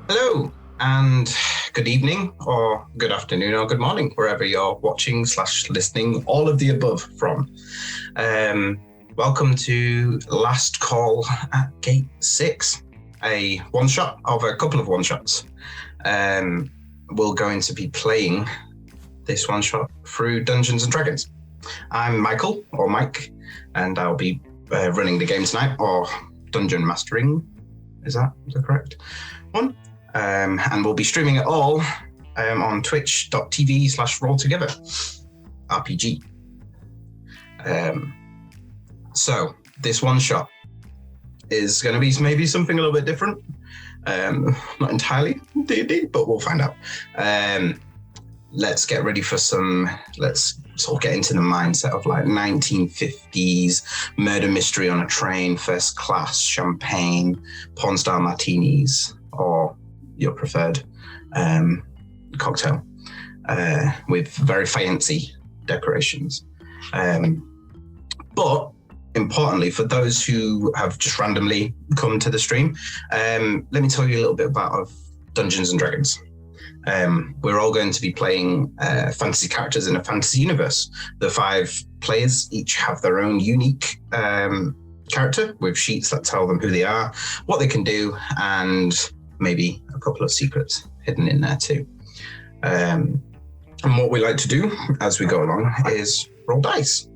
Hello, and good evening, or good afternoon, or good morning, wherever you're watching / listening, all of the above from. Welcome to Last Call at Gate 6, a one-shot of a couple of one-shots. We're going to be playing this one-shot through Dungeons & Dragons. I'm Michael, or Mike, and I'll be running the game tonight, or dungeon mastering. Is that the correct one? And we'll be streaming it all on twitch.tv/rolltogether RPG. So this one shot is going to be maybe something a little bit different. Not entirely D&D, but we'll find out. Let's get ready for let's sort of get into the mindset of like 1950s murder mystery on a train, first class, champagne, porn star martinis, or your preferred cocktail with very fancy decorations. But importantly, for those who have just randomly come to the stream, let me tell you a little bit about Dungeons & Dragons. We're all going to be playing fantasy characters in a fantasy universe. The 5 players each have their own unique character with sheets that tell them who they are, what they can do, and maybe a couple of secrets hidden in there too. And what we like to do as we go along is roll dice.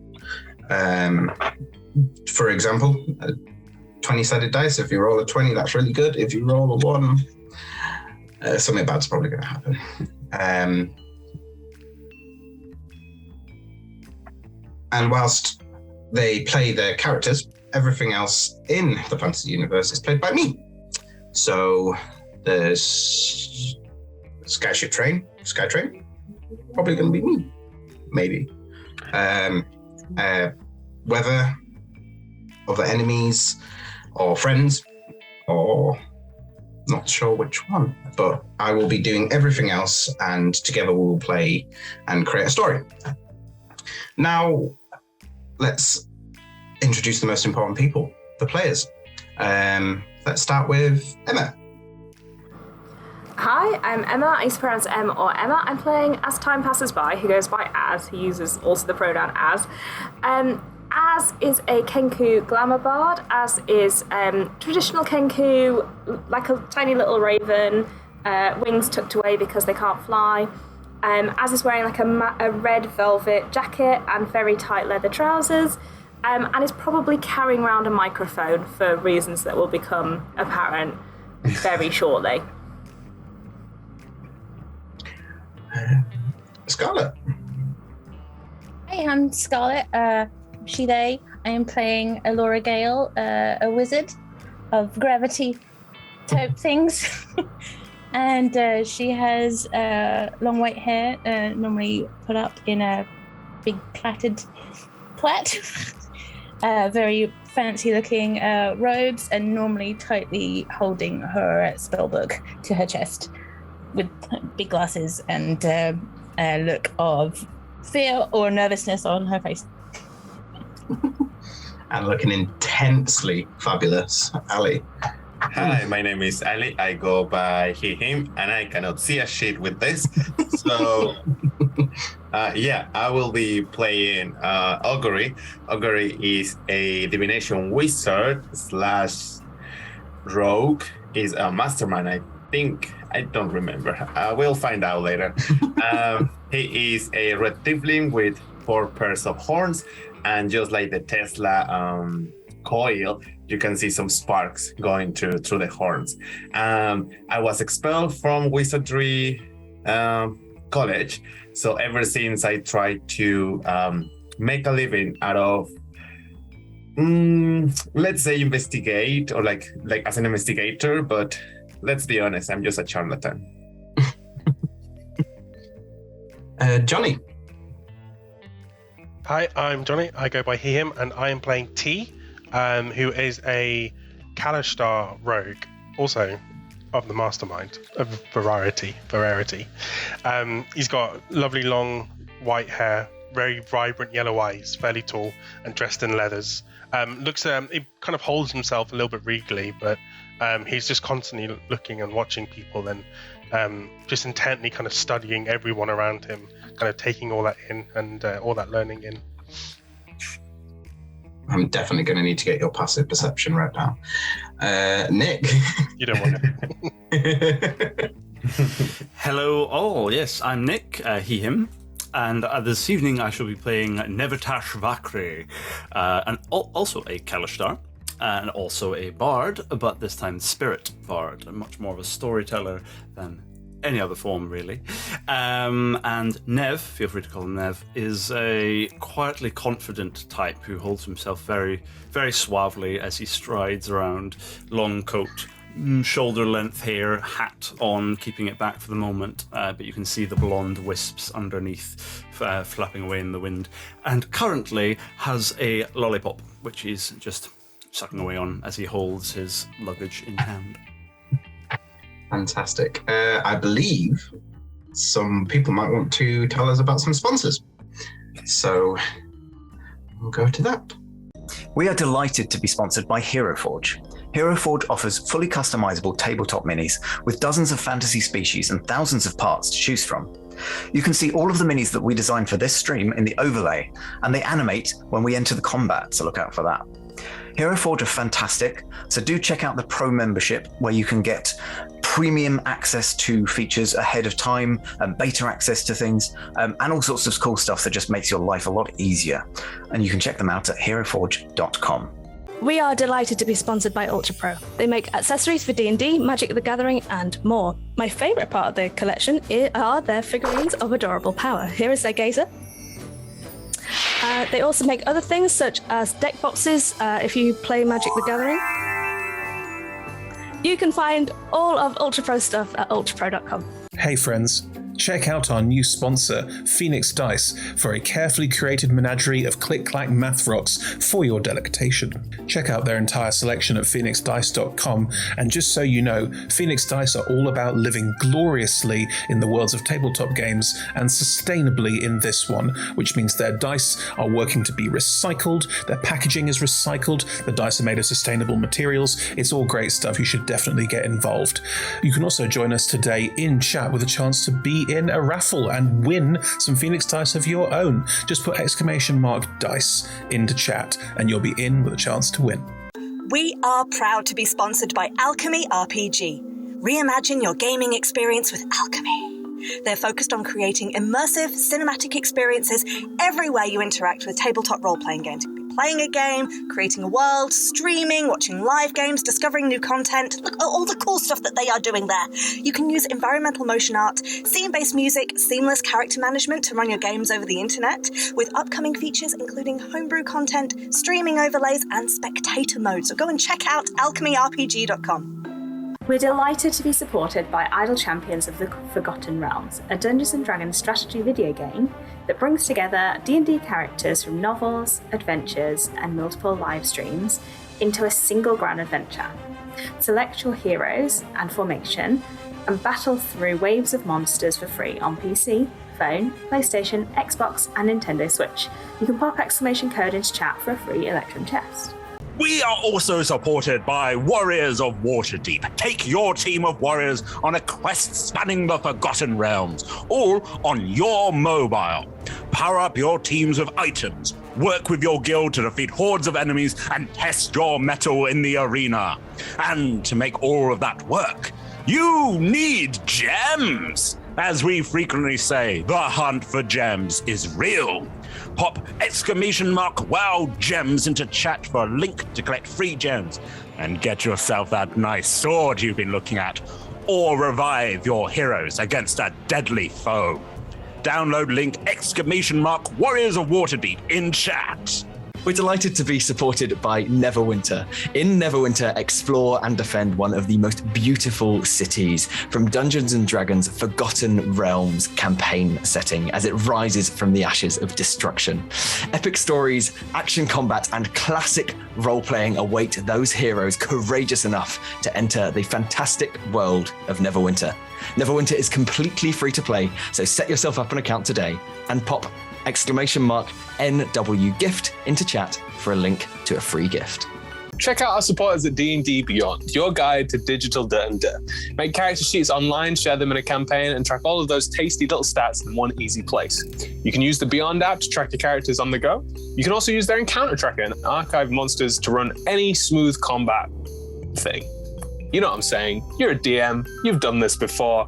For example, a 20-sided dice. If you roll a 20, that's really good. If you roll a 1, something bad's probably going to happen. And whilst they play their characters, everything else in the fantasy universe is played by me. So there's Skytrain, probably going to be me, maybe. Whether other enemies or friends, or not sure which one, but I will be doing everything else, and together we will play and create a story. Now, let's introduce the most important people, the players. Let's start with Emma. Hi, I'm Emma. I use the pronouns M or Emma. I'm playing As Time Passes By, who goes by As. He uses also the pronoun As. As is a Kenku glamour bard. As is traditional Kenku, like a tiny little raven, wings tucked away because they can't fly. As is wearing like a red velvet jacket and very tight leather trousers. And is probably carrying around a microphone for reasons that will become apparent very shortly. Scarlett. Hey, I'm Scarlett. She, they. I am playing Elora Gale, a wizard of gravity type things. And she has long white hair, normally put up in a big plait. Very fancy looking robes, and normally tightly holding her spellbook to her chest with big glasses and a look of fear or nervousness on her face. And looking intensely fabulous, Ali. Hi, my name is Ali. I go by he, him, and I cannot see a shit with this. So, I will be playing Augury. Augury is a divination wizard / rogue. Is a mastermind, I think. I don't remember. We'll find out later. He is a red tiefling with 4 pairs of horns, and just like the Tesla coil, you can see some sparks going through the horns. I was expelled from wizardry college, so ever since I tried to make a living out of let's say investigate, or like as an investigator, but let's be honest, I'm just a charlatan. Johnny. Hi, I'm Johnny. I go by he, him, and I am playing T, who is a Kalashtar rogue, also of the mastermind of variety. He's got lovely long white hair, very vibrant yellow eyes, fairly tall, and dressed in leathers. He kind of holds himself a little bit regally, but He's just constantly looking and watching people and just intently kind of studying everyone around him, kind of taking all that in and all that learning in. I'm definitely going to need to get your passive perception right now. Nick. You don't want it. Hello all, yes, I'm Nick, he, him, and this evening I shall be playing Nevatash Vakre, and also a Kalashtar, and also a bard, but this time spirit bard, much more of a storyteller than any other form, really. And Nev, feel free to call him Nev, is a quietly confident type who holds himself very, very suavely as he strides around, long coat, shoulder-length hair, hat on, keeping it back for the moment, but you can see the blonde wisps underneath flapping away in the wind, and currently has a lollipop, which he's just sucking away on as he holds his luggage in hand. Fantastic. I believe some people might want to tell us about some sponsors. So we'll go to that. We are delighted to be sponsored by Hero Forge. Hero Forge offers fully customizable tabletop minis with dozens of fantasy species and thousands of parts to choose from. You can see all of the minis that we designed for this stream in the overlay, and they animate when we enter the combat, so look out for that. Hero Forge are fantastic, so do check out the Pro membership where you can get premium access to features ahead of time, and beta access to things, and all sorts of cool stuff that just makes your life a lot easier. And you can check them out at heroforge.com. We are delighted to be sponsored by Ultra Pro. They make accessories for D&D, Magic the Gathering, and more. My favourite part of the collection are their figurines of adorable power. Here is their gazer. They also make other things such as deck boxes if you play Magic the Gathering. You can find all of Ultra Pro stuff at ultrapro.com. Hey friends, check out our new sponsor, Phoenix Dice, for a carefully curated menagerie of click-clack math rocks for your delectation. Check out their entire selection at phoenixdice.com, and just so you know, Phoenix Dice are all about living gloriously in the worlds of tabletop games and sustainably in this one, which means their dice are working to be recycled, their packaging is recycled, the dice are made of sustainable materials. It's all great stuff. You should definitely get involved. You can also join us today in chat with a chance to be in a raffle and win some Phoenix Dice of your own. Just put !dice into chat and you'll be in with a chance to win. We are proud to be sponsored by Alchemy RPG. Reimagine your gaming experience with Alchemy. They're focused on creating immersive cinematic experiences everywhere you interact with tabletop role-playing games. Playing a game, creating a world, streaming, watching live games, discovering new content. Look at all the cool stuff that they are doing there. You can use environmental motion art, scene-based music, seamless character management to run your games over the internet, with upcoming features including homebrew content, streaming overlays, and spectator mode. So go and check out alchemyrpg.com. We're delighted to be supported by Idle Champions of the Forgotten Realms, a Dungeons & Dragons strategy video game that brings together D&D characters from novels, adventures, and multiple live streams into a single grand adventure. Select your heroes and formation and battle through waves of monsters for free on PC, phone, PlayStation, Xbox, and Nintendo Switch. You can pop exclamation code into chat for a free Electrum chest. We are also supported by Warriors of Waterdeep. Take your team of warriors on a quest spanning the Forgotten Realms, all on your mobile. Power up your teams with items, work with your guild to defeat hordes of enemies, and test your mettle in the arena. And to make all of that work, you need gems. As we frequently say, the hunt for gems is real. Pop !wow gems into chat for a link to collect free gems and get yourself that nice sword you've been looking at, or revive your heroes against a deadly foe. Download link !Warriors of Waterdeep in chat. We're delighted to be supported by Neverwinter. In Neverwinter, explore and defend one of the most beautiful cities from Dungeons & Dragons' Forgotten Realms campaign setting as it rises from the ashes of destruction. Epic stories, action combat, and classic role-playing await those heroes courageous enough to enter the fantastic world of Neverwinter. Neverwinter is completely free to play, so set yourself up an account today and pop !NW gift into chat for a link to a free gift. Check out our supporters at D&D Beyond, your guide to digital D&D. Make character sheets online, share them in a campaign, and track all of those tasty little stats in one easy place. You can use the Beyond app to track your characters on the go. You can also use their encounter tracker and archive monsters to run any smooth combat thing. You know what I'm saying? You're a DM. You've done this before.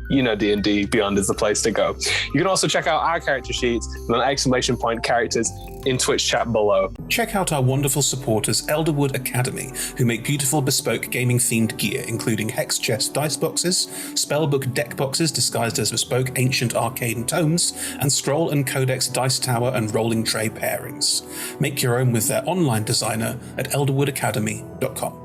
You know D&D Beyond is the place to go. You can also check out our character sheets with an exclamation point characters in Twitch chat below. Check out our wonderful supporters, Elderwood Academy, who make beautiful bespoke gaming-themed gear, including hex chest dice boxes, spellbook deck boxes disguised as bespoke ancient arcane tomes, and scroll and codex dice tower and rolling tray pairings. Make your own with their online designer at elderwoodacademy.com.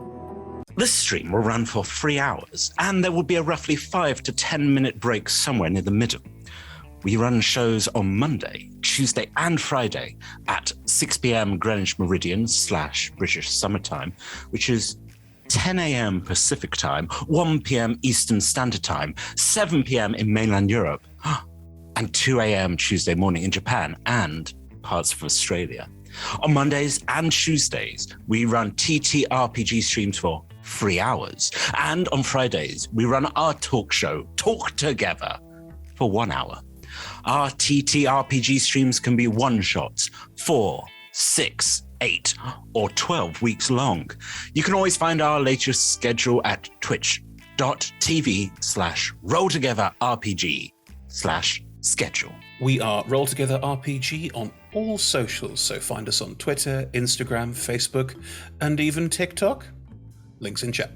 This stream will run for 3 hours, and there will be a roughly 5 to 10 minute break somewhere near the middle. We run shows on Monday, Tuesday, and Friday at 6 p.m. Greenwich Meridian / British Summertime, which is 10 a.m. Pacific Time, 1 p.m. Eastern Standard Time, 7 p.m. in mainland Europe, and 2 a.m. Tuesday morning in Japan and parts of Australia. On Mondays and Tuesdays, we run TTRPG streams for 3 hours. And on Fridays, we run our talk show, Talk Together, for 1 hour. Our TTRPG streams can be one-shots, 4, 6, 8, or 12 weeks long. You can always find our latest schedule at twitch.tv/rolltogetherrpg/schedule. We are Roll Together RPG on all socials, so find us on Twitter, Instagram, Facebook, and even TikTok. Links in chat.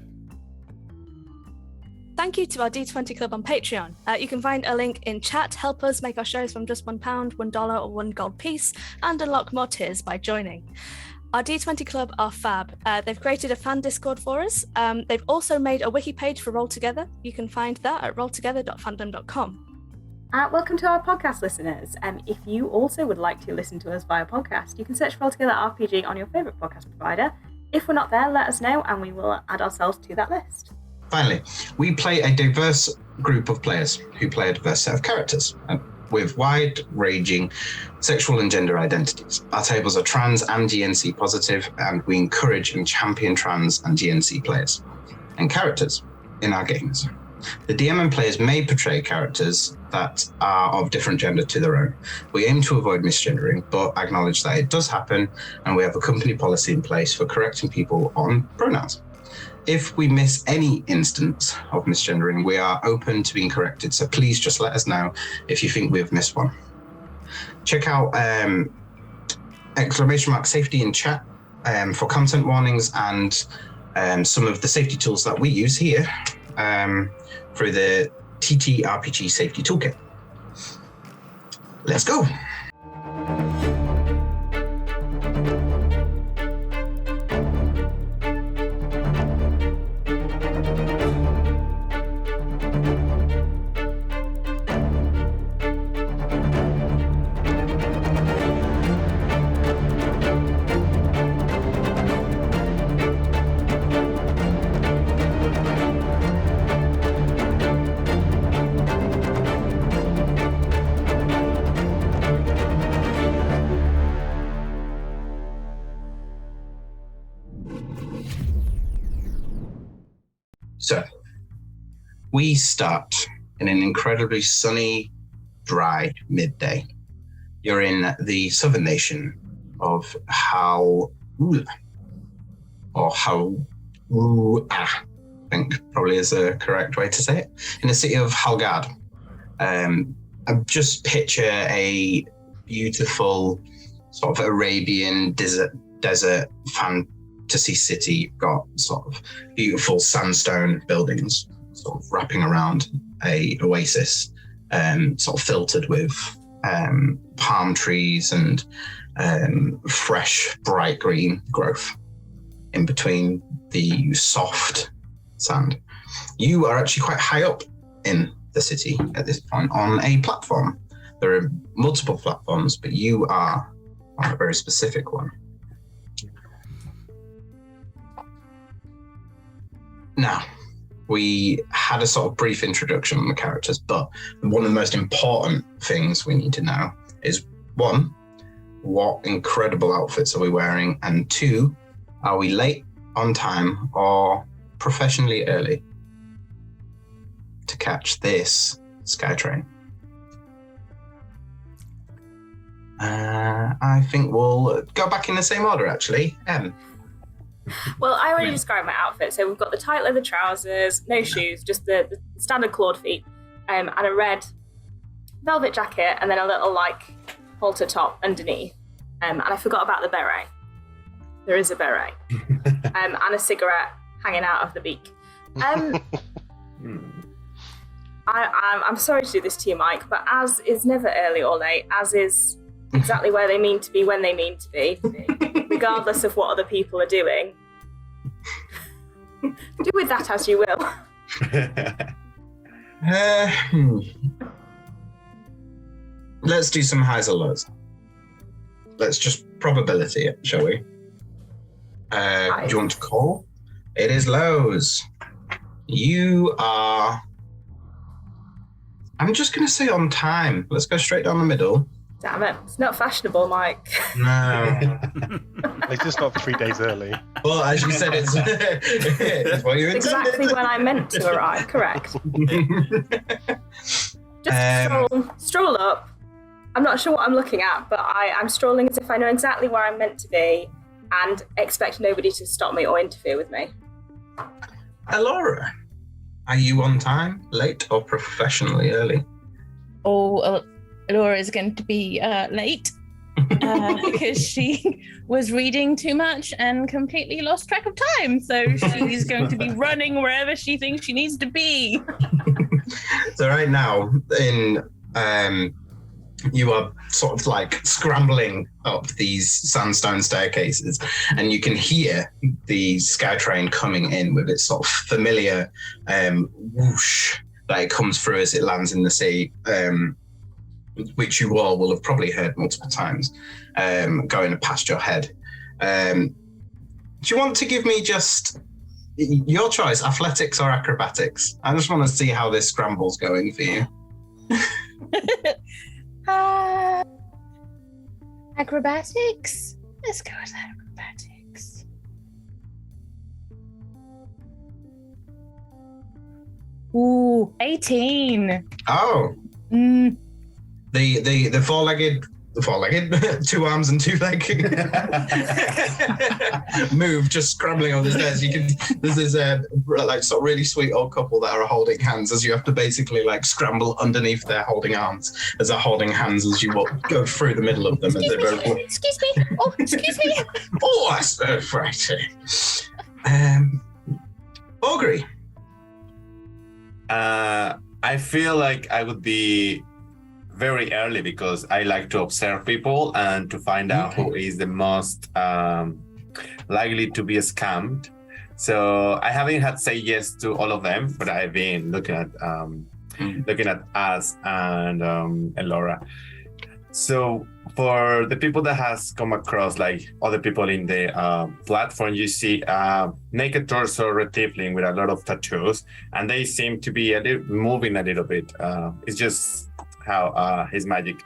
Thank you to our D20 Club on Patreon. You can find a link in chat. Help us make our shows from just £1, $1, or $1 gold piece, and unlock more tiers by joining. Our D20 Club are fab. They've created a fan Discord for us. They've also made a wiki page for Roll Together. You can find that at rolltogether.fandom.com. Welcome to our podcast listeners. If you also would like to listen to us via podcast, you can search for Roll Together RPG on your favourite podcast provider. If we're not there, let us know and we will add ourselves to that list. Finally, we play a diverse group of players who play a diverse set of characters with wide-ranging sexual and gender identities. Our tables are trans and GNC positive, and we encourage and champion trans and GNC players and characters in our games. The DM and players may portray characters that are of different gender to their own. We aim to avoid misgendering, but acknowledge that it does happen, and we have a company policy in place for correcting people on pronouns. If we miss any instance of misgendering, we are open to being corrected, so please just let us know if you think we've missed one. Check out !safety in chat for content warnings and some of the safety tools that we use here through the TTRPG Safety Toolkit. Let's go. So, we start in an incredibly sunny, dry midday. You're in the southern nation of Howrah, or Howrah, I think probably is the correct way to say it, in the city of Halgard. Just picture a beautiful sort of Arabian desert fantasy city. You've got sort of beautiful sandstone buildings sort of wrapping around a oasis, sort of filtered with palm trees and fresh, bright green growth in between the soft sand. You are actually quite high up in the city at this point on a platform. There are multiple platforms, but you are on a very specific one. Now, we had a sort of brief introduction on the characters, but one of the most important things we need to know is, one, what incredible outfits are we wearing? And two, Are we late, on time, or professionally early to catch this SkyTrain? I think we'll go back in the same order, actually. Well, I already described my outfit. So we've got the tight leather trousers, no shoes, just the standard clawed feet, and a red velvet jacket, and then a little, halter top underneath. And I forgot about the beret. There is a beret. And a cigarette hanging out of the beak. I'm sorry to do this to you, Mike, but as is never early or late, as is exactly where they mean to be when they mean to be, regardless of what other people are doing. Do with that as you will. Let's do some highs or lows. Let's just probability it, shall we? Do you want to call? It is lows. You are... I'm just going to say on time. Let's go straight down the middle. Damn it. It's not fashionable, Mike. No. At least it's not 3 days early. Well, as you said, it's what you intended. Exactly when I meant to arrive, correct. Just stroll up. I'm not sure what I'm looking at, but I'm strolling as if I know exactly where I'm meant to be and expect nobody to stop me or interfere with me. Elora, are you on time, late, or professionally early? Oh, Laura is going to be late because she was reading too much and completely lost track of time. So she's going to be running wherever she thinks she needs to be. So right now, you are sort of scrambling up these sandstone staircases, and you can hear the SkyTrain coming in with its sort of familiar whoosh that it comes through as it lands in the sea. Which you all will have probably heard multiple times, going past your head. Do you want to give me just your choice, athletics or acrobatics? I just want to see how this scramble's going for you. Acrobatics? Let's go with acrobatics. Ooh, 18. Oh. The four-legged, 2 arms and 2 leg move, just scrambling on the stairs. There's this sort of really sweet old couple that are holding hands as you have to basically scramble underneath their holding arms as they're holding hands as you go through the middle of them. Excuse me. Oh, excuse me. Oh, that's right. Augury. I feel like I would be very early because I like to observe people and to find out who is the most likely to be scammed. So I haven't had to say yes to all of them, but I've been looking at us and Elora. So for the people that has come across other people in the platform, you see naked torso red tiefling with a lot of tattoos, and they seem to be moving a little bit. It's just how his magic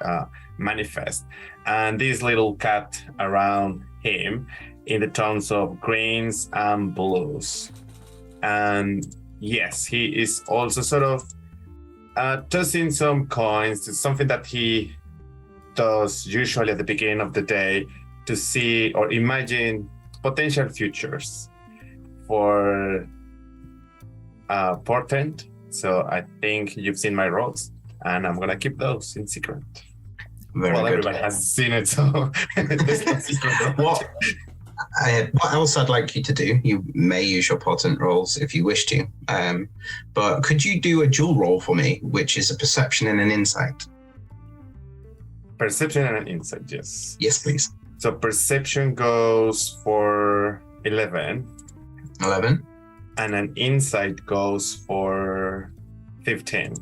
manifests. And this little cat around him in the tones of greens and blues. And yes, he is also sort of tossing some coins. It's something that he does usually at the beginning of the day to see or imagine potential futures for portent. So I think you've seen my rolls, and I'm gonna keep those in secret. Very good. Everybody has seen it, so there's no secret. What else I'd like you to do, you may use your portent rolls if you wish to, but could you do a dual roll for me, which is a perception and an insight? Perception and an insight, yes. Yes, please. So perception goes for 11. 11. And an insight goes for 15.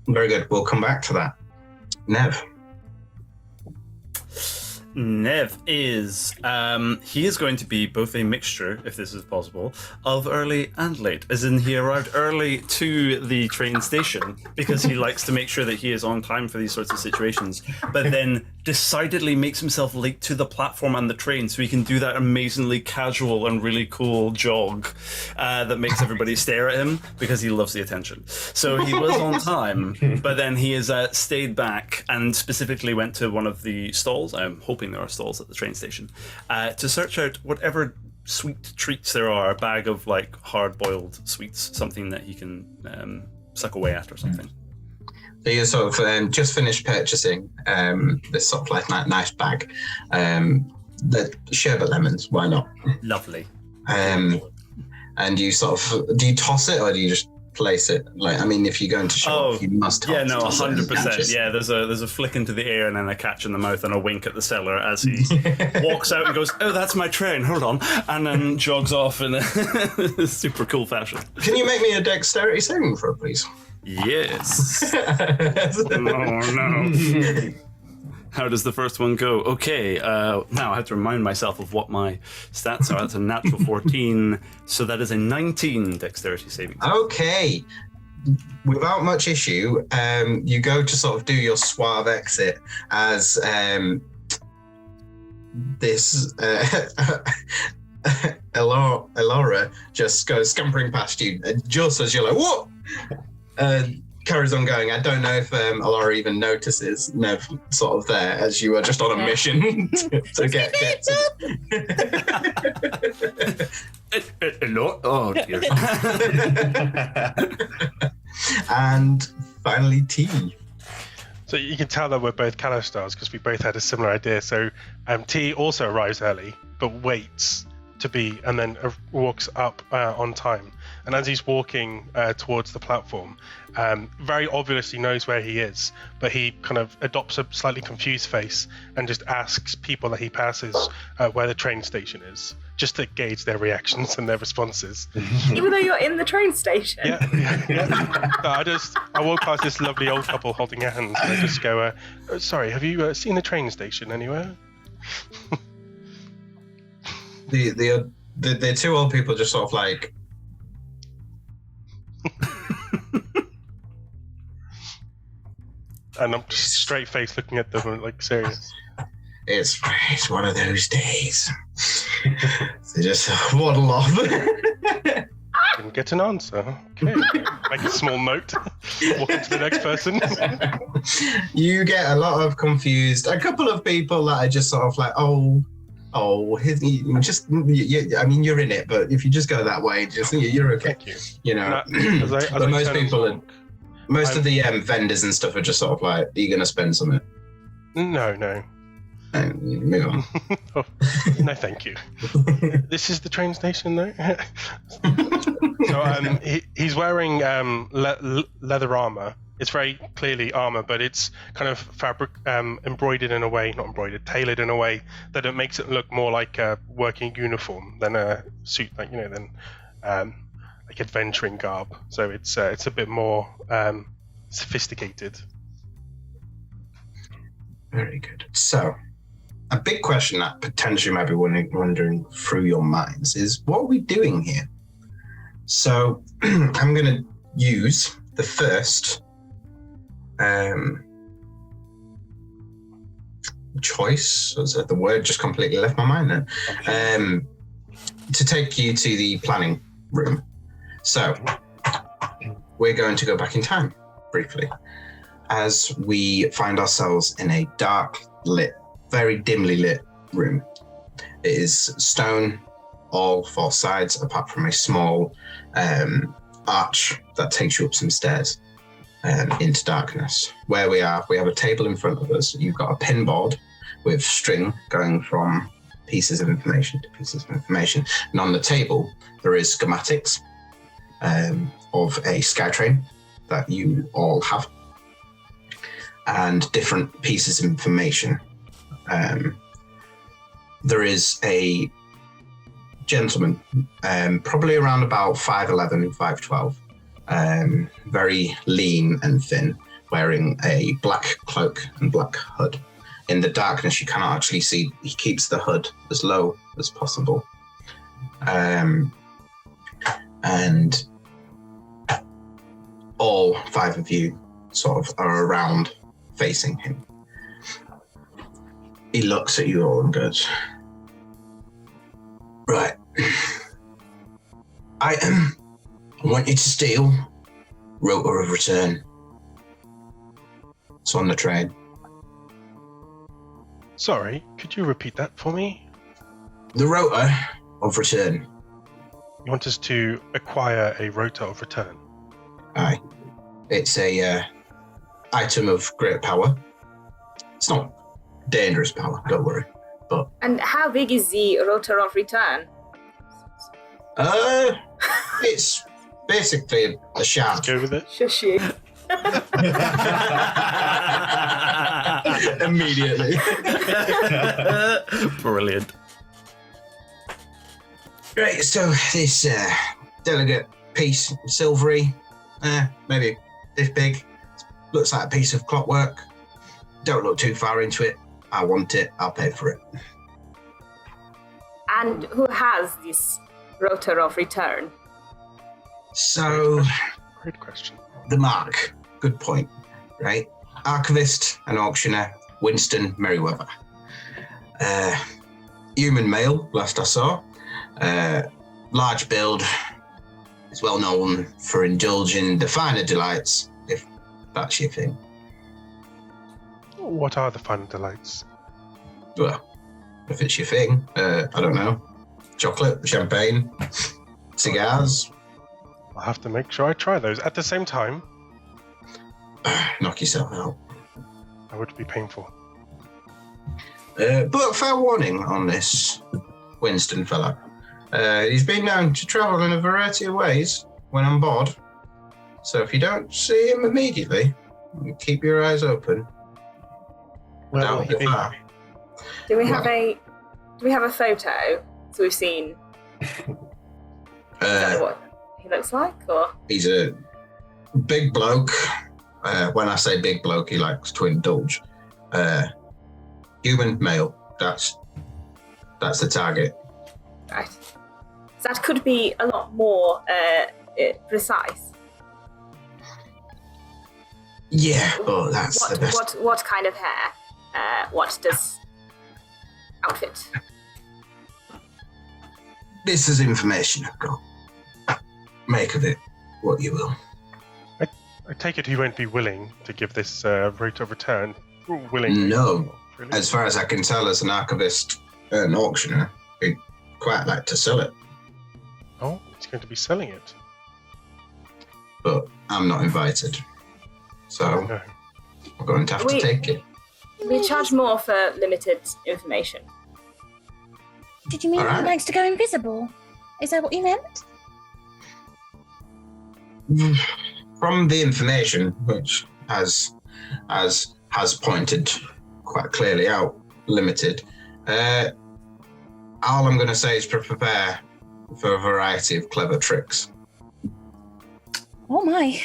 Very good. We'll come back to that. Nev. Nev is, he is going to be both a mixture, if this is possible, of early and late, as in he arrived early to the train station because he likes to make sure that he is on time for these sorts of situations, but then decidedly makes himself late to the platform and the train so he can do that amazingly casual and really cool jog that makes everybody stare at him because he loves the attention. So he was on time, but then he has stayed back and specifically went to one of the stalls. I'm hoping there are stalls at the train station to search out whatever sweet treats there are, a bag of like hard-boiled sweets, something that he can suck away at or something. So you sort of just finished purchasing this sort of like nice bag. The sherbet lemons, why not? Lovely. And you sort of, do you toss it or do you just place it? Like, I mean, if you go into shop, you must toss. Yeah, no, 100%. Yeah, there's a flick into the air and then a catch in the mouth and a wink at the seller as he walks out and goes, "Oh, that's my train, hold on," and then jogs off in a super cool fashion. Can you make me a dexterity saving throw, please? Yes. No. How does the first one go? Okay, now I have to remind myself of what my stats are. That's a natural 14, so that is a 19 dexterity saving. Okay. Without much issue, you go to sort of do your suave exit as this Elora just goes scampering past you, just as you're like, "What?" Carries on going. I don't know if Elora even notices Nev sort of there as you are just on a mission to get Hello? Oh, dear. And finally, T. So you can tell that we're both Kalistars because we both had a similar idea. So T also arrives early, but waits to be, and then walks up on time. And as he's walking towards the platform, very obviously knows where he is, but he kind of adopts a slightly confused face and just asks people that he passes where the train station is, just to gauge their reactions and their responses. Even though you're in the train station. Yeah. So I walk past this lovely old couple holding hands, and I just go, "Sorry, have you seen the train station anywhere?" The two old people just sort of like. And I'm just straight face looking at them, like serious. It's one of those days. They just waddle off. Didn't get an answer. Okay. Make a small note. Walk on to the next person. You get a lot of confused. A couple of people that are just sort of like, just. I mean, you're in it, but if you just go that way, you're okay. Thank you. You know, but most people. Most of the vendors and stuff are just sort of like, "Are you going to spend something?" No. Move on. Oh, no, thank you. This is the train station, though. So he's wearing leather armor. It's very clearly armor, but it's kind of fabric embroidered in a way, not embroidered, tailored in a way that it makes it look more like a working uniform than a suit, than like adventuring garb. So it's a bit more sophisticated. Very good. So, a big question that potentially might be wandering through your minds is, what are we doing here? So, I'm going to use the first choice. The word just completely left my mind then. Okay. To take you to the planning room. So, we're going to go back in time briefly as we find ourselves in a dark lit, very dimly lit room. It is stone all four sides apart from a small arch that takes you up some stairs into darkness. Where we are, we have a table in front of us. You've got a pin board with string going from pieces of information to pieces of information. And on the table, there is schematics of a Skytrain that you all have, and different pieces of information. There is a gentleman, probably around about 5'11", 5'12", very lean and thin, wearing a black cloak and black hood. In the darkness, you cannot actually see. He keeps the hood as low as possible. And all five of you sort of are around facing him. He looks at you all and goes, right. Item, I want you to steal Rotor of Return. It's on the train. Sorry, could you repeat that for me? The Rotor of Return. You want us to acquire a Rotor of Return? Aye. It's a item of great power. It's not dangerous power, don't worry. But And how big is the Rotor of Return? it's basically a shard. Go with it. Shush you. Immediately. Brilliant. Right, so this delicate piece, silvery, maybe this big, looks like a piece of clockwork. Don't look too far into it. I want it, I'll pay for it. And who has this Rotor of Return? So, Great question. the mark, good point, right? Archivist and auctioneer, Winston Merriweather. Human male, last I saw. Large build. Is well known for indulging the finer delights, if that's your thing. What are the fun delights? Well, if it's your thing, I don't know. Chocolate, champagne, cigars. I'll have to make sure I try those. At the same time, Knock yourself out. that would be painful. But fair warning on this Winston fella. He's been known to travel in a variety of ways when on board. So if you don't see him immediately, keep your eyes open. Where will Down he the be? far. Do we have a photo? So we've seen what he looks like, or He's a big bloke. When I say big bloke, he likes to indulge. Human male. That's the target. right? So that could be a lot more precise. Yeah, but that's the best. What kind of hair? What does outfit? This is information I've got. Make of it what you will. I take it he won't be willing to give this rate of return willingly. No. Really? As far as I can tell, as an archivist and auctioneer, he'd quite like to sell it. Oh, he's going to be selling it. But I'm not invited. So No. I'm going to have to take it. We charge more for limited information. Did you mean All right. he likes to go invisible? Is that what you meant? From the information, which has pointed quite clearly out, limited, all I'm going to say is to prepare for a variety of clever tricks. Oh my.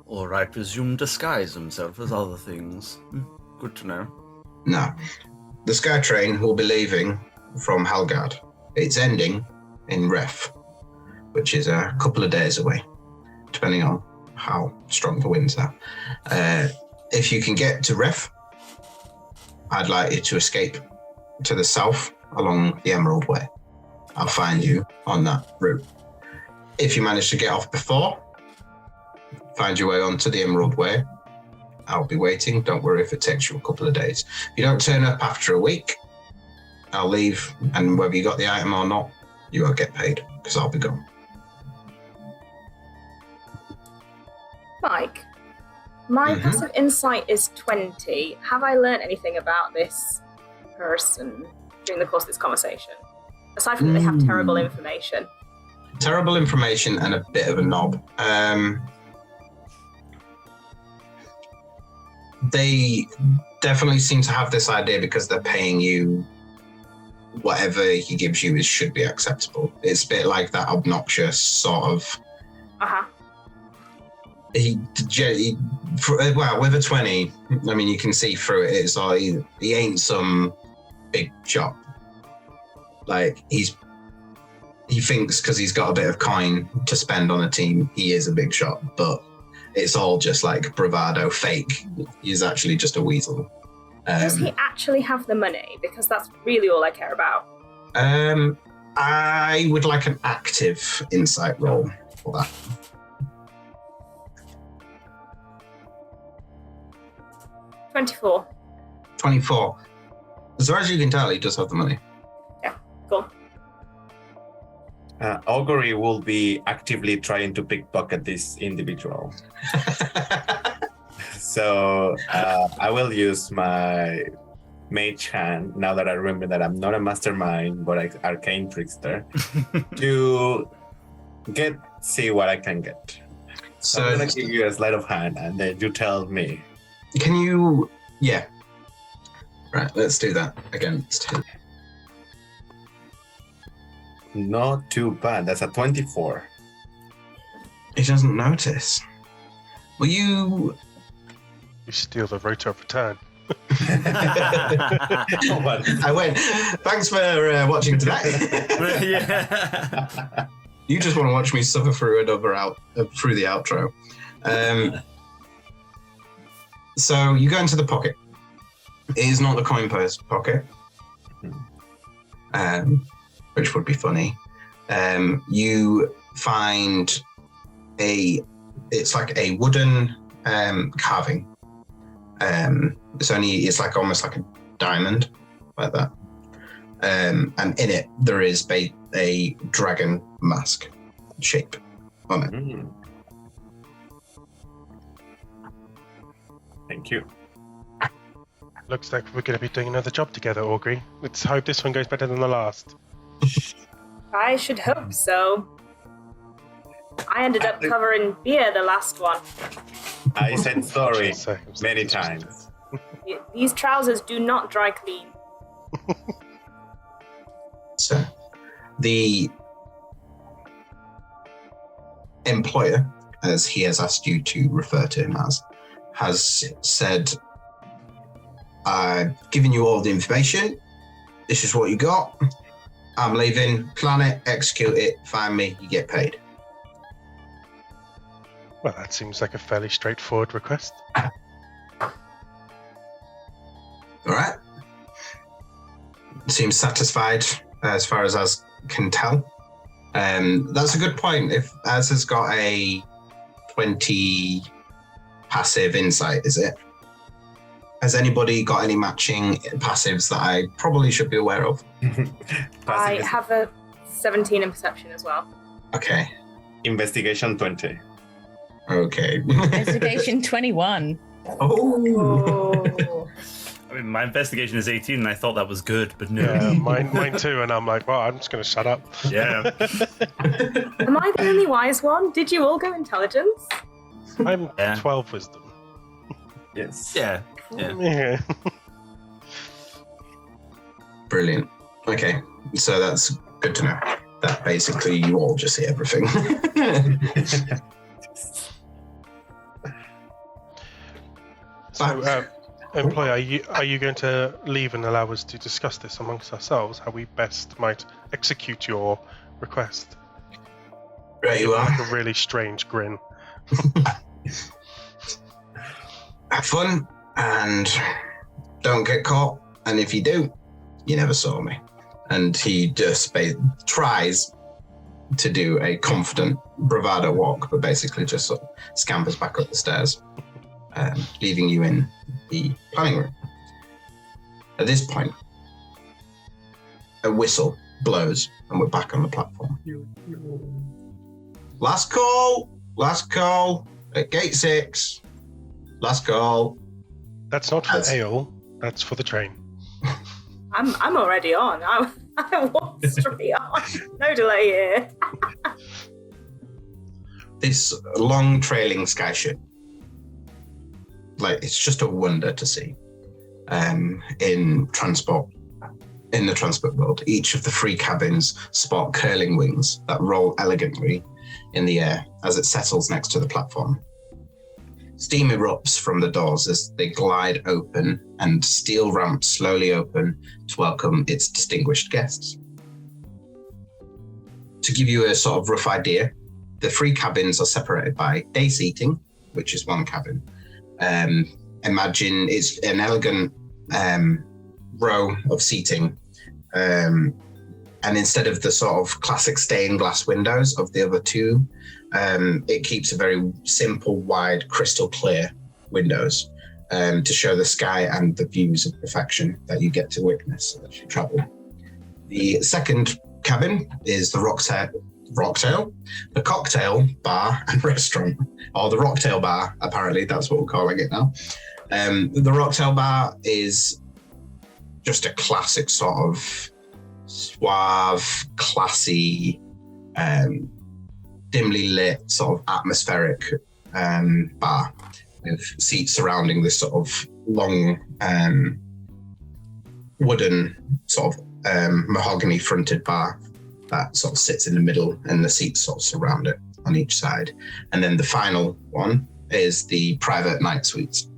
Or I presume disguise himself as other things. Good to know. Now, the Sky Train will be leaving from Helgard. It's ending in Ref, which is a couple of days away, depending on how strong the winds are. If you can get to Ref, I'd like you to escape to the south along the Emerald Way. I'll find you on that route. If you manage to get off before, find your way onto the Emerald Way. I'll be waiting. Don't worry if it takes you a couple of days. If you don't turn up after a week, I'll leave, and whether you got the item or not, you won't get paid, because I'll be gone. Mike, my passive insight is 20. Have I learned anything about this person during the course of this conversation? Aside from that they have terrible information. Terrible information and a bit of a knob. They definitely seem to have this idea because they're paying you whatever he gives you should be acceptable. It's a bit like that obnoxious sort of. Uh-huh. Well, with a 20, I mean, you can see through it. It's all he ain't some big shot. Like he thinks because he's got a bit of coin to spend on a team, he is a big shot, but it's all just like bravado, fake. He's actually just a weasel. Does he actually have the money? Because that's really all I care about. I would like an active insight roll for that. 24. 24. As far as you can tell, he does have the money. Yeah, cool. Augury will be actively trying to pickpocket this individual. So I will use my mage hand, now that I remember that I'm not a mastermind, but an arcane trickster, to see what I can get. So I'm going to give you a sleight of hand, and then you tell me. Can you... Yeah. Right, let's do that against him. Not too bad. That's a 24. He doesn't notice. Will you... You steal the rotor of return. I went, thanks for watching today. Yeah. You just want to watch me suffer through through the outro. So you go into the pocket. It is not the coin purse pocket, which would be funny. You find it's like a wooden carving. It's like almost like a diamond, like that. And in it, there is a dragon mask shape on it. Thank you. Looks like we're going to be doing another job together, Augury. Let's hope this one goes better than the last. I should hope so. I ended up covering beer the last one. I said sorry many times. These trousers do not dry clean. So, the employer, as he has asked you to refer to him as, has said, I've given you all the information. This is what you got. I'm leaving. Plan it, execute it, find me, you get paid. Well, that seems like a fairly straightforward request. All right. Seems satisfied as far as Az can tell. That's a good point. If Az has got a 20 passive insight, is it? Has anybody got any matching passives that I probably should be aware of? I have a 17 in perception as well. Okay. Investigation 20. Okay. Investigation 21. Oh. I mean, my investigation is 18, and I thought that was good, but no. Yeah, mine too, and I'm like, well, I'm just going to shut up. Yeah. Am I the only wise one? Did you all go intelligence? I'm 12 wisdom. Yes. Yeah. Yeah. Brilliant. Okay, so that's good to know. That basically you all just see everything. So, employer, are you going to leave and allow us to discuss this amongst ourselves, how we best might execute your request? Right, you are. Like a really strange grin. Have fun and don't get caught. And if you do, you never saw me. And he just tries to do a confident bravado walk, but basically just sort of scampers back up the stairs, leaving you in the planning room. At this point, a whistle blows and we're back on the platform. Last call at gate 6. Last call. That's not for ale, that's for the train. I'm already on. I walked straight on. No delay here. This long trailing sky ship, like, it's just a wonder to see. In the transport world, each of the 3 cabins spot curling wings that roll elegantly in the air as it settles next to the platform. Steam erupts from the doors as they glide open, and steel ramps slowly open to welcome its distinguished guests. To give you a sort of rough idea, the 3 cabins are separated by day seating, which is 1 cabin. Imagine it's an elegant row of seating. And instead of the sort of classic stained glass windows of the other two, it keeps a very simple, wide, crystal clear windows to show the sky and the views of perfection that you get to witness as you travel. The second cabin is the Rocktail, the cocktail bar and restaurant, or the Rocktail bar, apparently, that's what we're calling it now. The Rocktail bar is just a classic sort of suave, classy, dimly lit, sort of atmospheric bar with seats surrounding this sort of long wooden sort of mahogany fronted bar that sort of sits in the middle, and the seats sort of surround it on each side. And then the final one is the private night suites.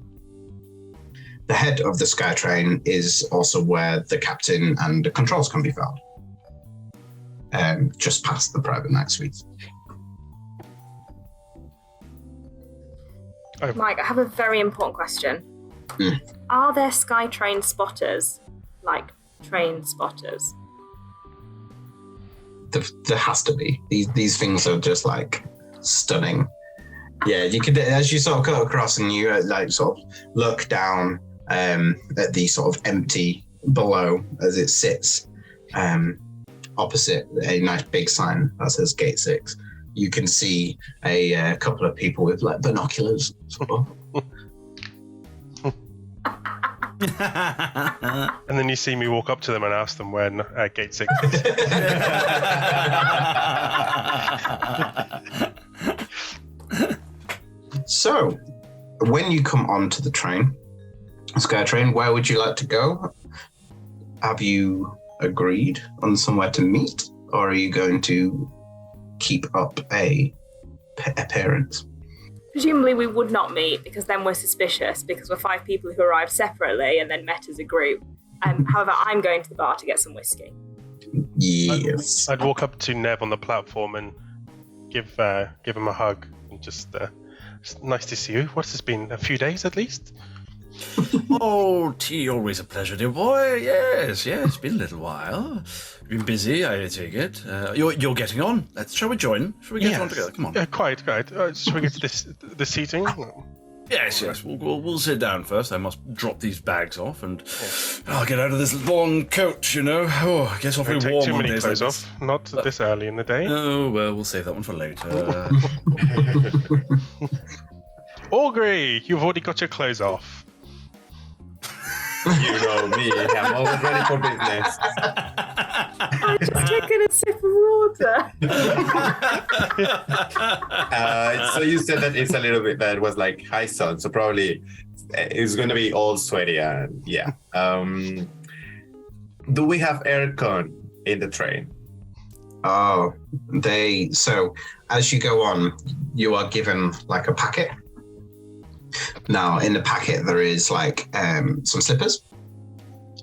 The head of the SkyTrain is also where the captain and the controls can be found, just past the private night suites. Mike, I have a very important question. Are there SkyTrain spotters, like train spotters? There has to be. These things are just like stunning. Yeah, you could, as you sort of cut across and you like sort of look down at the sort of empty below as it sits opposite a nice big sign that says Gate 6. You can see a couple of people with like binoculars, sort of. And then you see me walk up to them and ask them when Gate 6 is. So, when you come onto the train, SkyTrain, where would you like to go? Have you agreed on somewhere to meet, or are you going to keep up a appearance? Presumably we would not meet, because then we're suspicious, because we're 5 people who arrived separately and then met as a group. However, I'm going to the bar to get some whiskey. Yes. I'd walk up to Nev on the platform and give him a hug and just it's nice to see you. What's this been? A few days at least? Oh, tea, always a pleasure, dear boy. Yes, it's been a little while. You've been busy, I take it. You're getting on. Shall we join? Shall we get on together? Come on. Yeah, quite. Shall we get to the seating? Yes. We'll sit down first. I must drop these bags off, and I'll get out of this long coat. Oh, I guess awfully Don't warm. take too on many days clothes like off. Not this early in the day. Oh well, we'll save that one for later. Augury, you've already got your clothes off. You know me, I'm always ready for business. I'm just taking a sip of water. So you said that it's a little bit, that was like high sun, so probably it's going to be all sweaty. Yeah. Do we have aircon in the train? Oh, so as you go on, you are given like a packet. Now, in the packet, there is like some slippers.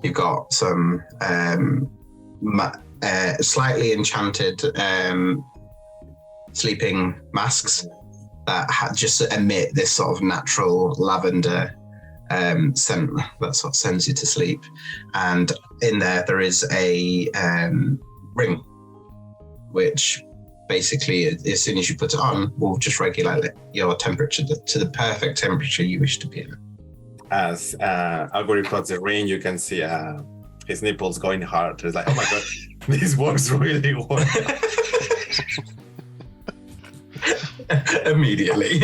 You've got some slightly enchanted sleeping masks that just emit this sort of natural lavender scent that sort of sends you to sleep. And in there is a ring, which basically, as soon as you put it on, will just regulate your temperature to the perfect temperature you wish to be in. As Augury puts the ring, you can see his nipples going hard. It's like, oh my god, this works really well. Immediately.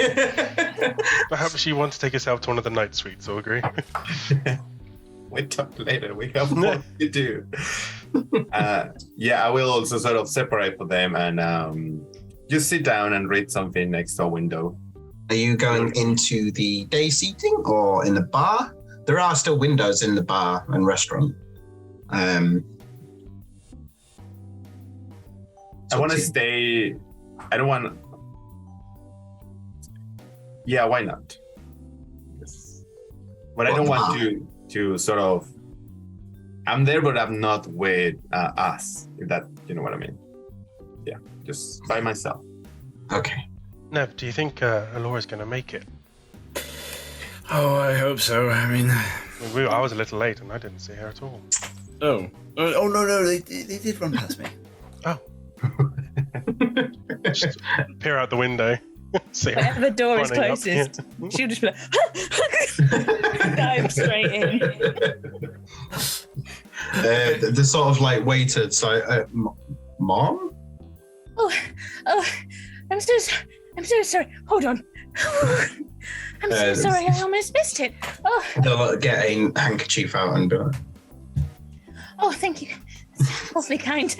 Perhaps you want to take yourself to one of the night suites, Augury. We talk later. We have more to do. I will also sort of separate for them and just sit down and read something next to a window. Are you going into the day seating or in the bar? There are still windows in the bar and restaurant. I want to stay. I don't want. Yeah, why not? Yes. But I don't want to sort of. I'm there, but I'm not with us. If that, you know what I mean? Yeah, just by myself. Okay. Nev, do you think Alora's going to make it? Oh, I hope so. I mean, I was a little late and I didn't see her at all. Oh no, they did run past me. Oh. Just peer out the window. See her Wherever the door is running up. closest, she'll just be like, dive straight in. The sort of like waiter, so Mom? Oh, I'm so sorry. Hold on. I'm so sorry. I almost missed it. Oh, They'll get a handkerchief out and be like, oh, thank you. That's awfully kind.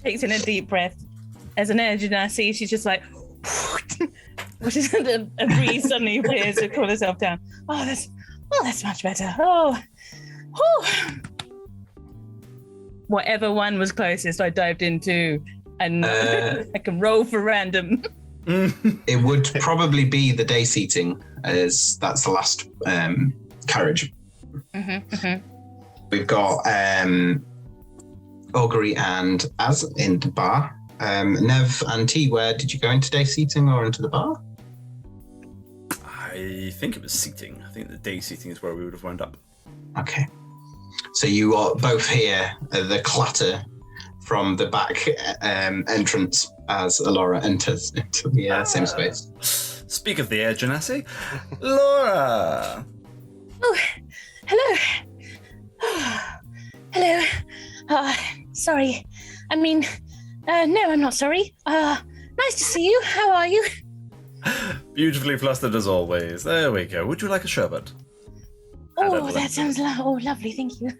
Takes in a deep breath. As an urgent I see, she's just like, which is a breeze suddenly appears to cool herself down. Oh, that's much better. Oh, whatever one was closest, I dived into, and I can roll for random. It would probably be the day seating, as that's the last carriage. We've got Augury and Az in the bar. Nev and T, where did you go, into day seating or into the bar? I think it was seating. I think the day seating is where we would have wound up. Okay. So you are both hear the clatter from the back entrance as Alora enters into the same space. Speak of the air genasi, Laura! Oh, hello. Hello. Sorry. I mean, no, I'm not sorry. Nice to see you. How are you? Beautifully flustered as always. There we go. Would you like a sherbet? Oh, that sounds lovely. Thank you.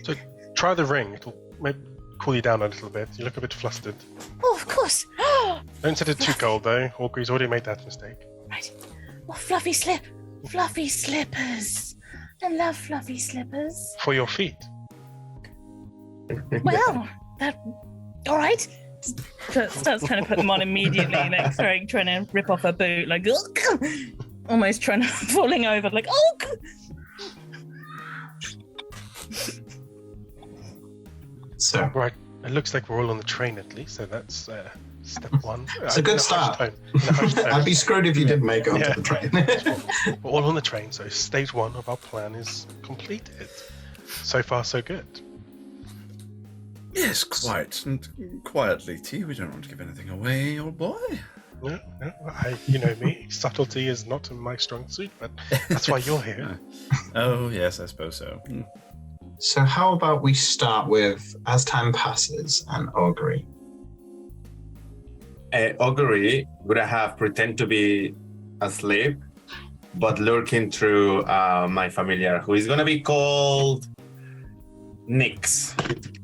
So try the ring. It'll maybe cool you down a little bit. You look a bit flustered. Oh, of course. Don't set it too cold, though. Augury's already made that mistake. Right. Oh, fluffy slippers. I love fluffy slippers. For your feet. Well, all right. Starts trying to put them on immediately, like trying to rip off her boot, like almost falling over, like So right, it looks like we're all on the train at least. So that's step one. It's a good start. I'd be screwed if you didn't make it onto the train. We're all on the train, so stage one of our plan is completed. So far, so good. Yes, quietly, T. We don't want to give anything away, old boy. No, you know me. Subtlety is not my strong suit, but that's why you're here. Oh, yes, I suppose so. So how about we start with, as time passes, and Augury. Augury would have pretend to be asleep, but lurking through my familiar, who is going to be called Nyx.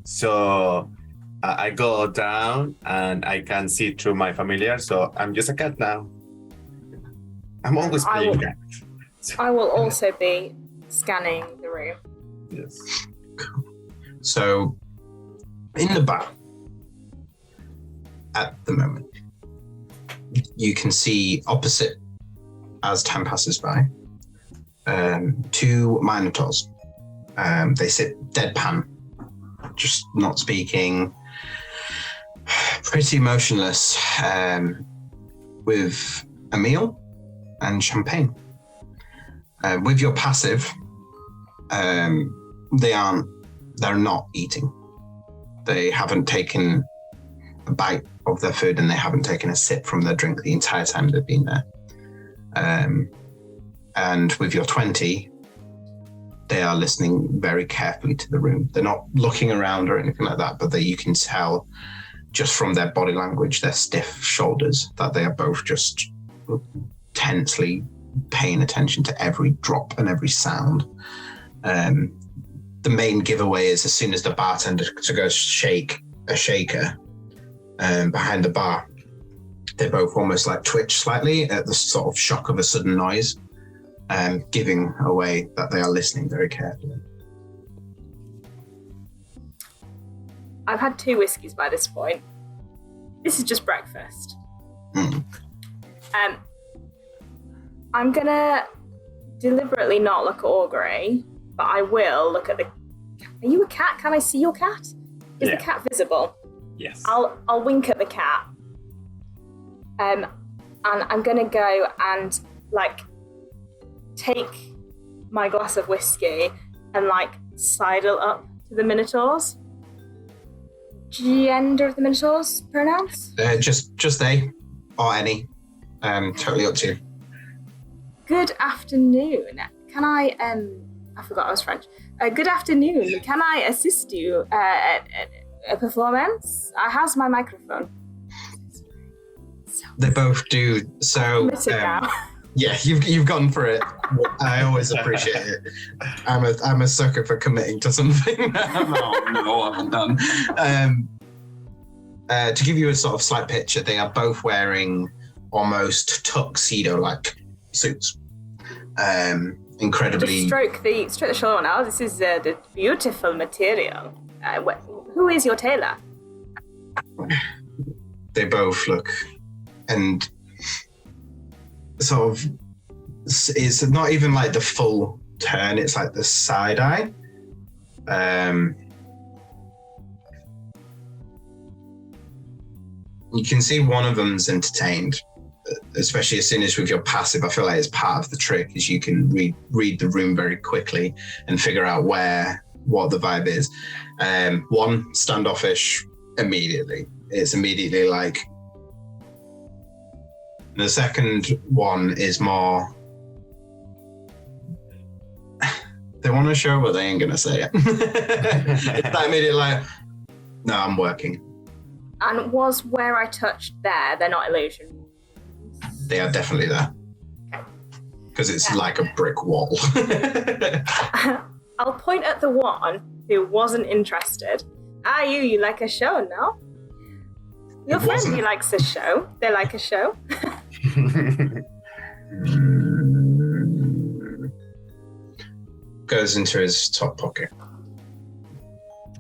So I go down and I can see through my familiar, so I'm just a cat now. I'm always playing cat. I will also be scanning the room. Yes. So, in the bar, at the moment, you can see opposite, as time passes by, two minotaurs. They sit deadpan, just not speaking, pretty motionless, with a meal and champagne. With your passive, they're not eating. They haven't taken a bite of their food and they haven't taken a sip from their drink the entire time they've been there. And with your 20, they are listening very carefully to the room. They're not looking around or anything like that, but you can tell just from their body language, their stiff shoulders, that they are both just tensely paying attention to every drop and every sound. The main giveaway is as soon as the bartender goes shake a shaker behind the bar, they both almost like twitch slightly at the sort of shock of a sudden noise, giving away that they are listening very carefully. I've had 2 whiskeys by this point. This is just breakfast. I'm gonna deliberately not look at Augury, but I will look at the... Are you a cat? Can I see your cat? Is the cat visible? Yes. I'll wink at the cat. And I'm gonna go and, like, take my glass of whiskey and like sidle up to the Minotaurs. Gender of the Minotaurs, pronouns? Just they or any. Totally up to you. Good afternoon. Can I forgot I was French. Good afternoon. Can I assist you at a performance? How's my microphone? They both do. So yeah, you've gone for it. I always appreciate it. I'm a sucker for committing to something. No, I haven't done. To give you a sort of slight picture, they are both wearing almost tuxedo-like suits. Incredibly. Just stroke the shoulder now. This is the beautiful material. Who is your tailor? They both look, and sort of, it's not even like the full turn. It's like the side eye. You can see one of them's entertained, especially as soon as with your passive. I feel like it's part of the trick is you can read the room very quickly and figure out what the vibe is. One, standoffish immediately. It's immediately like. The second one is more. They want to show, but they ain't gonna say it. It's that immediate like, no, I'm working. And was where I touched there? They're not illusions. They are definitely there. Because it's like a brick wall. I'll point at the one who wasn't interested. You like a show, no? Your friend, he likes a show. They like a show. Goes into his top pocket.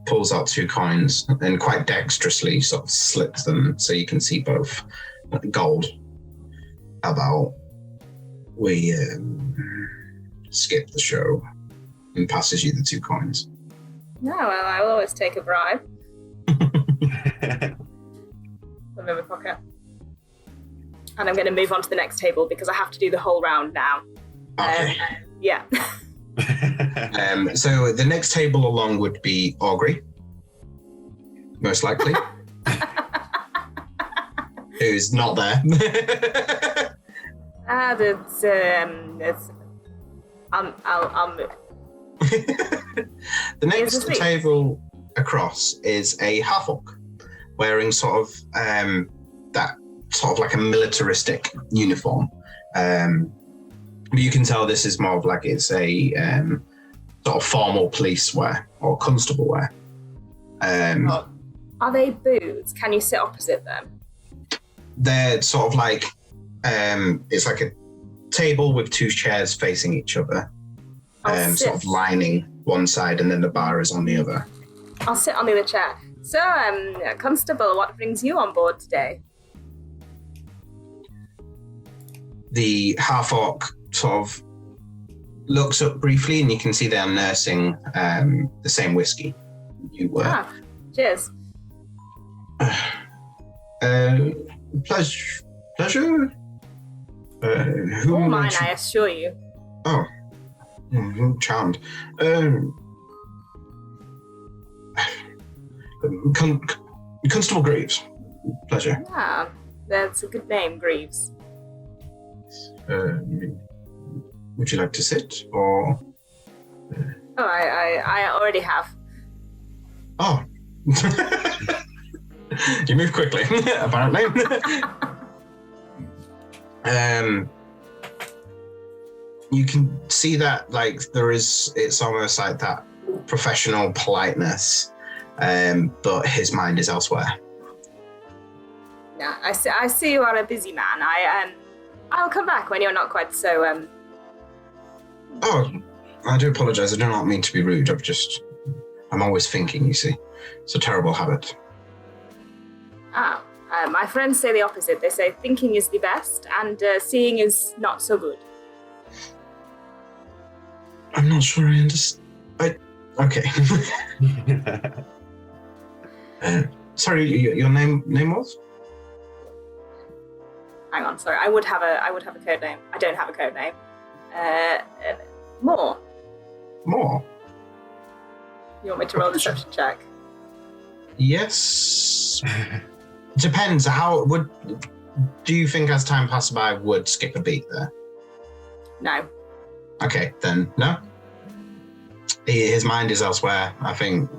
Pulls out 2 coins and quite dexterously sort of slips them so you can see both. Gold. How about we skip the show and passes you the 2 coins? No, well, I'll always take a bribe. Put them in my pocket. And I'm going to move on to the next table because I have to do the whole round now. Okay. Yeah. So the next table along would be Augury, most likely, who's not there. I'll move. The next table across is a half-orc wearing sort of that sort of like a militaristic uniform. But you can tell this is more of like it's a sort of formal police wear or constable wear. Are they booths? Can you sit opposite them? They're sort of like it's like a table with 2 chairs facing each other, sort of lining one side, and then the bar is on the other. I'll sit on the other chair. So, Constable, what brings you on board today? The half-orc sort of looks up briefly, and you can see they're nursing the same whiskey you were. Cheers. Pleasure. Who all mine, I assure you. Oh, charmed. Constable Greaves. Pleasure. Ah, that's a good name, Greaves. Would you like to sit, or? Oh, I already have. Oh. You move quickly, apparently. You can see that, like, it's almost like that professional politeness, but his mind is elsewhere. Yeah, I see you are a busy man. I'll come back when you're not quite so, Oh, I do apologize. I do not mean to be rude. I'm always thinking, you see. It's a terrible habit. My friends say the opposite. They say thinking is the best and seeing is not so good. I'm not sure I understand. Okay. Sorry, your name was? Hang on, sorry. I would have a code name. I don't have a code name. More. More. You want me to roll a deception check? Yes. Depends. Do you think as time passes by would skip a beat there? No. Okay, then no. His mind is elsewhere. I think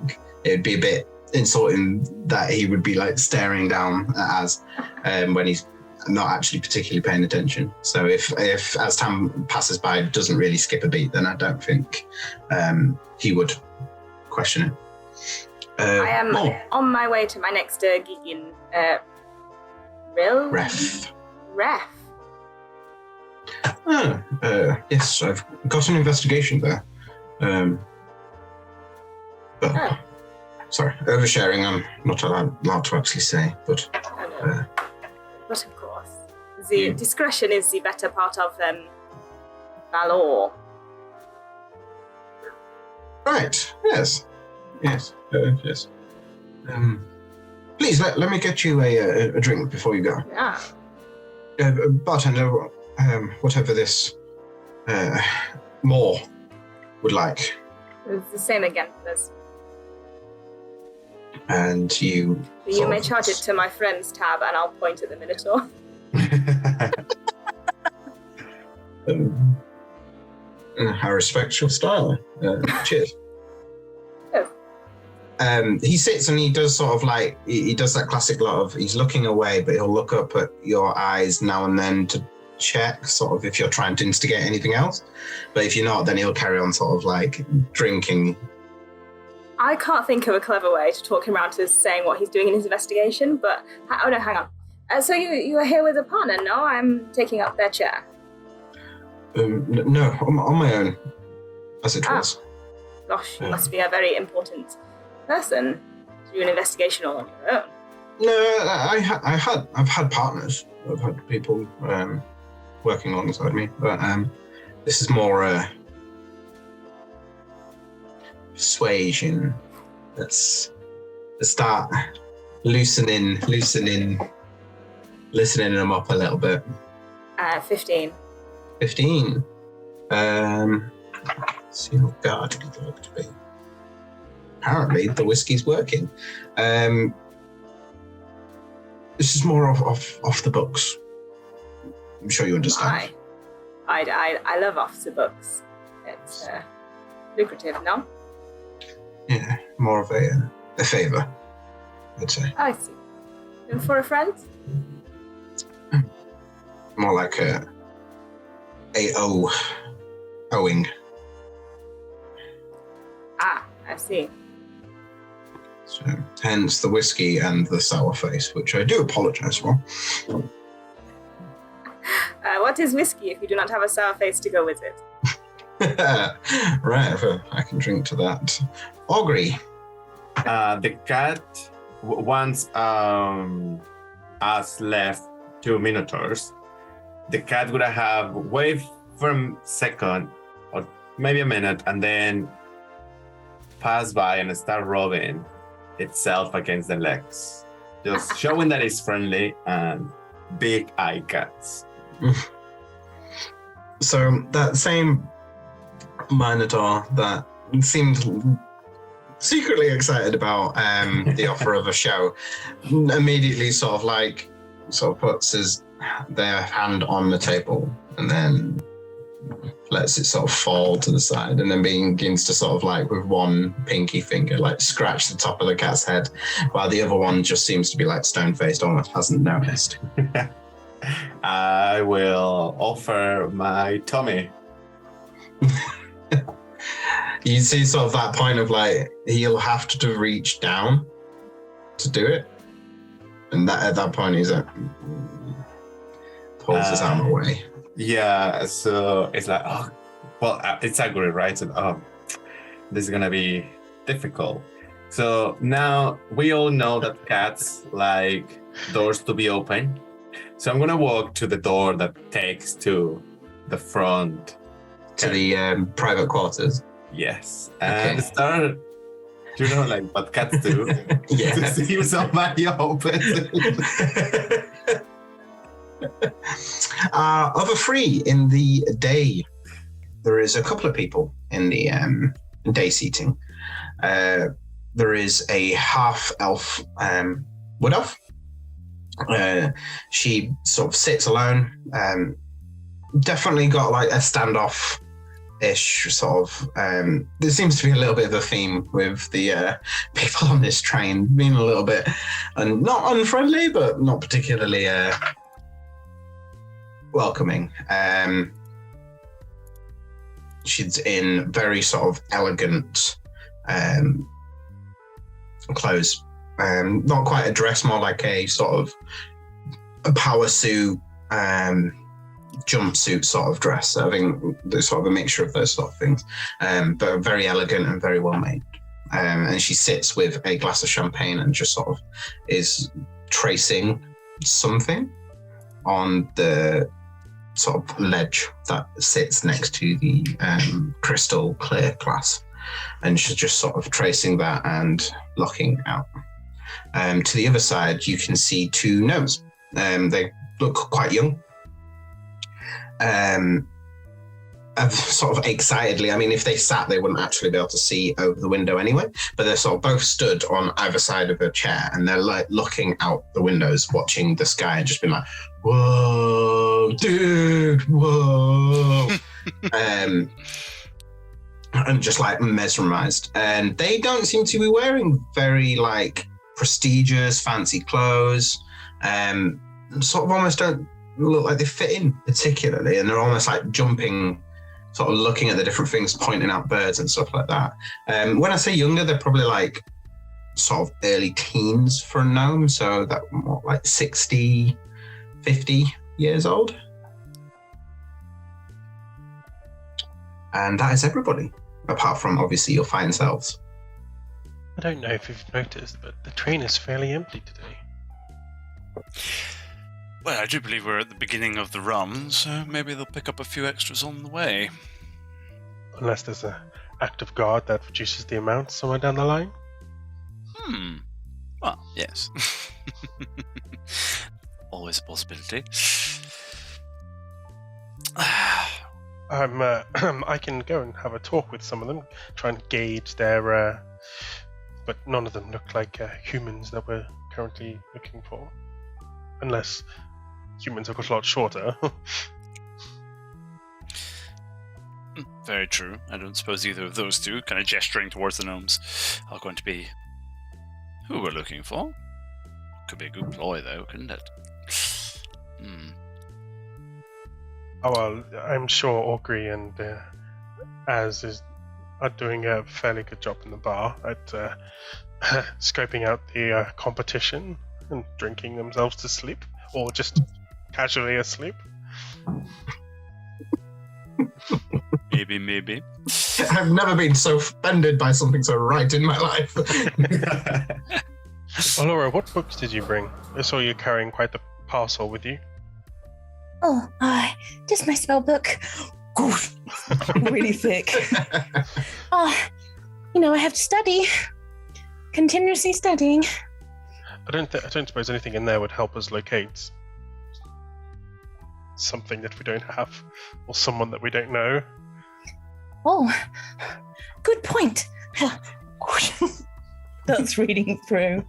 it'd be a bit insulting that he would be like staring down at Az when he's not actually particularly paying attention. So if as time passes by it doesn't really skip a beat, then I don't think he would question it. I am on my way to my next gig in Ref. Yes, I've got an investigation there. Sorry, oversharing. I'm not allowed to actually say, but. But of course, the discretion is the better part of valor. Right. Yes. Yes. Yes. Please let me get you a drink before you go. Yeah. Bartender, whatever this more would like. It's the same again, please. And you... You may charge it to my friend's tab, and I'll point at the Minotaur. I respect your style. Cheers. He sits and he does sort of like, he does that classic lot of, he's looking away, but he'll look up at your eyes now and then to check sort of if you're trying to instigate anything else. But if you're not, then he'll carry on sort of like drinking. I can't think of a clever way to talk him around to saying what he's doing in his investigation, but... Oh, no, hang on. So you are here with a partner? No, I'm taking up their chair. No, on my own, as it was. Gosh, you must be a very important person to do an investigation all on your own. No, I've had partners. I've had people working alongside me, but this is more persuasion. Let's start loosening them up a little bit. 15. 15. See how guarded he'd like to be. Apparently, the whiskey's working. This is more off the books. I'm sure you understand. I love off the books. It's lucrative, no? Yeah, more of a favour, I'd say. I see. And for a friend? More like owing. I see. So, hence the whiskey and the sour face, which I do apologise for. What is whiskey if you do not have a sour face to go with it? Right, I can drink to that. Augury. The cat, once us left 2 minotaurs, the cat would have wait for a second or maybe a minute and then pass by and start rubbing itself against the legs, just showing that it's friendly and big eye cats. So that same Minotaur that seemed secretly excited about the offer of a show immediately sort of puts their hand on the table and then lets it sort of fall to the side and then begins to sort of like with one pinky finger like scratch the top of the cat's head while the other one just seems to be like stone-faced, almost hasn't noticed. I will offer my tummy. You see sort of that point of like he'll have to reach down to do it, and that at that point he's like pulls his arm away. Yeah, so it's like, oh, well, it's Aguri, right? So, this is gonna be difficult. So now we all know that cats like doors to be open. So I'm gonna walk to the door that takes to the front. To the private quarters? Yes. And start, you know, like what cats do. Yeah. To see if somebody opens. Of a free in the day there is a couple of people in the day seating. There is a half-elf wood elf. She sort of sits alone. Definitely got like a standoff-ish sort of. There seems to be a little bit of a theme with the people on this train being a little bit, and not unfriendly, but not particularly welcoming. She's in very sort of elegant clothes. Not quite a dress, more like a sort of a power suit, jumpsuit sort of dress. I think there's sort of a mixture of those sort of things, but very elegant and very well made. And she sits with a glass of champagne and just sort of is tracing something on the sort of ledge that sits next to the crystal clear glass. And she's just sort of tracing that and looking out. To the other side, you can see two gnomes. They look quite young. Sort of excitedly, I mean, if they sat, they wouldn't actually be able to see over the window anyway, but they're sort of both stood on either side of a chair, and they're like looking out the windows, watching the sky and just being like, whoa, dude, whoa. And just like mesmerized. And they don't seem to be wearing very like prestigious, fancy clothes. Sort of almost don't look like they fit in particularly, and they're almost like jumping, sort of looking at the different things, pointing out birds and stuff like that. When I say younger, they're probably like sort of early teens for a gnome, so that more like 60, 50 years old. And that is everybody, apart from obviously your fine selves. I don't know if you've noticed, but the train is fairly empty today. Well, I do believe we're at the beginning of the run, so maybe they'll pick up a few extras on the way. Unless there's an act of God that reduces the amount somewhere down the line. Well, yes. Always a possibility. I can go and have a talk with some of them, try and gauge their... but none of them look like humans that we're currently looking for. Unless humans have got a lot shorter. Very true. I don't suppose either of those two, kind of gesturing towards the gnomes, are going to be who we're looking for. Could be a good ploy, though, couldn't it? Oh, well, I'm sure Augury and Az are doing a fairly good job in the bar at scoping out the competition and drinking themselves to sleep, or just casually asleep. Maybe. I've never been so offended by something so right in my life. Well, Laura, what books did you bring? I saw you carrying quite the parcel with you. Oh, just my spell book. Really thick. I have to study. Continuously studying. I don't suppose anything in there would help us locate something that we don't have, or someone that we don't know. Oh, good point. That's reading through.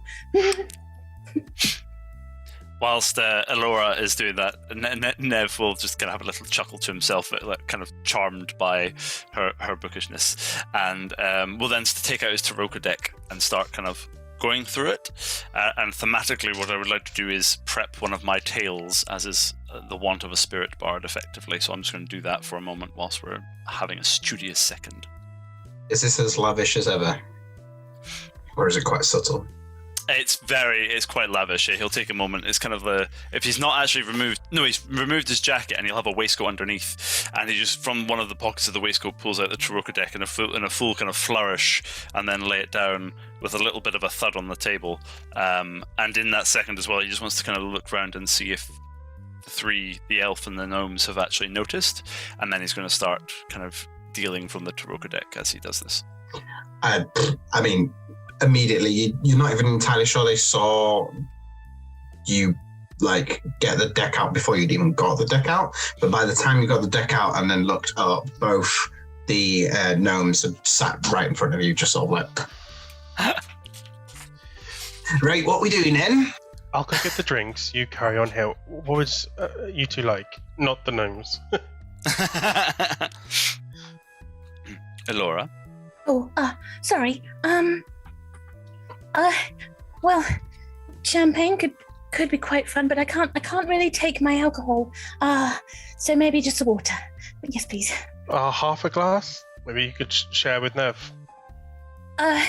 Whilst Alora is doing that, Nev will just kind of have a little chuckle to himself, like, kind of charmed by her bookishness, and will then take out his Taroko deck and start kind of going through it. And thematically, what I would like to do is prep one of my tales, as is the want of a spirit bard, effectively. So I'm just going to do that for a moment whilst we're having a studious second. Is this as lavish as ever? Or is it quite subtle? It's quite lavish. He'll take a moment. It's kind of if he's not actually he's removed his jacket and he'll have a waistcoat underneath, and he just, from one of the pockets of the waistcoat, pulls out the Taroko deck in a full kind of flourish, and then lay it down with a little bit of a thud on the table. And in that second as well, he just wants to kind of look around and see if the elf and the gnomes have actually noticed, and then he's going to start kind of dealing from the Taroko deck as he does this. I mean, immediately, you're not even entirely sure they saw you like get the deck out before you'd even got the deck out. But by the time you got the deck out and then looked up, both the gnomes had sat right in front of you, just sort of like, right, what we doing then? I'll go get the drinks. You carry on here. What would you two like? Not the gnomes. Elora? Oh, sorry. Well, champagne could be quite fun, but I can't really take my alcohol. So maybe just the water. But yes, please. Half a glass? Maybe you could share with Nev. No,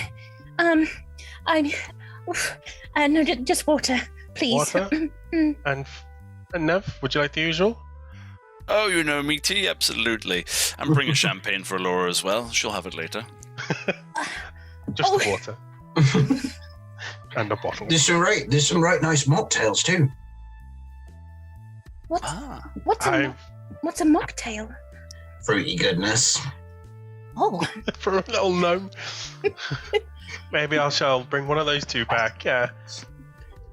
just water, please. Water? And Nev, would you like the usual? Oh, you know me, tea, absolutely. And bring a champagne for Laura as well. She'll have it later. Just the water. And a bottle. There's some right nice mocktails too. What's a mocktail? Fruity goodness. Oh. For a little gnome. Maybe I shall bring one of those two back.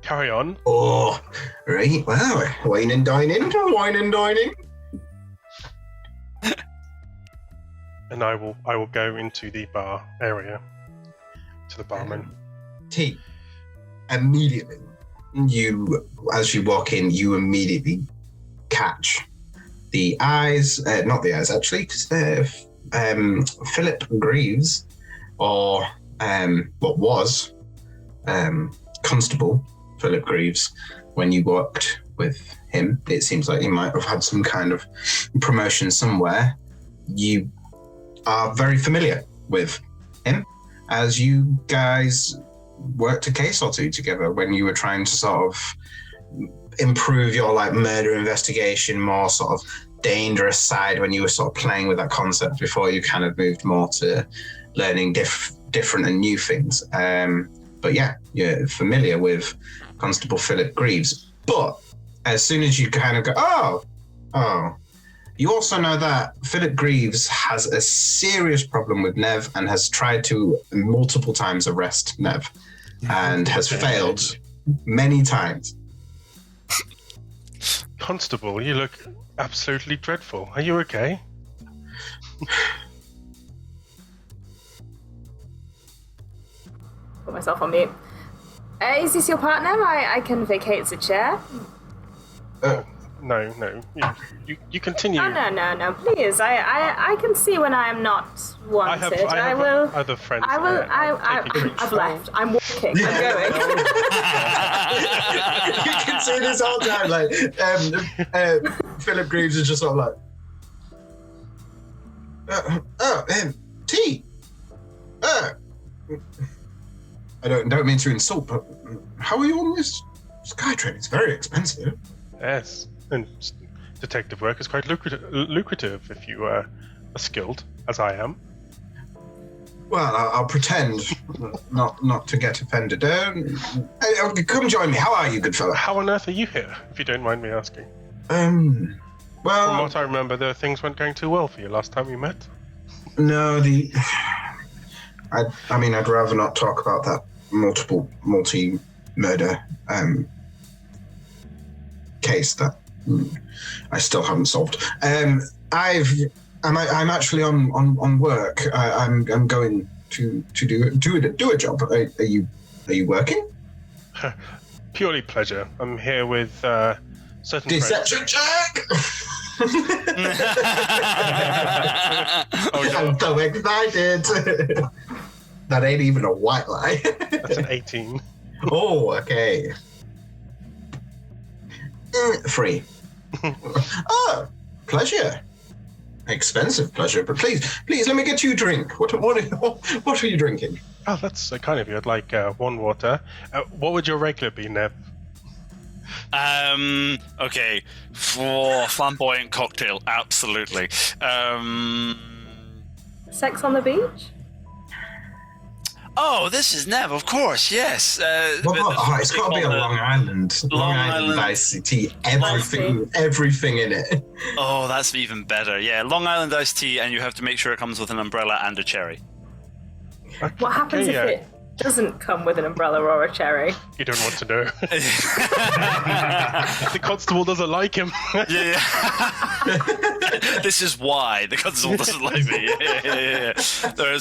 Carry on. Oh, right. Wow. Wine and dining. And I will go into the bar area to the barman. T. Immediately, as you walk in, you immediately catch the eyes. Not the eyes, actually, because they're Philip Greaves, or what was Constable Philip Greaves. When you worked with him, it seems like he might have had some kind of promotion somewhere. You are very familiar with him, as you guys worked a case or two together when you were trying to sort of improve your like murder investigation, more sort of dangerous side, when you were sort of playing with that concept before you kind of moved more to learning different and new things. But yeah, you're familiar with Constable Philip Greaves. But as soon as you kind of go, oh, you also know that Philip Greaves has a serious problem with Nev and has tried to multiple times arrest Nev and has failed many times. Constable, you look absolutely dreadful. Are you okay? Put myself on mute. Is this your partner? I can vacate the chair. No. You continue. Oh, no, please. I can see when I am not wanted. I will. Other friends. I've left. I'm walking. I'm going. You can see this whole time, like, Philip Greaves is just sort of like, tea. I don't mean to insult, but how are you on this Skytrain? It's very expensive. Yes. And detective work is quite lucrative if you are skilled, as I am. Well, I'll pretend not to get offended. Come join me. How are you, good fellow? How on earth are you here, if you don't mind me asking? Well... From what I remember, the things weren't going too well for you last time we met. No, I mean, I'd rather not talk about that multi-murder case that I still haven't solved. I'm actually on work. I'm going to do a job. Are you working? Purely pleasure. I'm here with certain Deception check. Oh, no. I'm so excited. That ain't even a white lie. That's an 18. Oh, okay. 3. Oh, pleasure. Expensive pleasure, but please, let me get you a drink. What are you drinking? Oh, that's kind of you. I'd like 1 water. What would your regular be, Nev? Okay. For flamboyant cocktail, absolutely. Sex on the beach? Oh, this is Nev, of course, yes. It's got to be a Long Island. Long Island iced tea. Everything in it. Oh, that's even better. Yeah, Long Island iced tea, and you have to make sure it comes with an umbrella and a cherry. What happens if it doesn't come with an umbrella or a cherry? You don't want to know. The constable doesn't like him. Yeah. This is why the constable doesn't like me. Yeah. There are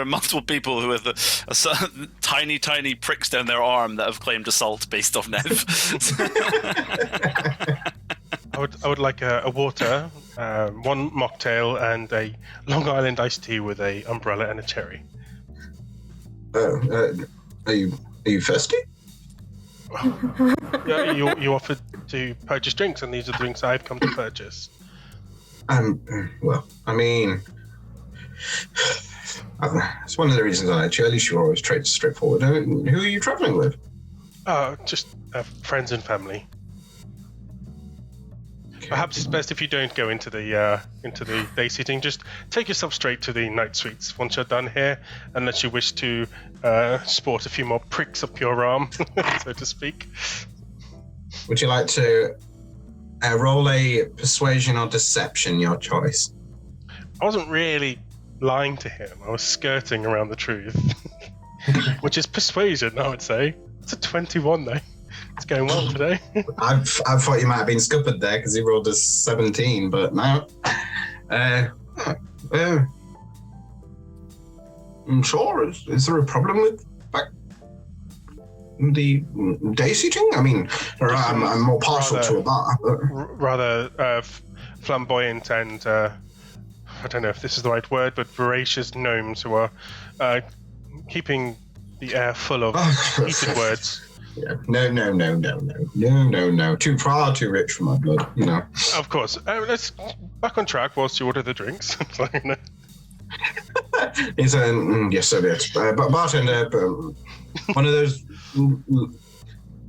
multiple people who have tiny pricks down their arm that have claimed assault based off Nev. I would like a water, one mocktail, and a Long Island iced tea with a umbrella and a cherry. Are you thirsty? Yeah, you offered to purchase drinks, and these are the drinks I've come to purchase. Well, I mean, it's one of the reasons I at least you always trade straightforward. Who are you traveling with? Just friends and family. Perhaps it's best if you don't go into the day seating. Just take yourself straight to the night suites once you're done here, unless you wish to sport a few more pricks up your arm, so to speak. Would you like to roll a persuasion or deception, your choice? I wasn't really lying to him. I was skirting around the truth, which is persuasion, I would say. It's a 21, though. It's going well today. I thought you might have been scuppered there because he rolled a 17, but no. I'm sure. Is there a problem with the day seating? I mean, I'm more partial to a bar. Rather flamboyant and, I don't know if this is the right word, but voracious gnomes who are keeping the air full of heated words. Yeah. No. Too far too rich for my blood, you know. Of course. Let's back on track whilst you order the drinks. He's yes, so yes. But bartender, one of those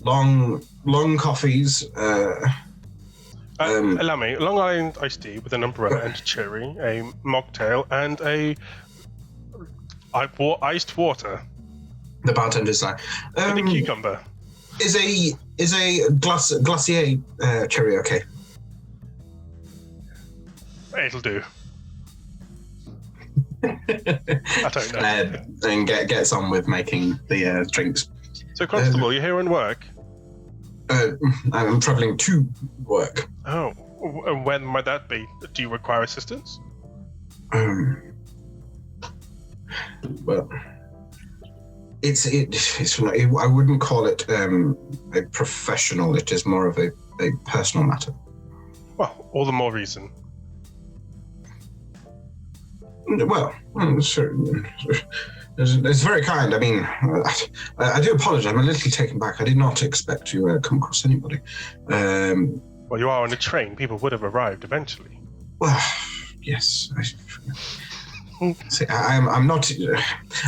long coffees. Allow me. Long Island iced tea with an umbrella and a cherry, a mocktail, and a iced water. The bartender's like, with a cucumber. Is a glacier cherry okay? It'll do. I don't know. And gets on with making the drinks. So, Constable, you're here on work? I'm travelling to work. Oh, and when might that be? Do you require assistance? Well, it's I wouldn't call it a professional. It is more of a personal matter. Well, all the more reason. Well, sure. It's very kind. I mean, I do apologize. I'm a little taken back. I did not expect to come across anybody. Well, you are on a train. People would have arrived eventually. Well, yes. See, I'm not.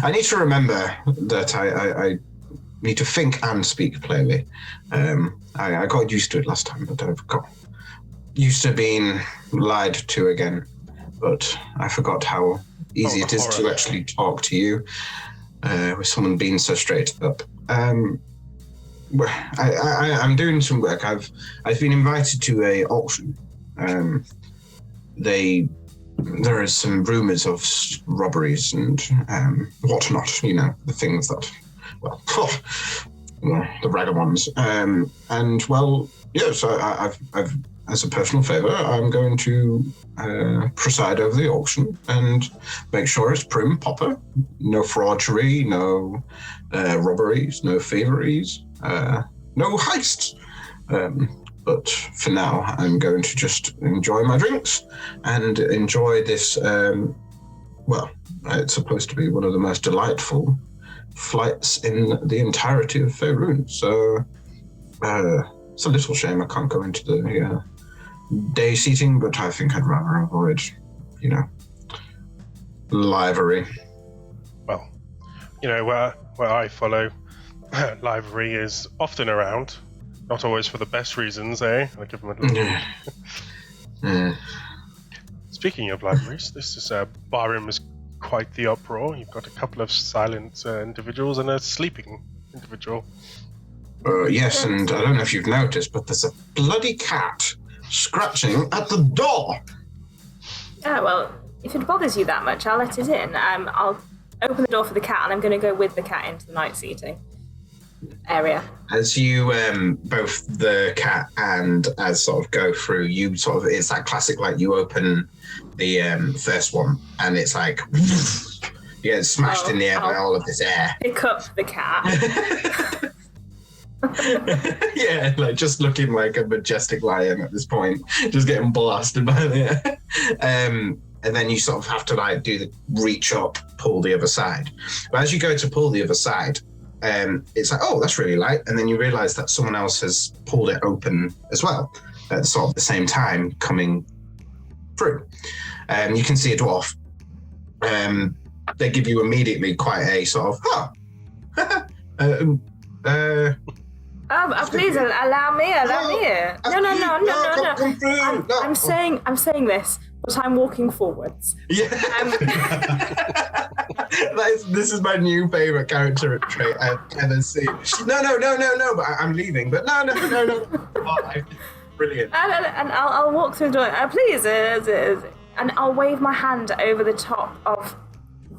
I need to remember that I need to think and speak clearly. I got used to it last time, but I've got used to being lied to again. But I forgot how easy it is to actually talk to you with someone being so straight up. I'm doing some work. I've been invited to a auction. There is some rumors of robberies and whatnot. You know, the things that, well, the ragga ones. And well, yes, I've as a personal favor, I'm going to preside over the auction and make sure it's prim, proper, no fraudery, no robberies, no thieveries, no heists. But for now, I'm going to just enjoy my drinks and enjoy this, well, it's supposed to be one of the most delightful flights in the entirety of Faerun. So it's a little shame I can't go into the day seating, but I think I'd rather avoid, you know, livery. Well, you know, where I follow, livery is often around. Not always for the best reasons, eh? I give them a little... Speaking of libraries, this barroom is quite the uproar. You've got a couple of silent individuals and a sleeping individual. Yes, and I don't know if you've noticed, but there's a bloody cat scratching at the door. Yeah, well, if it bothers you that much, I'll let it in. I'll open the door for the cat, and I'm going to go with the cat into the night seating area. As you both the cat and as sort of go through, you sort of, it's that classic, like you open the first one and it's like you get smashed in the air by all of this air. Pick up the cat. Yeah, like just looking like a majestic lion at this point, just getting blasted by the air. And then you sort of have to like do the reach up, pull the other side. But as you go to pull the other side, it's like, oh, that's really light. And then you realize that someone else has pulled it open as well at sort of the same time coming through. You can see a dwarf. They give you immediately quite a sort of, please allow me. No. I'm saying this, but I'm walking forwards. Yeah. This is my new favorite character trait I've ever seen. No, but I'm leaving. But no. Oh, brilliant. And I'll walk through the door. Please, and I'll wave my hand over the top of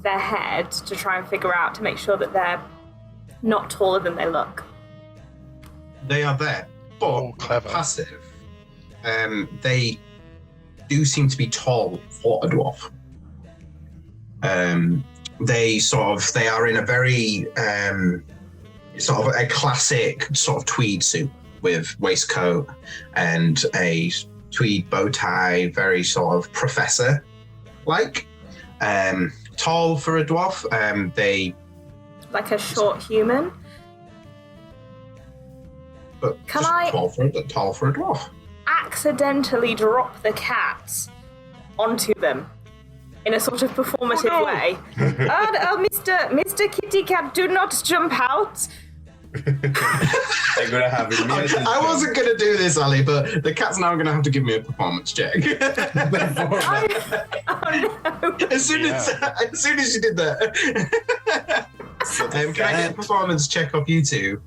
their head to try and figure out, to make sure that they're not taller than they look. They are there, but clever. Passive. They do seem to be tall for a dwarf. They are in a very sort of a classic sort of tweed suit with waistcoat and a tweed bow tie, very sort of professor-like. Tall for a dwarf. They like a short human. But can I tall for a dwarf? Accidentally drop the cat onto them in a sort of performative way. Mr. Kitty Cat, do not jump out. I'm gonna have I wasn't gonna do this, Ali, but the cat's now gonna have to give me a performance check. As soon as you did that. Can I get a performance check off you two?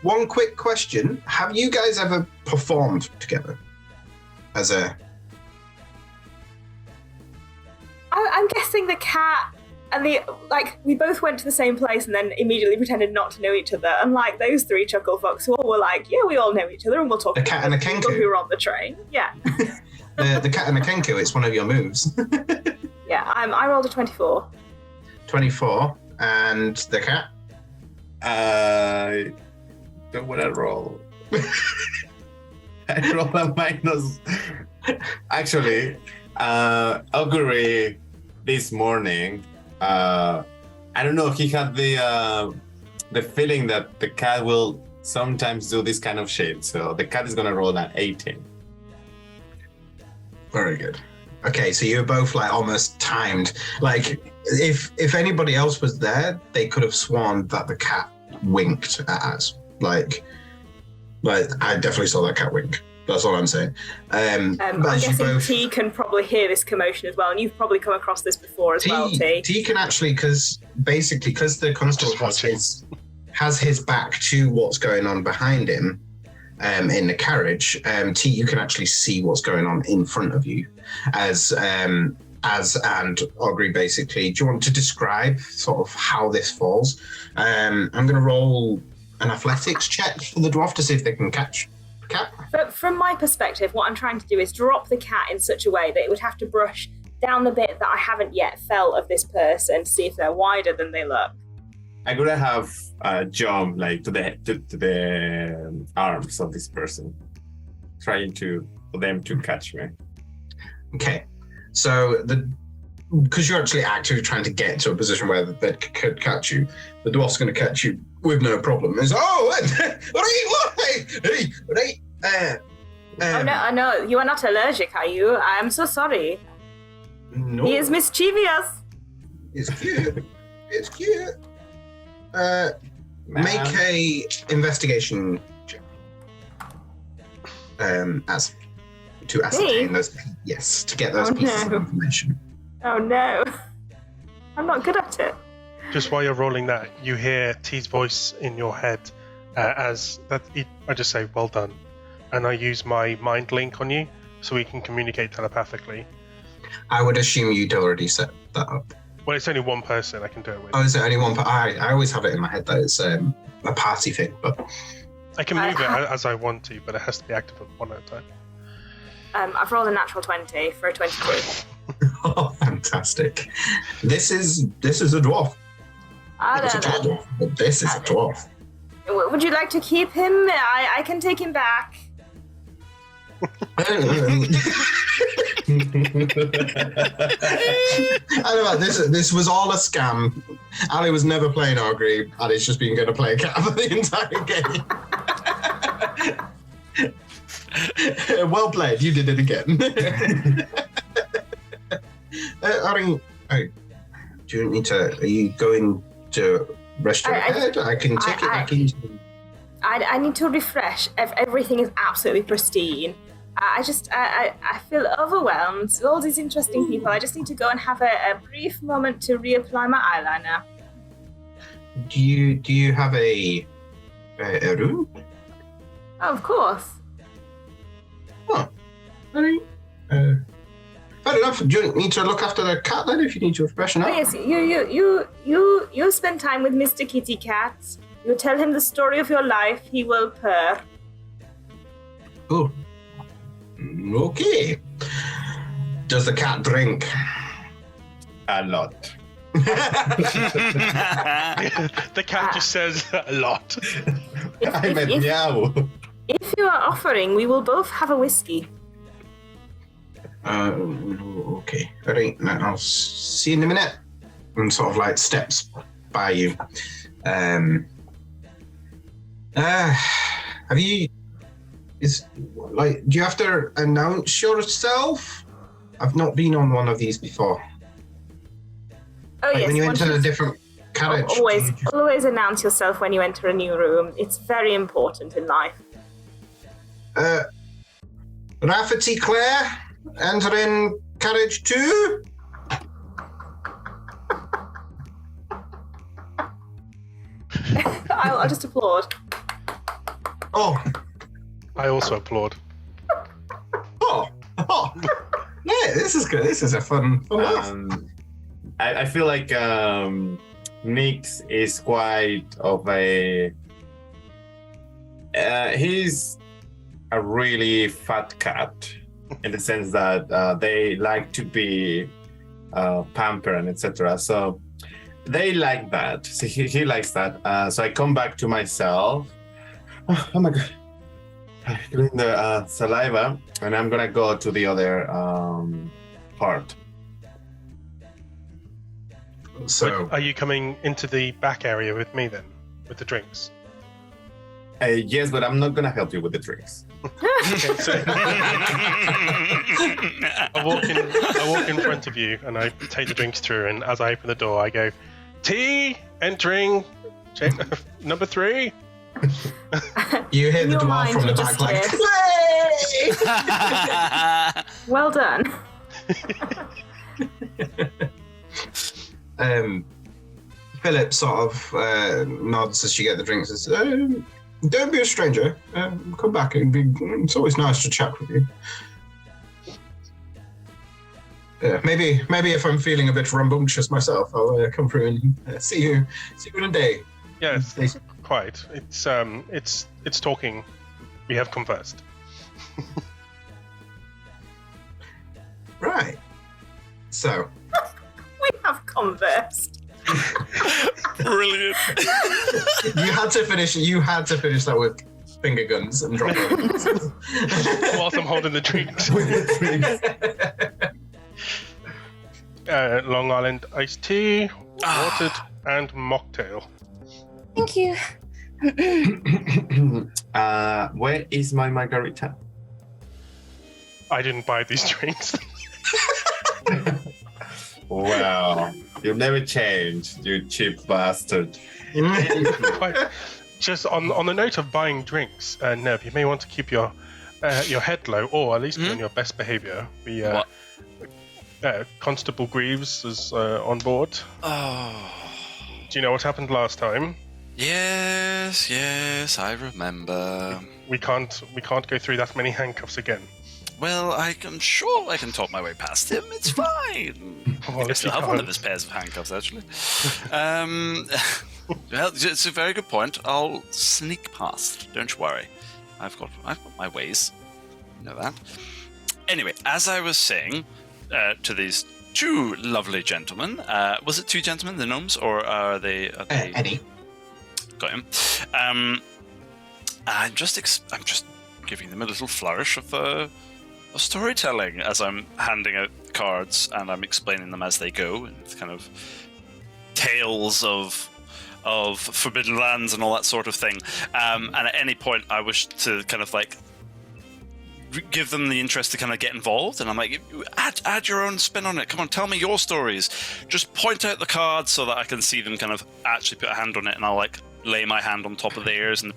One quick question: have you guys ever performed together as a? I'm guessing the cat and we both went to the same place and then immediately pretended not to know each other. Unlike those three chuckle fucks who all were like, yeah, we all know each other and we'll talk. The cat and the people kenku who were on the train. Yeah. the cat and the kenku. It's one of your moves. Yeah, I rolled a 24. 24, and the cat. Don't want to roll. I roll a minus. Actually, Augury this morning. I don't know. He had the feeling that the cat will sometimes do this kind of shit. So the cat is gonna roll an 18. Very good. Okay, so you're both like almost timed. Like if anybody else was there, they could have sworn that the cat winked at us. Like I definitely saw that cat wink. That's all I'm saying. I'm guessing T can probably hear this commotion as well, and you've probably come across this before as well, T. T can actually, because the constable has his back to what's going on behind him in the carriage. T, you can actually see what's going on in front of you. As and Augury, basically, do you want to describe sort of how this falls? I'm going to roll an athletics check for the dwarf to see if they can catch the cat. But from my perspective, what I'm trying to do is drop the cat in such a way that it would have to brush down the bit that I haven't yet felt of this person to see if they're wider than they look. I'm gonna have jump like to the arms of this person, trying for them to catch me. Okay, so because you're actually actively trying to get to a position where they could catch you, the dwarf's going to catch you with no problem. It's oh no, you are not allergic, are you? I am so sorry. No. He is mischievous. It's cute. It's cute. Make a investigation check. As to ascertain those. Yes, to get those pieces of information. Oh no, I'm not good at it. Just while you're rolling that, you hear T's voice in your head as that. I just say, "Well done," and I use my mind link on you so we can communicate telepathically. I would assume you'd already set that up. Well, it's only one person I can do it with. Oh, is it only one? I always have it in my head that it's a party thing, but I can move it as I want to, but it has to be active one at a time. I've rolled a natural 20 for a 22. Oh, fantastic! This is a dwarf. It's a tall dwarf, but this is a dwarf. Would you like to keep him? I can take him back. I don't know. This was all a scam. Ali was never playing Augury. Ali's just been going to play a cat for the entire game. Well played. You did it again. Ari, do you need to? Are you going to rest your head? I can take it back into. I need to refresh. Everything is absolutely pristine. I feel overwhelmed with all these interesting people. I just need to go and have a brief moment to reapply my eyeliner. Do you have a room? Oh, of course. Oh, fair enough. Do you need to look after the cat then if you need to freshen up? Oh, yes, you spend time with Mr. Kitty Cat. You tell him the story of your life. He will purr. Oh. Okay. Does the cat drink? A lot. The cat just says a lot. I meant meow. If you are offering, we will both have a whiskey. Okay. All right. I'll see you in a minute. And sort of like steps by you. Have you? Do you have to announce yourself? I've not been on one of these before. Oh, yes. When you enter a different carriage. Always announce yourself when you enter a new room. It's very important in life. Rafferty Claire, entering carriage 2. I'll just applaud. Oh. I also applaud. Oh. Yeah, this is good. This is a fun I feel like Nix is quite of a... he's a really fat cat in the sense that they like to be pampered and etc. So they like that. So he likes that. So I come back to myself. Oh my God. Doing the saliva, and I'm gonna go to the other part. So, are you coming into the back area with me then, with the drinks? Yes, but I'm not gonna help you with the drinks. Okay, so I walk in front of you, and I take the drinks through. And as I open the door, I go, "Tea entering, number 3." You hear the dwarf from the back like, well done. Philip sort of nods as you get the drinks and says, don't be a stranger. Come back. It's always nice to chat with you. Maybe if I'm feeling a bit rambunctious myself, I'll come through and see you in a day. Yes, quite. It's talking. We have conversed. Right. So. We have conversed. Brilliant. You had to finish that with finger guns and drop it. Whilst I'm holding the drinks. Long Island iced tea, watered, and mocktail. Thank you. Where is my margarita? I didn't buy these drinks. Wow, you've never changed, you cheap bastard. Just on the note of buying drinks, Nev, you may want to keep your head low, or at least be on your best behaviour. Constable Greaves is on board. Oh. Do you know what happened last time? Yes, I remember. We can't go through that many handcuffs again. Well, I'm sure I can talk my way past him. It's fine. I still have one of his pairs of handcuffs, actually. Well, it's a very good point. I'll sneak past. Don't you worry. I've got my ways. You know that. Anyway, as I was saying to these two lovely gentlemen, was it two gentlemen, the gnomes, or are they? Eddie. Got him. I'm just giving them a little flourish of storytelling as I'm handing out cards and I'm explaining them as they go, and it's kind of tales of forbidden lands and all that sort of thing. And at any point, I wish to kind of like give them the interest to kind of get involved, and I'm like, add your own spin on it. Come on, tell me your stories. Just point out the cards so that I can see them kind of actually put a hand on it, and I'll like lay my hand on top of theirs and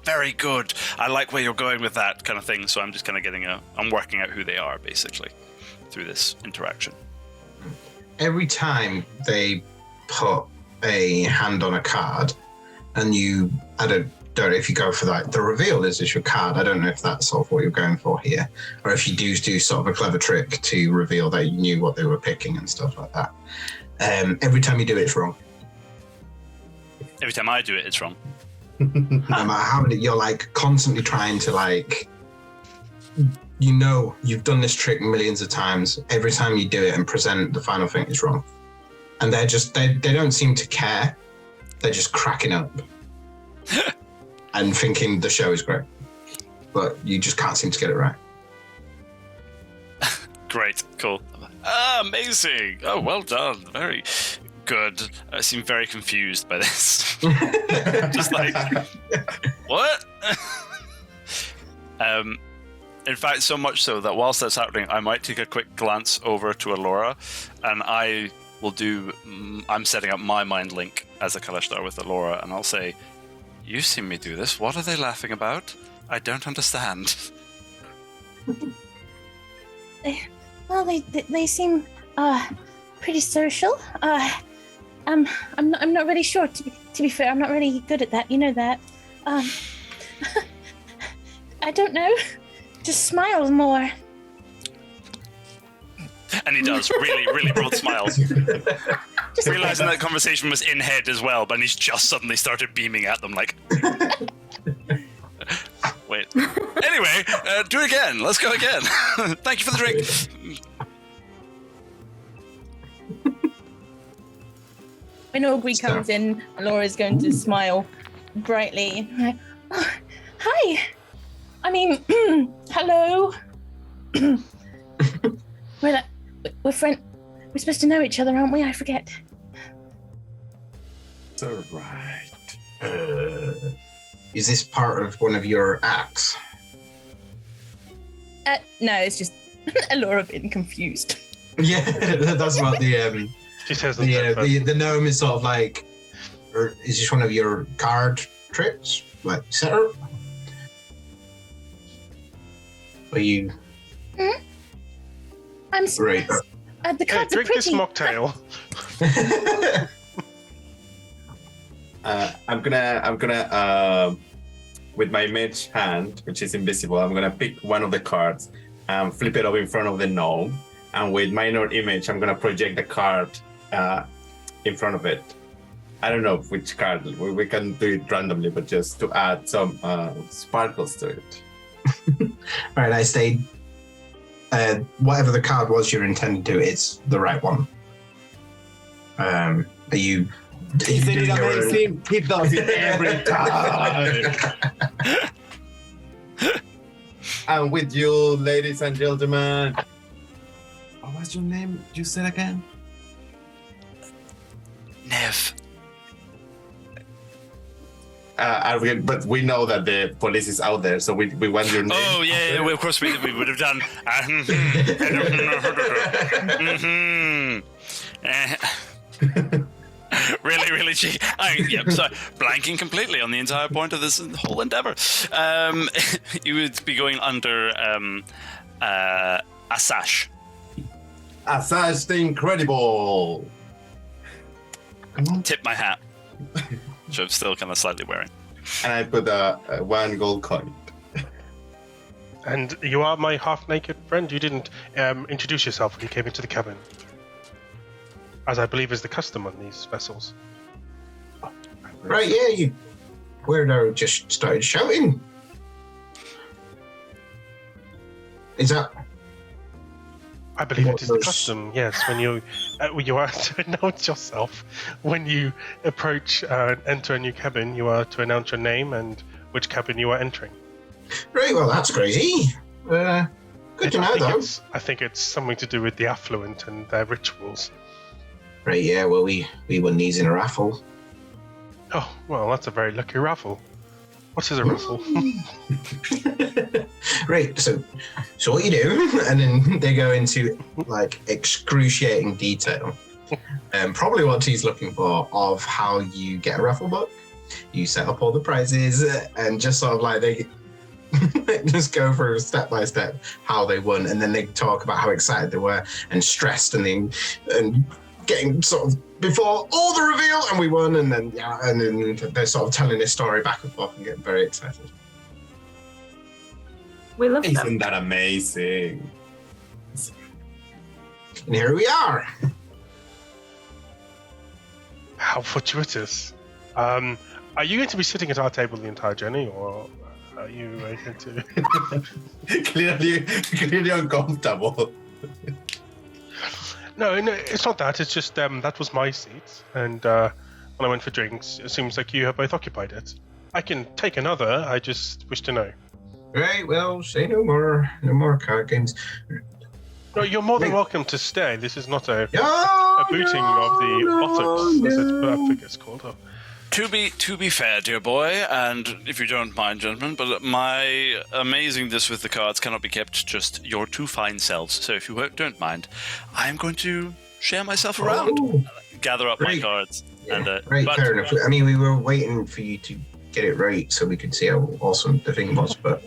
very good. I like where you're going with that kind of thing. So I'm just kind of I'm working out who they are basically through this interaction. Every time they put a hand on a card, and I don't know if you go for that, the reveal is your card. I don't know if that's sort of what you're going for here, or if you do sort of a clever trick to reveal that you knew what they were picking and stuff like that. Every time you do it, it's wrong. Every time I do it, it's wrong. No matter how many, you're like constantly trying to like, you've done this trick millions of times. Every time you do it and present the final thing, it's wrong. And they're just, they don't seem to care. They're just cracking up and thinking the show is great. But you just can't seem to get it right. Great, cool. Amazing. Oh, well done. Very good. I seem very confused by this. Just like, what? In fact, so much so that whilst that's happening, I might take a quick glance over to Alora, and I will I'm setting up my mind link as a Kalashtar with Alora, and I'll say, you've seen me do this. What are they laughing about? I don't understand. They seem pretty social. I'm not really sure. To be fair, I'm not really good at that. You know that. I don't know. Just smile more. And he does really broad smiles. Realizing that conversation was in head as well, but he's just suddenly started beaming at them like. Wait. Anyway, do it again. Let's go again. Thank you for the drink. When Aubrey comes in, Laura's going to smile brightly. Like, oh, hi. I mean, hello. We're friends. We're supposed to know each other, aren't we? I forget. It's all right. Is this part of one of your acts? No, it's just Laura being confused. Yeah, that's what the she says the gnome is sort of like, or is this one of your card tricks? Like setup? Are you? Hmm? I'm right. The cards drink are pretty. this mocktail. I'm gonna with my mage hand, which is invisible, I'm gonna pick one of the cards and flip it over in front of the gnome, and with minor image, I'm gonna project the card in front of it. I don't know which card. We can do it randomly, but just to add some sparkles to it. Right, I stayed. Whatever the card was you're intending to, it's the right one. Are you? Isn't it amazing? He does it every time. And with you, ladies and gentlemen. What was your name? You said again? Nev. But we know that the police is out there, so we want your name. Oh yeah, well, of course we would have done. Really cheeky. Sorry, blanking completely on the entire point of this whole endeavor. You would be going under Asash. Asash the Incredible. Come on. Tip my hat, which I'm still kind of slightly wearing. And I put one gold coin. And you are my half-naked friend? You didn't introduce yourself when you came into the cabin. As I believe is the custom on these vessels. Right, yeah, you weirdo just started shouting. Is that... I believe it is the custom, yes, when you are to announce yourself. When you approach and enter a new cabin, you are to announce your name and which cabin you are entering. Right, well, that's crazy. Good to know, though. I think it's something to do with the affluent and their rituals. Right, yeah, well, we won these in a raffle. Oh, well, that's a very lucky raffle. What is a raffle? Right, so what you do, and then they go into, like, excruciating detail. Probably what he's looking for of how you get a raffle book. You set up all the prizes, and just sort of like they just go through step by step how they won, and then they talk about how excited they were and stressed, and getting sort of before all the reveal, and we won, and then they're sort of telling this story back and forth and getting very excited. We love Isn't them. that amazing? And here we are. How fortuitous. Are you going to be sitting at our table the entire journey, or are you going to... clearly uncomfortable. No, it's not that. It's just that was my seat, and when I went for drinks, it seems like you have both occupied it. I can take another. I just wish to know. Right, well, say no more. No more card games. No, you're more than welcome to stay. This is not a booting of the buttocks, as I think it's called. To be fair, dear boy, and if you don't mind, gentlemen, but my amazingness with the cards cannot be kept just your two fine selves. So if you don't mind, I am going to share myself around, gather up my cards. Yeah, and, right, fair enough. I mean, we were waiting for you to get it right so we could see how awesome the thing was, but...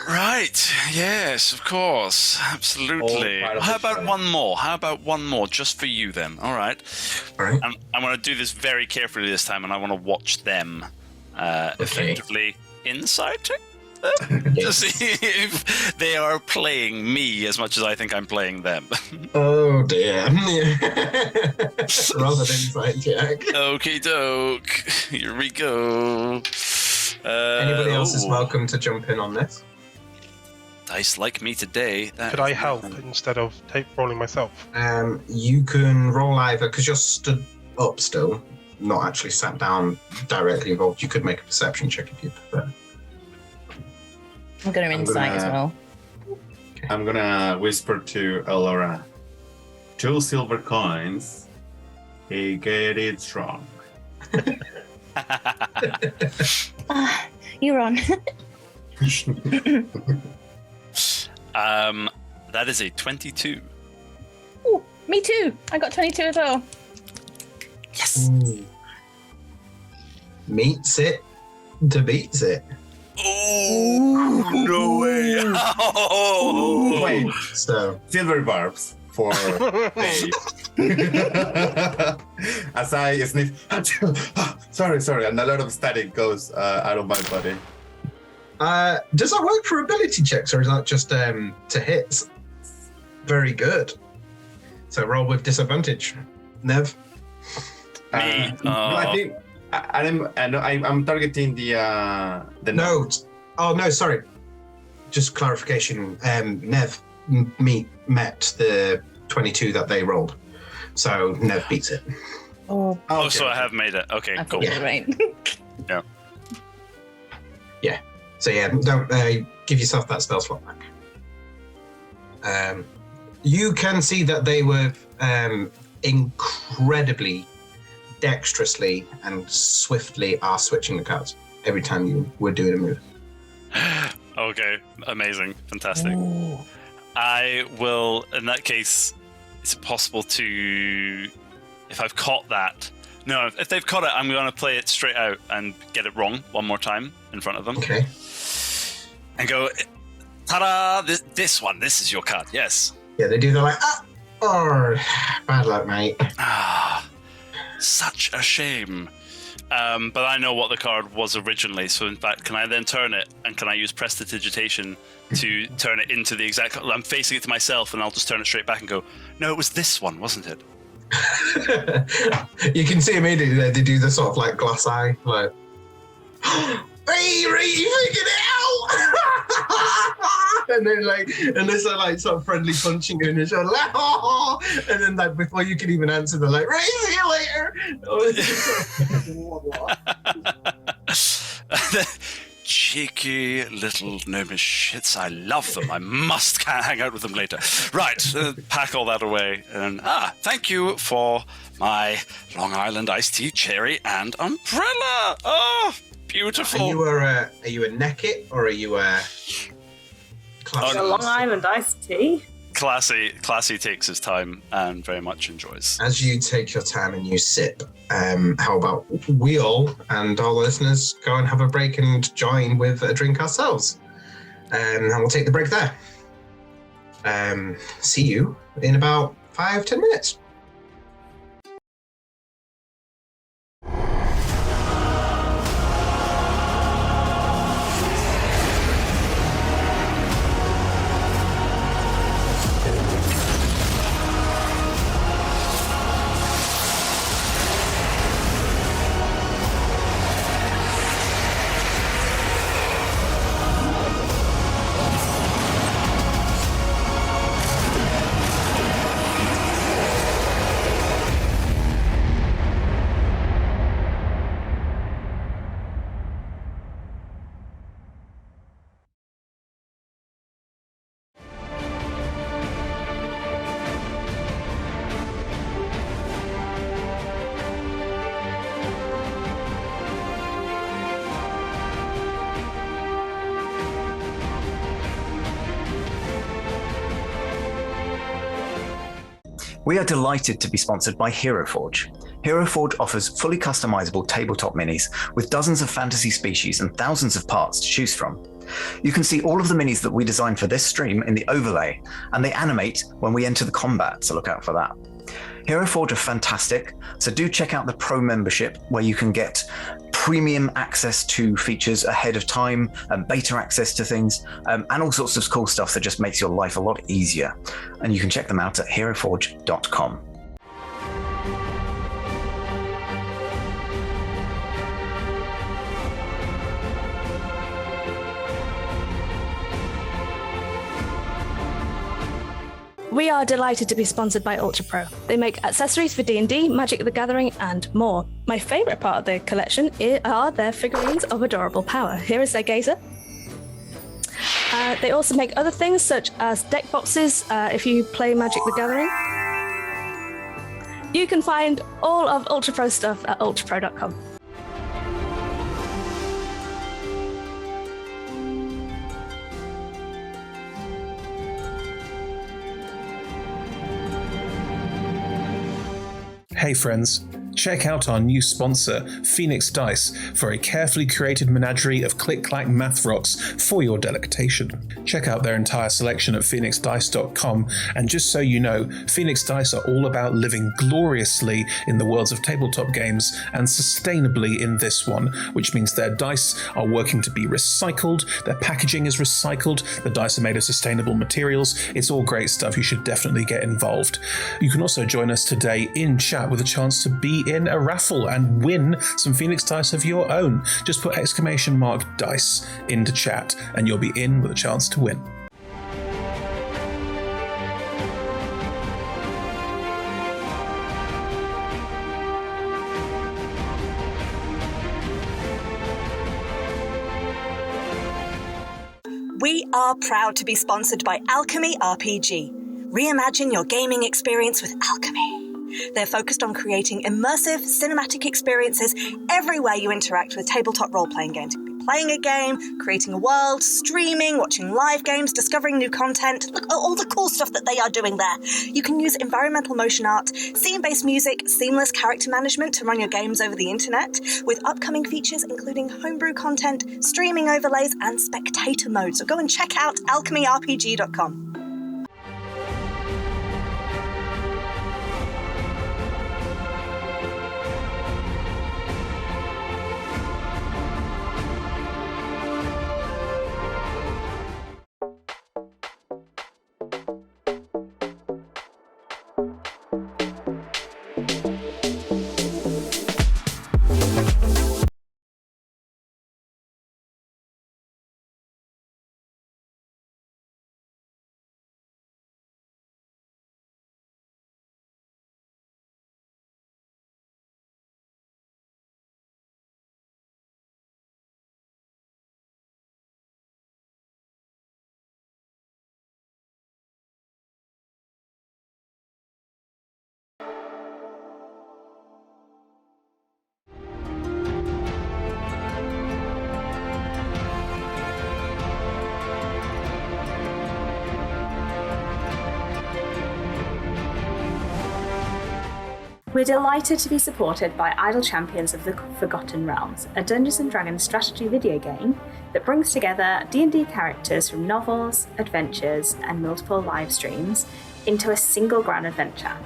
Right, yes, of course, absolutely. How about one more? How about one more just for you then? All right. All right. I'm going to do this very carefully this time, and I want to watch them effectively insighting them to see if they are playing me as much as I think I'm playing them. Oh dear. Roll an insight check. Okie doke. Here we go. Anybody else is welcome to jump in on this. Dice like me today. Could I help instead of rolling myself? You can roll either, because you're stood up still, not actually sat down directly involved. You could make a perception check if you prefer. I'm going to insight as well. Okay. I'm gonna whisper to Elora. 2 silver coins. He get it strong. You're on. That is a 22. Ooh, me too. I got 22 as well. Yes. Ooh. Meets it to beats it. Oh, no way. Oh. Wait, so silver barbs for Dave. As I sniff, sorry, and a lot of static goes out of my body. Does that work for ability checks, or is that just to hits? Very good. So roll with disadvantage. Nev? Me? I think I'm targeting the No. Oh, no, sorry. Just clarification. Nev met the 22 that they rolled. So Nev beats it. Oh, so I have made it. Okay, I cool. think you're right. Yeah. Yeah. So yeah, don't give yourself that spell slot back. You can see that they were incredibly dexterously and swiftly are switching the cards every time you were doing a move. Okay, amazing, fantastic. Ooh. I will, in that case, is it possible to, if I've caught that, no, if they've caught it, I'm going to play it straight out and get it wrong one more time in front of them. Okay. And go, ta-da, this one, this is your card, yes. Yeah, they do. They're like, oh, bad luck, mate. Ah, such a shame. but I know what the card was originally. So in fact, can I then turn it, and can I use prestidigitation to turn it into the exact? I'm facing it to myself, and I'll just turn it straight back and go, no, it was this one, wasn't it? You can see immediately that they do the sort of like glass eye, like, hey, Ray, you figured it out! And then there's a like sort of friendly punching you in the shoulder, like, oh! And then like before you can even answer, they're like, Ray, see you later! Cheeky little gnomish shits. I love them. I must hang out with them later. Right, pack all that away. And thank you for my Long Island iced tea, cherry, and umbrella. Oh, beautiful. Are you a neckit or are you a a Long Island iced tea? Classy takes his time and very much enjoys. As you take your time and you sip, how about we all and our listeners go and have a break and join with a drink ourselves? And we'll take the break there. See you in about 5-10 minutes. We are delighted to be sponsored by HeroForge. HeroForge offers fully customizable tabletop minis with dozens of fantasy species and thousands of parts to choose from. You can see all of the minis that we designed for this stream in the overlay, and they animate when we enter the combat, so look out for that. HeroForge are fantastic, so do check out the Pro membership where you can get premium access to features ahead of time, and beta access to things, and all sorts of cool stuff that just makes your life a lot easier. And you can check them out at heroforge.com. We are delighted to be sponsored by Ultra Pro. They make accessories for D&D, Magic the Gathering, and more. My favourite part of their collection are their figurines of adorable power. Here is their gazer. They also make other things such as deck boxes if you play Magic the Gathering. You can find all of Ultra Pro stuff at ultrapro.com. Hey friends, check out our new sponsor, Phoenix Dice, for a carefully curated menagerie of click-clack math rocks for your delectation. Check out their entire selection at phoenixdice.com, and just so you know, Phoenix Dice are all about living gloriously in the worlds of tabletop games and sustainably in this one, which means their dice are working to be recycled, their packaging is recycled, the dice are made of sustainable materials. It's all great stuff. You should definitely get involved. You can also join us today in chat with a chance to be in a raffle and win some Phoenix Dice of your own. Just put !dice into chat and you'll be in with a chance to win. We are proud to be sponsored by Alchemy RPG. Reimagine your gaming experience with Alchemy. They're focused on creating immersive, cinematic experiences everywhere you interact with tabletop role-playing games. You could be playing a game, creating a world, streaming, watching live games, discovering new content. Look at all the cool stuff that they are doing there. You can use environmental motion art, scene-based music, seamless character management to run your games over the internet, with upcoming features including homebrew content, streaming overlays, and spectator mode. So go and check out alchemyrpg.com. We're delighted to be supported by Idle Champions of the Forgotten Realms, a Dungeons & Dragons strategy video game that brings together D&D characters from novels, adventures, and multiple live streams into a single grand adventure.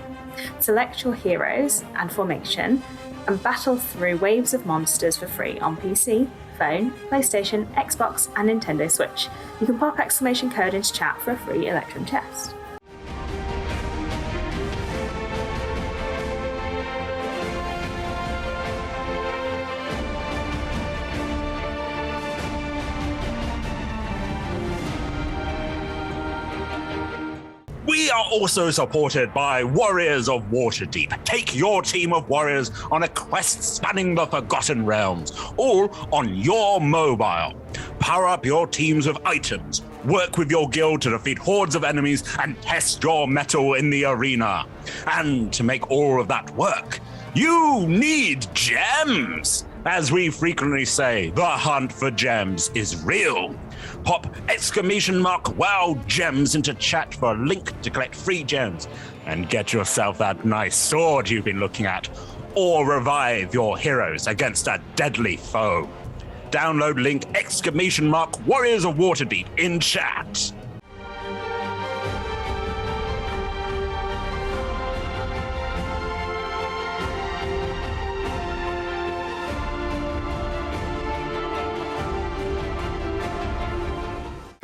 Select your heroes and formation, and battle through waves of monsters for free on PC, phone, PlayStation, Xbox, and Nintendo Switch. You can pop exclamation code into chat for a free Electrum test. We are also supported by Warriors of Waterdeep. Take your team of warriors on a quest spanning the Forgotten Realms, all on your mobile. Power up your teams with items, work with your guild to defeat hordes of enemies, and test your mettle in the arena. And to make all of that work, you need gems! As we frequently say, the hunt for gems is real. Pop !WOW gems into chat for a link to collect free gems and get yourself that nice sword you've been looking at, or revive your heroes against a deadly foe. Download link !Warriors of Waterdeep in chat.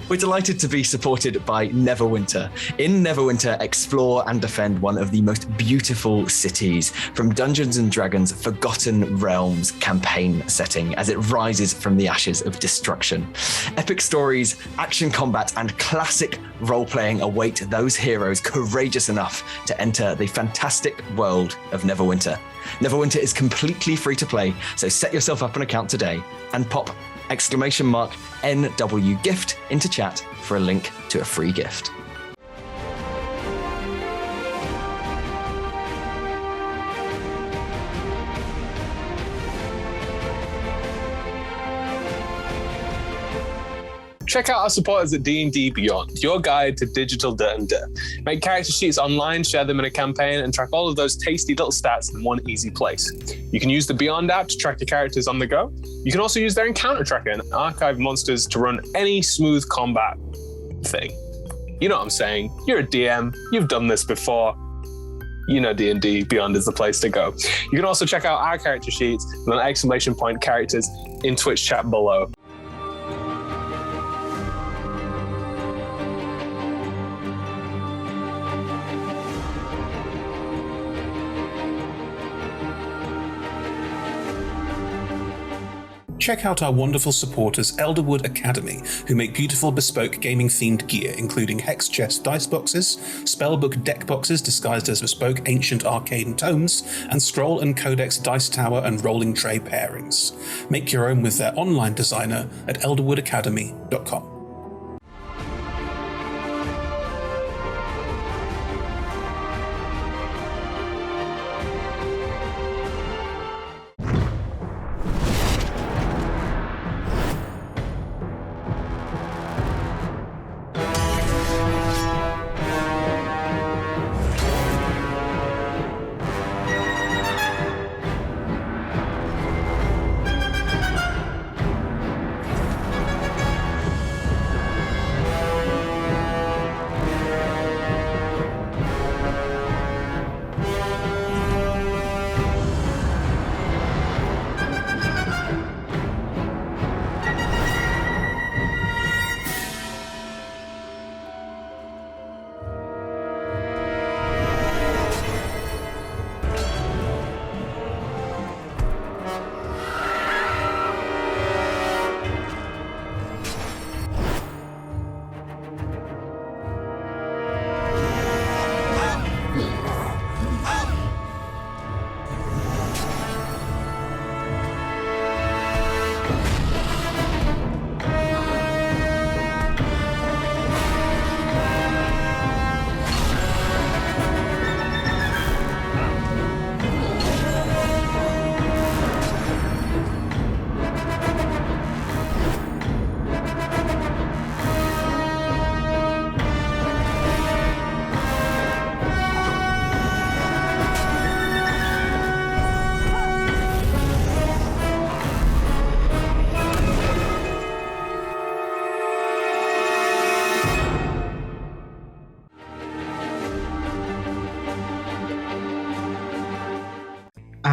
We're delighted to be supported by Neverwinter. In Neverwinter, explore and defend one of the most beautiful cities from Dungeons & Dragons' Forgotten Realms campaign setting as it rises from the ashes of destruction. Epic stories, action combat, and classic role-playing await those heroes courageous enough to enter the fantastic world of Neverwinter. Neverwinter is completely free to play, so set yourself up an account today and pop !NW gift into chat for a link to a free gift. Check out our supporters at D&D Beyond, your guide to digital D&D. Make character sheets online, share them in a campaign, and track all of those tasty little stats in one easy place. You can use the Beyond app to track your characters on the go. You can also use their encounter tracker and archive monsters to run any smooth combat thing. You know what I'm saying? You're a DM, you've done this before. You know D&D Beyond is the place to go. You can also check out our character sheets and characters in Twitch chat below. Check out our wonderful supporters, Elderwood Academy, who make beautiful bespoke gaming-themed gear, including hex chest dice boxes, spellbook deck boxes disguised as bespoke ancient arcane tomes, and scroll and codex dice tower and rolling tray pairings. Make your own with their online designer at elderwoodacademy.com.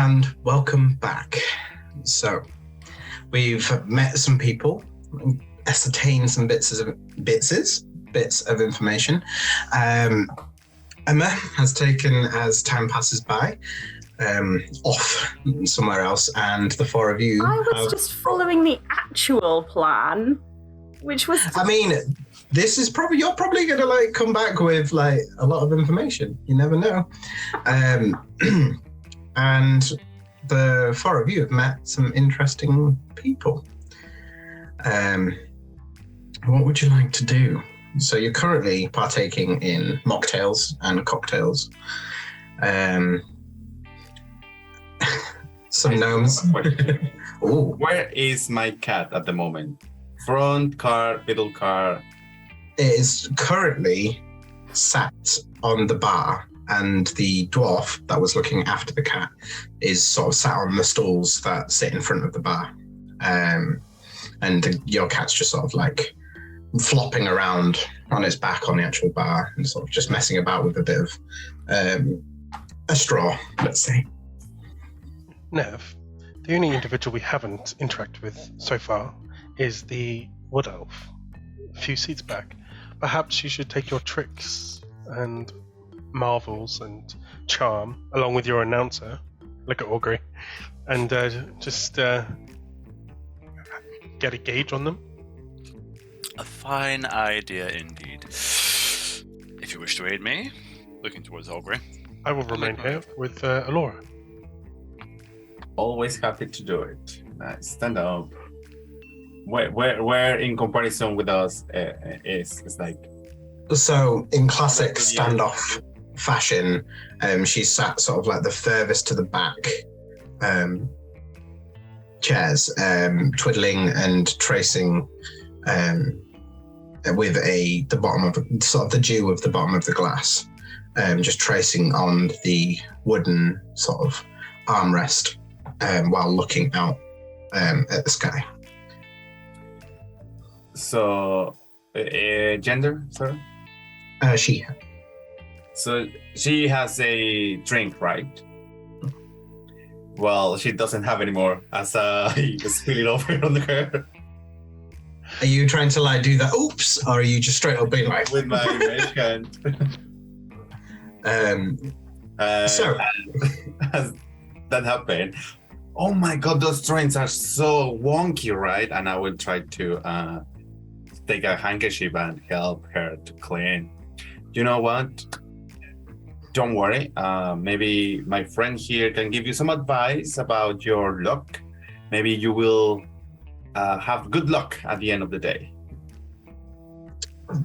and welcome back. So, we've met some people, ascertained some bits of information. Emma has taken, as time passes by, off somewhere else, and the four of you. I was just following the actual plan, which was. I mean, this is probably you're probably gonna like come back with like a lot of information. You never know. And the four of you have met some interesting people. What would you like to do? So you're currently partaking in mocktails and cocktails. Some gnomes. Ooh. Where is my cat at the moment? Front car, middle car. It is currently sat on the bar, and the dwarf that was looking after the cat is sort of sat on the stools that sit in front of the bar. And your cat's just sort of like flopping around on its back on the actual bar and sort of just messing about with a bit of a straw, let's say. Nev, the only individual we haven't interacted with so far is the wood elf, a few seats back. Perhaps you should take your tricks and marvels and charm along with your announcer, look at Augury, and just get a gauge on them. A fine idea indeed. If you wish to aid me, looking towards Augury. I will remain here with Alora. Always happy to do it. Nice. Stand up. Where in comparison with us is like. So in classic standoff fashion, she's sat sort of like the furthest to the back chairs, twiddling and tracing with the bottom of sort of the dew of the bottom of the glass, just tracing on the wooden sort of armrest while looking out at the sky. So, gender, sorry? She. So she has a drink, right? Well, she doesn't have anymore, as I spill it over on her. Are you trying to like do the oops, or are you just straight up being like with my right hand? So as that happened, oh my god, those drinks are so wonky, right? And I will try to take a handkerchief and help her to clean. You know what? Don't worry. Maybe my friend here can give you some advice about your luck. Maybe you will have good luck at the end of the day.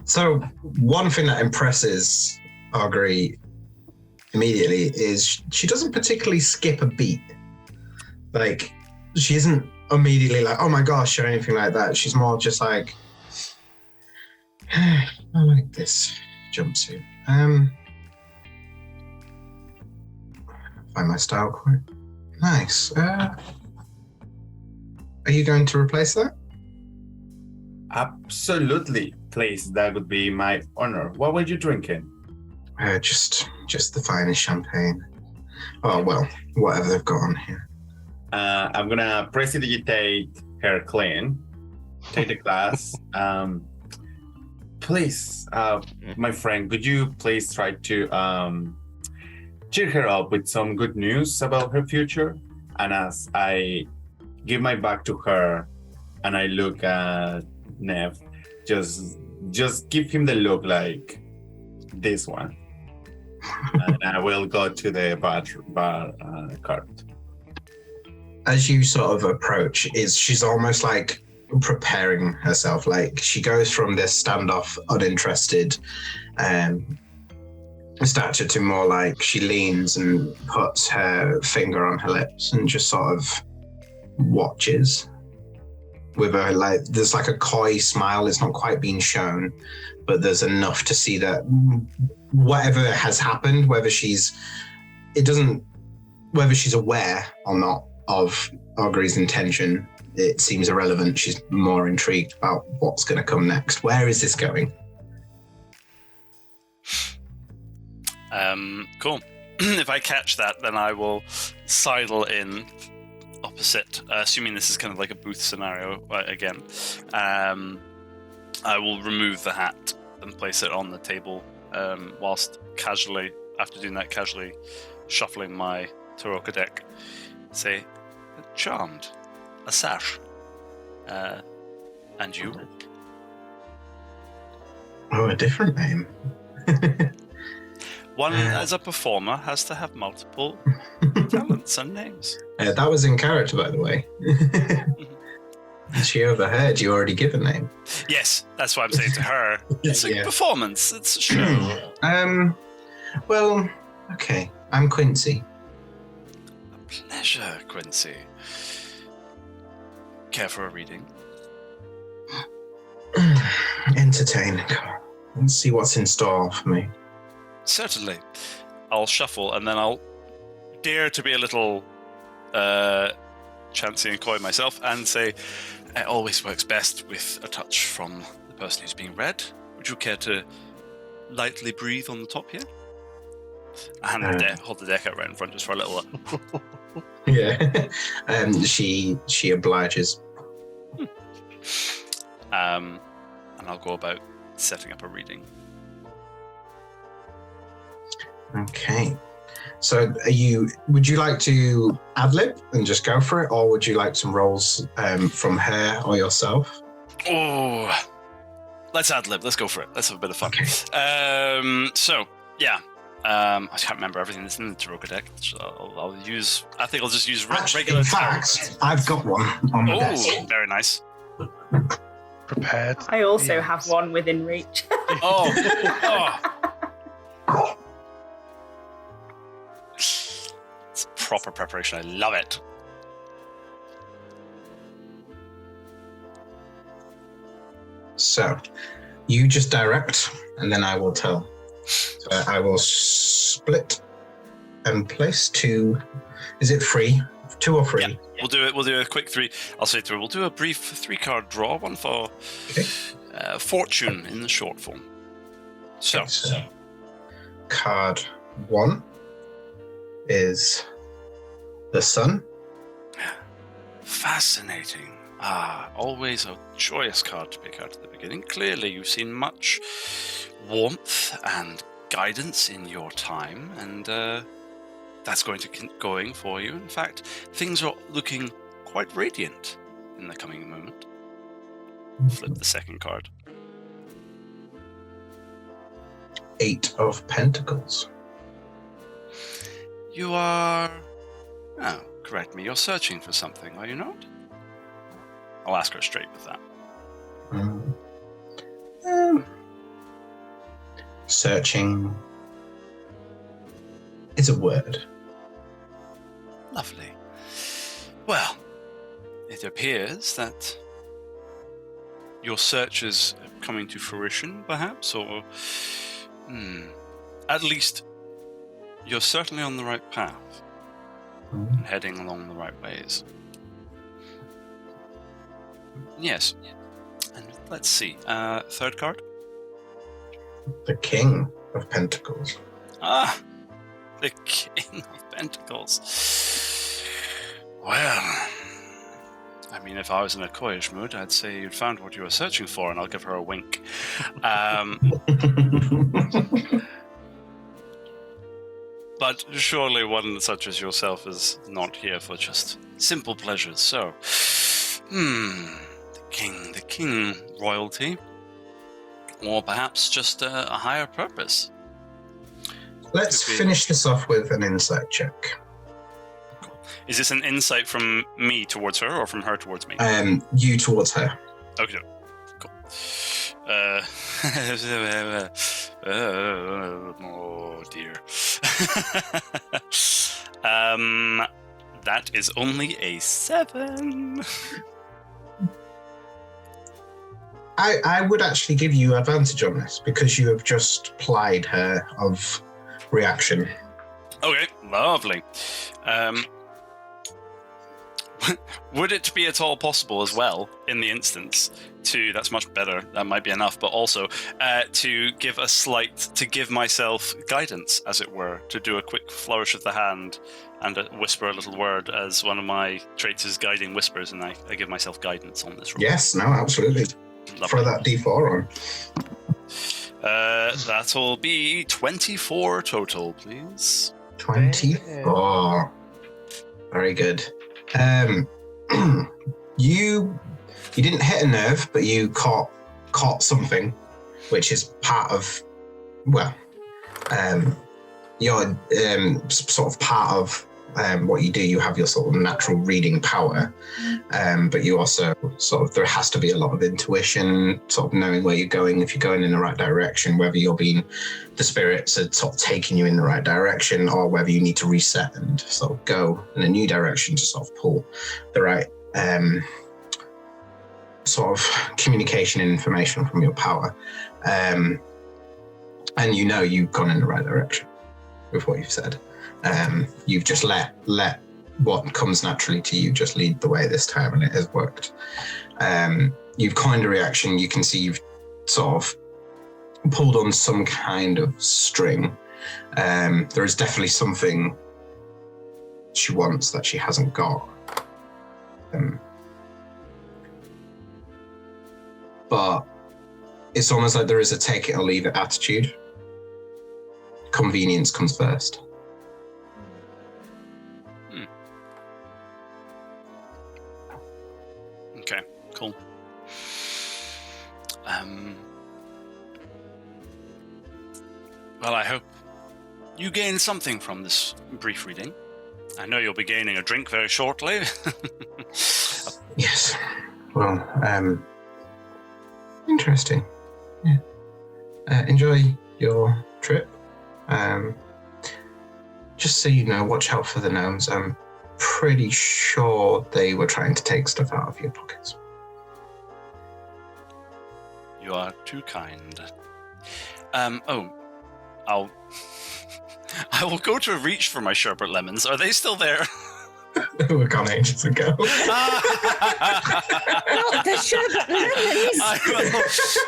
So one thing that impresses Augury immediately is she doesn't particularly skip a beat. Like, she isn't immediately like, oh my gosh, or anything like that. She's more just like, I like this jumpsuit. Find my style quite nice. Are you going to replace that? Absolutely, please. That would be my honor. What were you drinking? Just the finest champagne. Oh well, whatever they've got on here. I'm gonna prestidigitate her clean. Take the glass. Please, my friend, could you please try to cheer her up with some good news about her future? And as I give my back to her and I look at Nev, just give him the look like this one. And I will go to the bar cart. As you sort of approach, she's almost like preparing herself. Like, she goes from this standoff, uninterested stature to more like she leans and puts her finger on her lips and just sort of watches with her, like, there's like a coy smile. It's not quite being shown, but there's enough to see that whatever has happened, whether she's aware or not of Augury's intention, it seems irrelevant. She's more intrigued about what's going to come next. Where is this going? Cool. if I catch that, then I will sidle in opposite, assuming this is kind of like a booth scenario again. I will remove the hat and place it on the table, whilst casually, after doing that, casually shuffling my Taroka deck, say, charmed, a sash, and you? Oh, a different name. One, as a performer, has to have multiple talents and names. That was in character, by the way. She overheard you already give a name. Yes, that's what I'm saying to her. It's a performance. It's a show. Well, okay. I'm Quincy. A pleasure, Quincy. Care for a reading? Entertaining. Let's see what's in store for me. Certainly. I'll shuffle and then I'll dare to be a little chancy and coy myself and say, it always works best with a touch from the person who's being read. Would you care to lightly breathe on the top here? I hold the deck out right in front just for a little... Yeah. She obliges. And I'll go about setting up a reading. Okay. So would you like to ad-lib and just go for it, or would you like some rolls from her or yourself? Oh, let's ad-lib. Let's go for it. Let's have a bit of fun. Okay. I can't remember everything that's in the Taroka deck. So I'll just use regular. In fact, I've got one on the desk. Oh, very nice. Prepared. I also have one within reach. Oh. It's proper preparation. I love it. So, you just direct, and then I will tell. So I will split and place 2. Is it 3? 2 or 3? Yeah, we'll do a quick 3. I'll say 3. We'll do a brief 3-card draw, one for fortune in the short form. So card 1 is the sun. Fascinating. Always a joyous card to pick out at the beginning. Clearly, you've seen much warmth and guidance in your time, and that's going to keep going for you. In fact, things are looking quite radiant in the coming moment. Flip the second card. 8 of Pentacles. You are... Oh, correct me. You're searching for something, are you not? I'll ask her straight with that. Searching is a word. Lovely. Well, it appears that your search is coming to fruition, perhaps, or... At least, you're certainly on the right path, and heading along the right ways. Yes. And let's see. Third card? The King of Pentacles. The King of Pentacles. Well, I mean, if I was in a coyish mood, I'd say you'd found what you were searching for, and I'll give her a wink. But surely one such as yourself is not here for just simple pleasures. So, the king royalty, or perhaps just a higher purpose. Let's finish this off with an insight check. Cool. Is this an insight from me towards her, or from her towards me? You towards her. Okay, cool. Oh dear. That is only a 7. I would actually give you advantage on this because you have just plied her of reaction. Okay, lovely. Would it be at all possible as well, in the instance, that's much better. That might be enough, but also to give myself guidance, as it were, to do a quick flourish of the hand and whisper a little word, as one of my traits is guiding whispers, and I give myself guidance on this roll. Yes, no, absolutely. Lovely. Throw that D4 on. That'll be 24 total, please. 24. Very good. You didn't hit a nerve, but you caught something, which is part of, your sort of part of what you do. You have your sort of natural reading power, but you also there has to be a lot of intuition, sort of knowing where you're going, if you're going in the right direction, whether the spirits are sort of taking you in the right direction, or whether you need to reset and sort of go in a new direction to sort of pull the right sort of communication and information from your power. And you've gone in the right direction with what you've said. You've just let what comes naturally to you just lead the way this time, and it has worked. You've coined a reaction. You can see you've sort of pulled on some kind of string. There is definitely something she wants that she hasn't got. But it's almost like there is a take it or leave it attitude. Convenience comes first. Okay, cool. Well, I hope you gain something from this brief reading. I know you'll be gaining a drink very shortly. Yes. Well, interesting. Yeah. Enjoy your trip. Just so you know, watch out for the gnomes. I'm pretty sure they were trying to take stuff out of your pockets. You are too kind. I will go to reach for my sherbet lemons. Are they still there? They were gone ages ago. Not the sherbet lemons.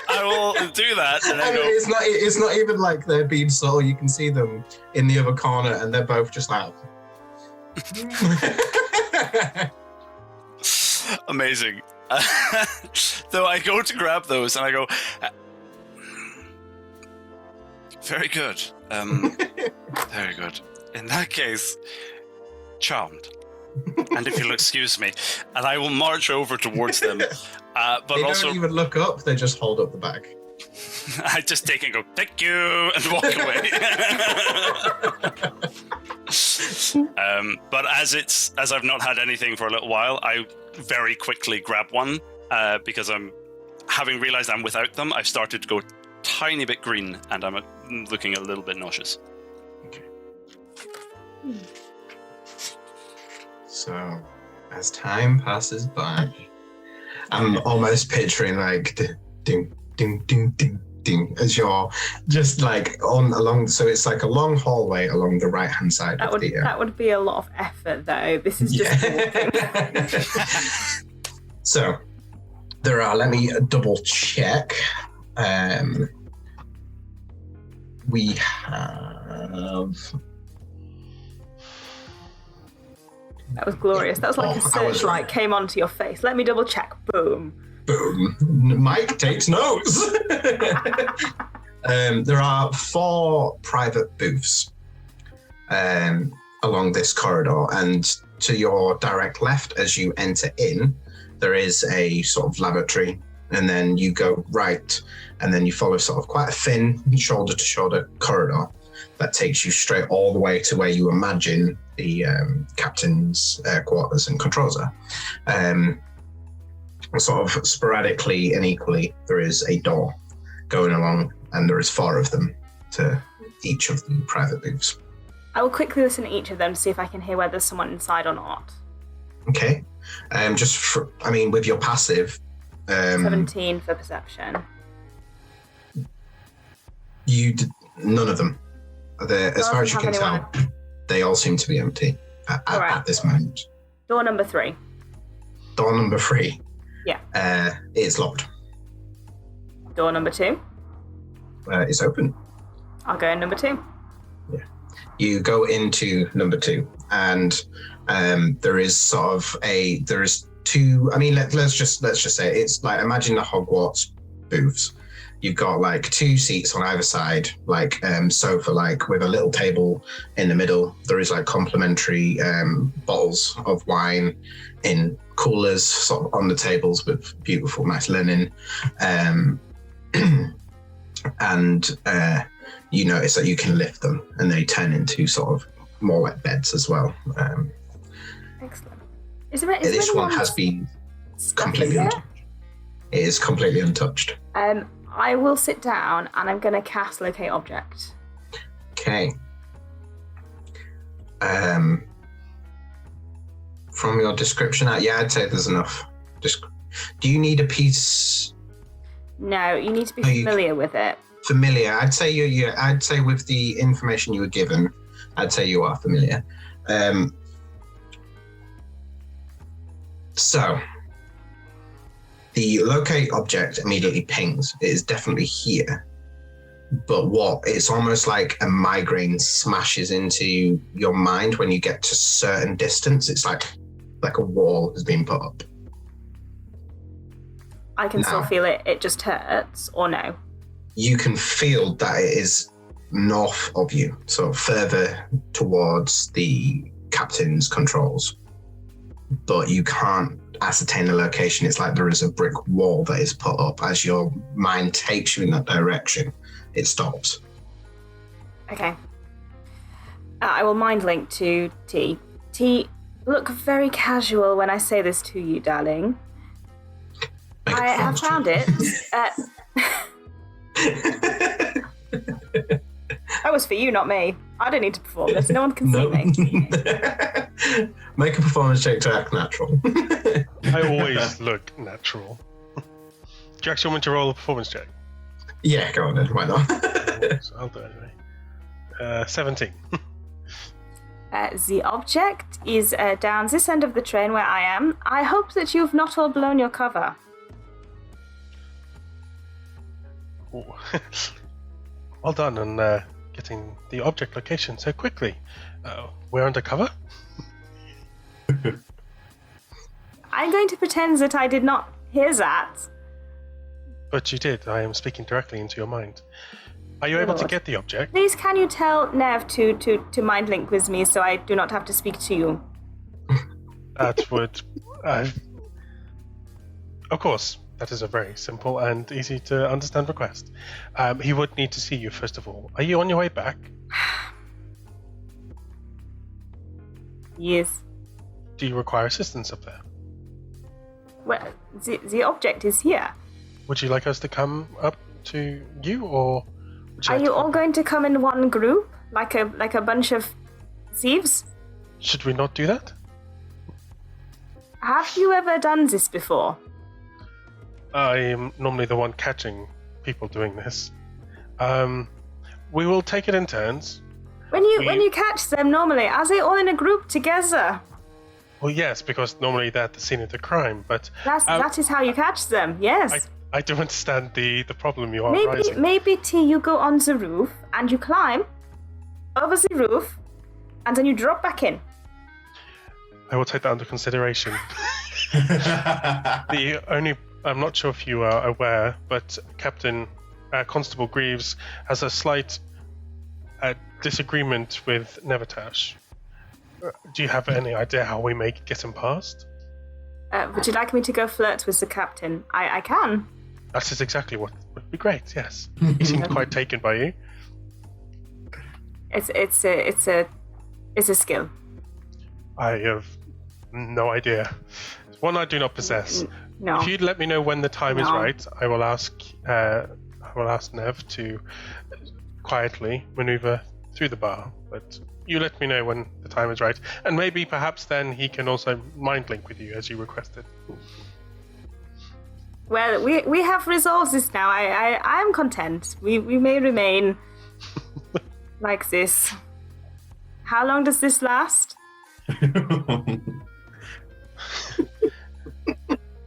I will do that. And then it's not even like they're being subtle. You can see them in the other corner, and they're both just like. Amazing. So I go to grab those, and I go. Very good. Very good. In that case, charmed. And if you'll excuse me, and I will march over towards them. But they also, don't even look up; they just hold up the bag. I just take and go, "Thank you," and walk away. But as I've not had anything for a little while, I very quickly grab one because I'm having realized I'm without them. I've started to go tiny bit green, and I'm looking a little bit nauseous. Okay. So, as time passes by, I'm almost picturing like ding, ding, ding, ding, ding, as you're just like along. So it's like a long hallway along the right hand side that would be a lot of effort, though. This is just walking. So there are. Let me double check. We have. That was glorious. That was like a searchlight came onto your face. Let me double check. Boom. Boom. Mike takes notes. There are 4 private booths along this corridor, and to your direct left as you enter in, there is a sort of lavatory, and then you go right, and then you follow sort of quite a thin shoulder-to-shoulder corridor that takes you straight all the way to where you imagine the captain's quarters and controls are. Sort of sporadically and equally, there is a door going along, and there is 4 of them to each of the private booths. I will quickly listen to each of them to see if I can hear whether there's someone inside or not. Okay. With your passive... 17 for perception. None of them. As far as you can tell, they all seem to be empty at this moment. Door number 3. Door number 3. Yeah. It's locked. Door number 2. It's open. I'll go in number 2. You go into number 2, and there is two. I mean, let's just say it's like, imagine the Hogwarts booths. You've got like 2 seats on either side, like sofa, like with a little table in the middle. There is like complimentary bottles of wine in coolers sort of on the tables with beautiful, nice linen. And you notice that you can lift them, and they turn into sort of more like beds as well. Excellent. This one has been completely untouched. It is completely untouched. I will sit down, and I'm going to cast Locate Object. Okay. From your description, I'd say there's enough. Do you need a piece? No, you need to be familiar with it. Familiar. I'd say I'd say with the information you were given, I'd say you are familiar. So the locate object immediately pings. It is definitely here. But it's almost like a migraine smashes into your mind when you get to a certain distance. It's like a wall has been put up. I can still feel it. It just hurts, or no? You can feel that it is north of you, so further towards the captain's controls. But you can't ascertain the location. It's like there is a brick wall that is put up. As your mind takes you in that direction, it stops. Okay. I will mind link to T. T, look very casual when I say this to you, darling. I have found it. That was for you, not me. I don't need to perform this. No one can see me. Make a performance check to act natural. I always look natural. Do you actually want me to roll a performance check? Yeah, go on then. Why not? So I'll do it anyway. 17. The object is down this end of the train where I am. I hope that you've not all blown your cover. Well done on getting the object location so quickly. We're undercover? I'm going to pretend that I did not hear that. But you did. I am speaking directly into your mind. Are you able to get the object? Please, can you tell Nev to mind link with me so I do not have to speak to you? That would... of course. That is a very simple and easy to understand request. He would need to see you, first of all. Are you on your way back? Yes. Do you require assistance up there? Well, the object is here. Would you like us to come up to you, or... Are you all going to come in one group? Like a bunch of thieves? Should we not do that? Have you ever done this before? I am normally the one catching people doing this. We will take it in turns. When you catch them normally, are they all in a group together? Well, yes, because normally they're at the scene of the crime, but... That is how you catch them, yes. I do understand the problem you are raising. Maybe, T, you go on the roof, and you climb over the roof, and then you drop back in. I will take that under consideration. I'm not sure if you are aware, but Captain Constable Greaves has a slight disagreement with Nevatash. Do you have any idea how we may get him past? Would you like me to go flirt with the captain? I can. That is exactly what would be great, yes. He seemed quite taken by you. It's a skill. I have no idea. One I do not possess. No. If you'd let me know when the time is right, I will ask Nev to quietly maneuver through the bar. But you let me know when the time is right, and maybe perhaps then he can also mind link with you as you requested. Well, we have resolved this now. I am content. We may remain like this. How long does this last?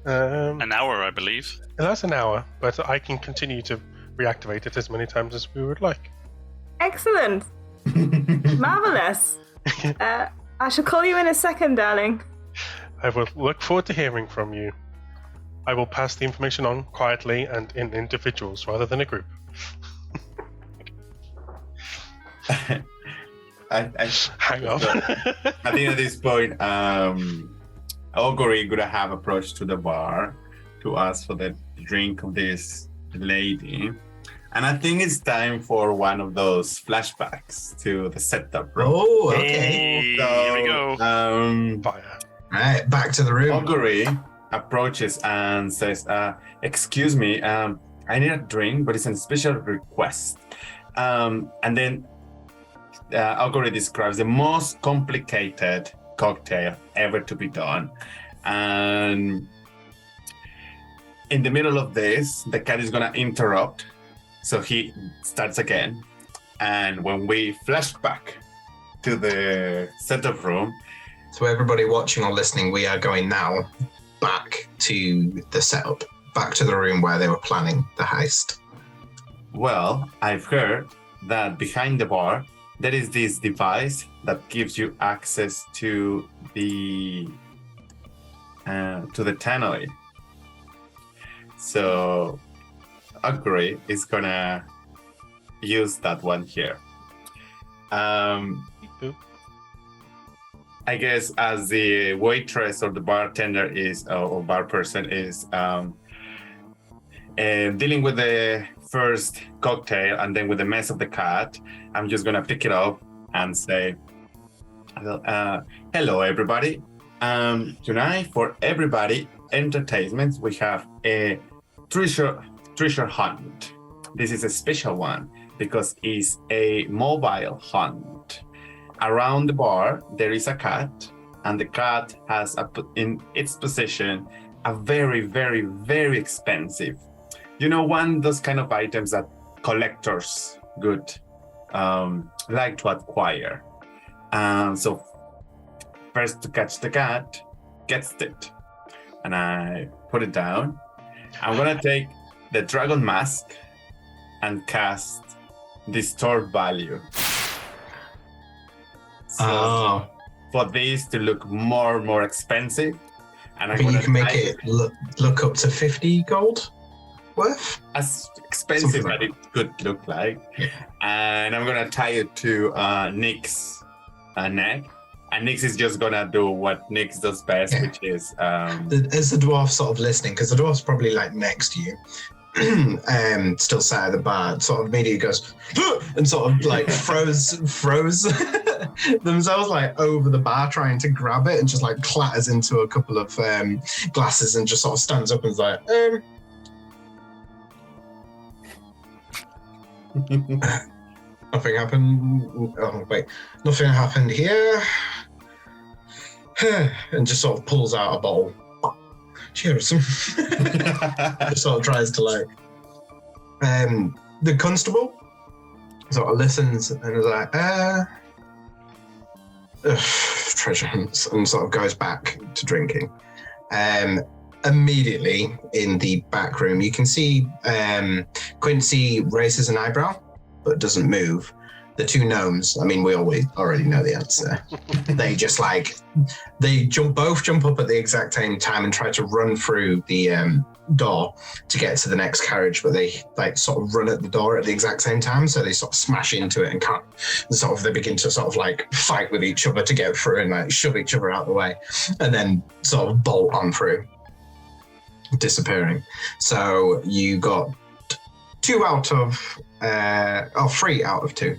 An hour, I believe. That's an hour, but I can continue to reactivate it as many times as we would like. Excellent. Marvelous. I shall call you in a second, darling. I will look forward to hearing from you. I will pass the information on quietly and in individuals rather than a group. Hang on. I think at this point, Augury gonna have approached to the bar to ask for the drink of this lady. And I think it's time for one of those flashbacks to the setup room. Oh, okay. So, here we go. Fire. Right, back to the room. Augury approaches and says, excuse me, I need a drink, but it's a special request. And then Augury describes the most complicated cocktail ever to be done. And in the middle of this, the cat is gonna interrupt. So he starts again. And when we flash back to the setup room. So everybody watching or listening, we are going now back to the setup, back to the room where they were planning the heist. Well, I've heard that behind the bar, there is this device that gives you access to the tannoy. So Augury is gonna use that one here. I guess as the waitress or the bartender is, or bar person is dealing with the first cocktail and then with the mess of the cat, I'm just gonna pick it up and say, hello everybody. Tonight for everybody entertainment, we have a treasure hunt. This is a special one because it's a mobile hunt. Around the bar, there is a cat, and the cat has in its possession a very, very, very expensive. You know, one of those kind of items that collectors would like to acquire. So first to catch the cat, gets it. And I put it down. I'm gonna take the dragon mask and cast Distort Value. So for these to look more expensive, and but you can make it look up to 50 gold worth? As expensive as it could look like. Yeah. And I'm gonna tie it to Nick's neck. And Nyx is just gonna do what Nyx does best, which is Is the dwarf sort of listening? Because the dwarf's probably like next to you. Still sat at the bar, sort of immediately goes and sort of like froze themselves like over the bar trying to grab it, and just like clatters into a couple of glasses and just sort of stands up and is like, nothing happened. Oh wait, nothing happened here. And just sort of pulls out a bottle. Cheers. Just sort of tries to like. The constable sort of listens and is like, treasure hunts, and sort of goes back to drinking. Immediately in the back room, you can see Quincy raises an eyebrow, but doesn't move. The two gnomes, I mean, we already know the answer. They just both jump up at the exact same time and try to run through the door to get to the next carriage, but they like sort of run at the door at the exact same time, so they sort of smash into it and can't. And sort of they begin to sort of like fight with each other to get through and like shove each other out of the way, and then sort of bolt on through, disappearing. So you got 3 out of 2.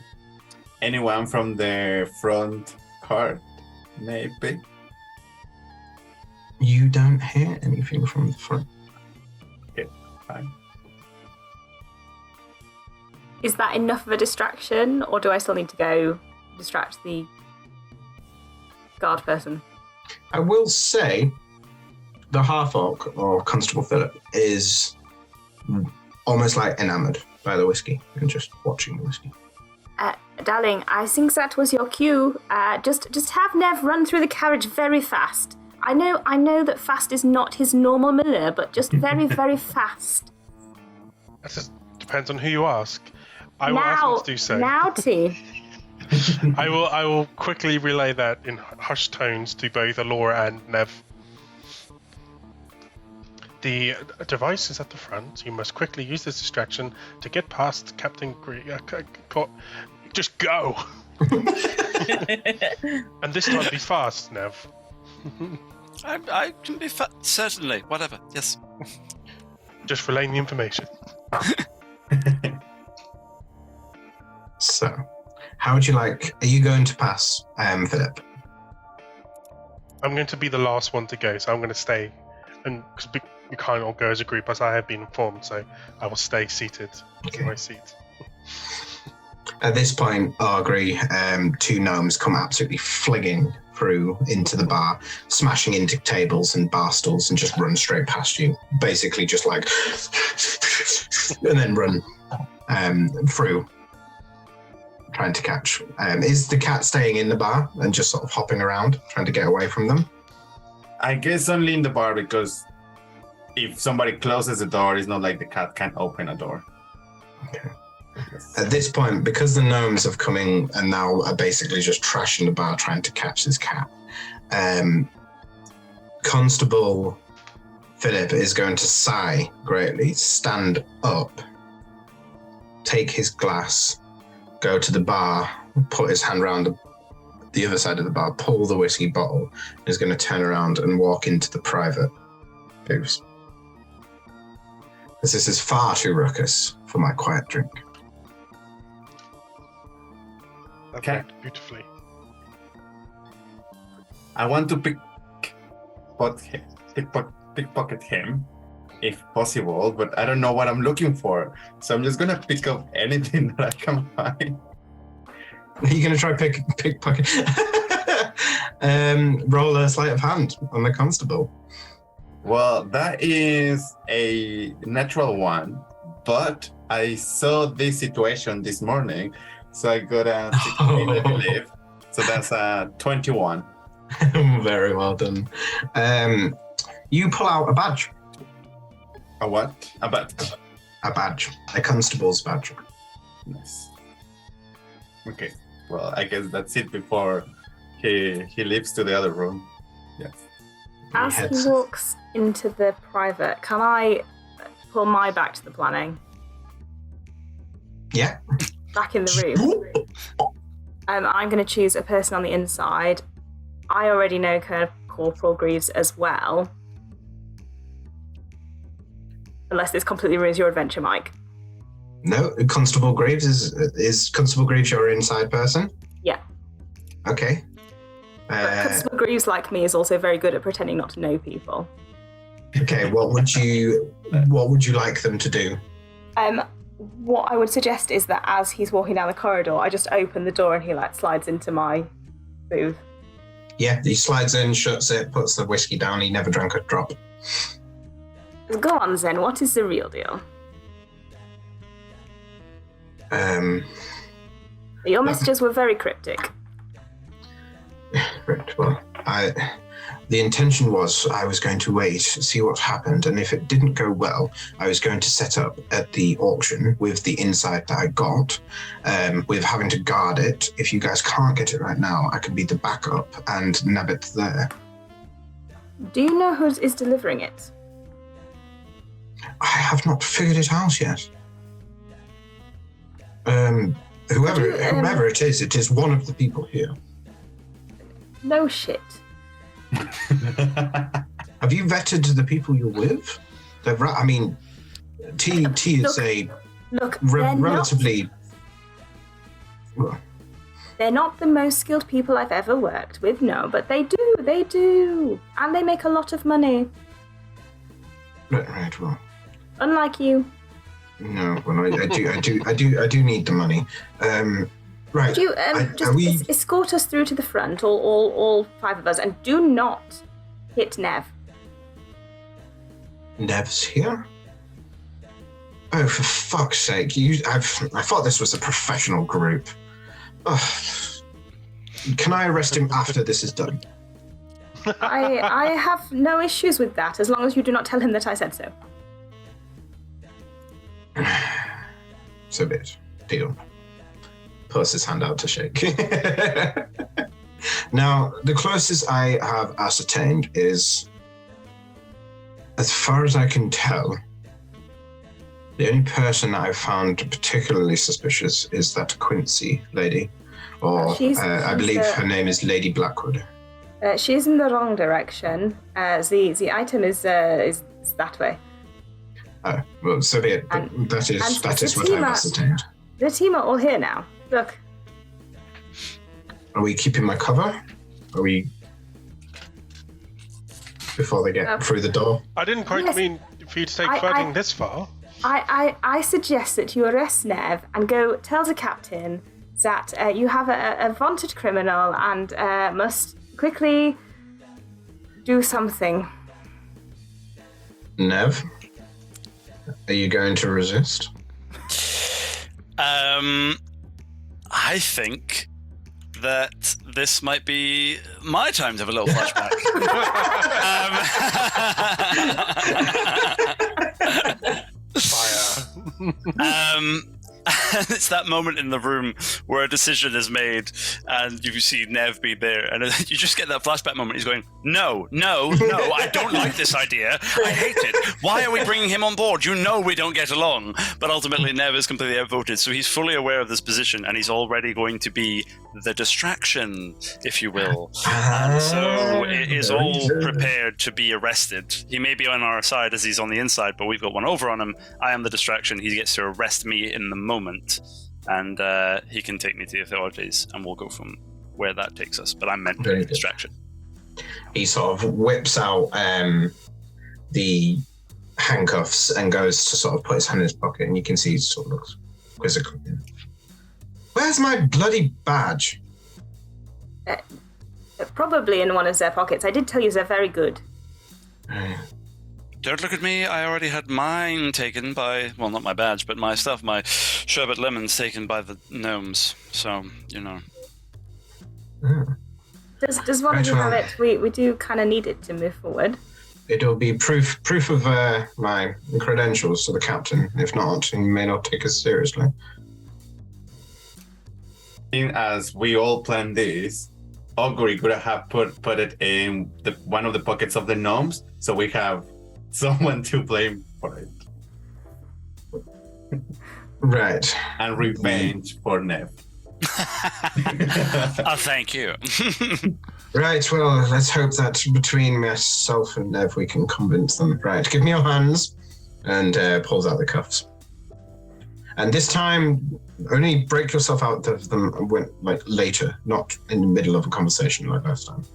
Anyone from the front cart, maybe? You don't hear anything from the front. Okay, fine. Is that enough of a distraction, or do I still need to go distract the guard person? I will say the half-orc, or Constable Philip, is almost like enamored by the whiskey and just watching the whiskey. Darling, I think that was your cue. Just have Nev run through the carriage very fast. I know that fast is not his normal milieu, but just very, very fast. That just depends on who you ask. I will ask him to do so. Now, T. I will quickly relay that in hushed tones to both Alora and Nev. The device is at the front. You must quickly use this distraction to get past Captain just go! And this time be fast, Nev. I can be certainly. Whatever. Yes. Just relaying the information. So, how would you like... Are you going to pass, Philip? I'm going to be the last one to go, so I'm going to stay. And because we can't all go as a group, as I have been informed, so I will stay seated in my seat. At this point, Argry, two gnomes come absolutely flinging through into the bar, smashing into tables and bar stools, and just run straight past you. Basically, just like, and then run through, trying to catch. Is the cat staying in the bar and just sort of hopping around, trying to get away from them? I guess only in the bar, because if somebody closes the door, it's not like the cat can't open a door. Okay. At this point, because the gnomes have come in and now are basically just trashing the bar trying to catch this cat, Constable Philip is going to sigh greatly, stand up, take his glass, go to the bar, put his hand around the other side of the bar, pull the whiskey bottle, and is going to turn around and walk into the private booth. Because this is far too ruckus for my quiet drink. Okay. Beautifully. I want to pickpocket him, if possible, but I don't know what I'm looking for. So I'm just gonna pick up anything that I can find. Are you gonna try pickpocket? Roll a sleight of hand on the constable. Well, that is a natural one, but I saw this situation this morning. So I got a 16, I believe. So that's a 21. Very well done. You pull out a badge. A what? A badge. A badge. A constable's badge. Nice. Okay. Well, I guess that's it before he leaves to the other room. Yes. As he walks into the private, can I pull my back to the planning? Yeah. Back in the room. I'm going to choose a person on the inside. I already know Corporal Greaves as well. Unless this completely ruins your adventure, Mike. No, Constable Greaves is Constable Greaves your inside person? Yeah. Okay. Constable Greaves, like me, is also very good at pretending not to know people. Okay, what would you like them to do? What I would suggest is that as he's walking down the corridor, I just open the door and he slides into my booth. Yeah, he slides in, shuts it, puts the whiskey down. He never drank a drop. Go on, Zen. What is the real deal? Your messages were very cryptic. Right, well, the intention was I was going to wait, see what happened, and if it didn't go well, I was going to set up at the auction with the insight that I got, with having to guard it. If you guys can't get it right now, I could be the backup and nab it there. Do you know who is delivering it? I have not figured it out yet. Whoever it is one of the people here. No shit. Have you vetted the people you're with? I mean, T is relatively. They're not the most skilled people I've ever worked with, no, but they do, and they make a lot of money. Right. Well. Unlike you. No, well, I do need the money. Right. Could you escort us through to the front, all five of us, and do not hit Nev. Nev's here? Oh, for fuck's sake! I thought this was a professional group. Ugh. Can I arrest him after this is done? I have no issues with that, as long as you do not tell him that I said so. So be it. Deal. Puts his hand out to shake. Now, the closest I have ascertained is, as far as I can tell, the only person that I've found particularly suspicious is that Quincy lady, or I believe her name is Lady Blackwood. She's in the wrong direction. The item is that way. Oh, well, so be it. But that is what I've ascertained. The team are all here now. Look. Are we keeping my cover? Are we... Before they get through the door? I didn't quite mean for you to take floating this far. I suggest that you arrest Nev and go tell the captain that you have a wanted criminal and must quickly do something. Nev, are you going to resist? I think that this might be my time to have a little flashback. Fire. It's that moment in the room where a decision is made and you see Nev be there and you just get that flashback moment. He's going, no, I don't like this idea. I hate it. Why are we bringing him on board? You know we don't get along. But ultimately Nev is completely outvoted, so he's fully aware of this position and he's already going to be the distraction, if you will. And so it is all prepared to be arrested. He may be on our side as he's on the inside, but we've got one over on him. I am the distraction. He gets to arrest me in the moment, and he can take me to the authorities, and we'll go from where that takes us. But I'm meant to be the distraction. He sort of whips out the handcuffs and goes to sort of put his hand in his pocket, and you can see he sort of looks quizzical. Where's my bloody badge? Probably in one of their pockets. I did tell you they're very good. Don't look at me. I already had mine taken by, well, not my badge, but my stuff, my sherbet lemons taken by the gnomes. So, you know. Does one of you have it? We do kind of need it to move forward. It'll be proof of my credentials to the captain. If not, he may not take us seriously. As we all planned this, Augury could have put it in one of the pockets of the gnomes, so we have someone to blame for it. Right. And revenge for Nev. Thank you. Right, well, let's hope that between myself and Nev we can convince them. Right, give me your hands, and pulls out the cuffs. And this time, only break yourself out of them later, not in the middle of a conversation like last time.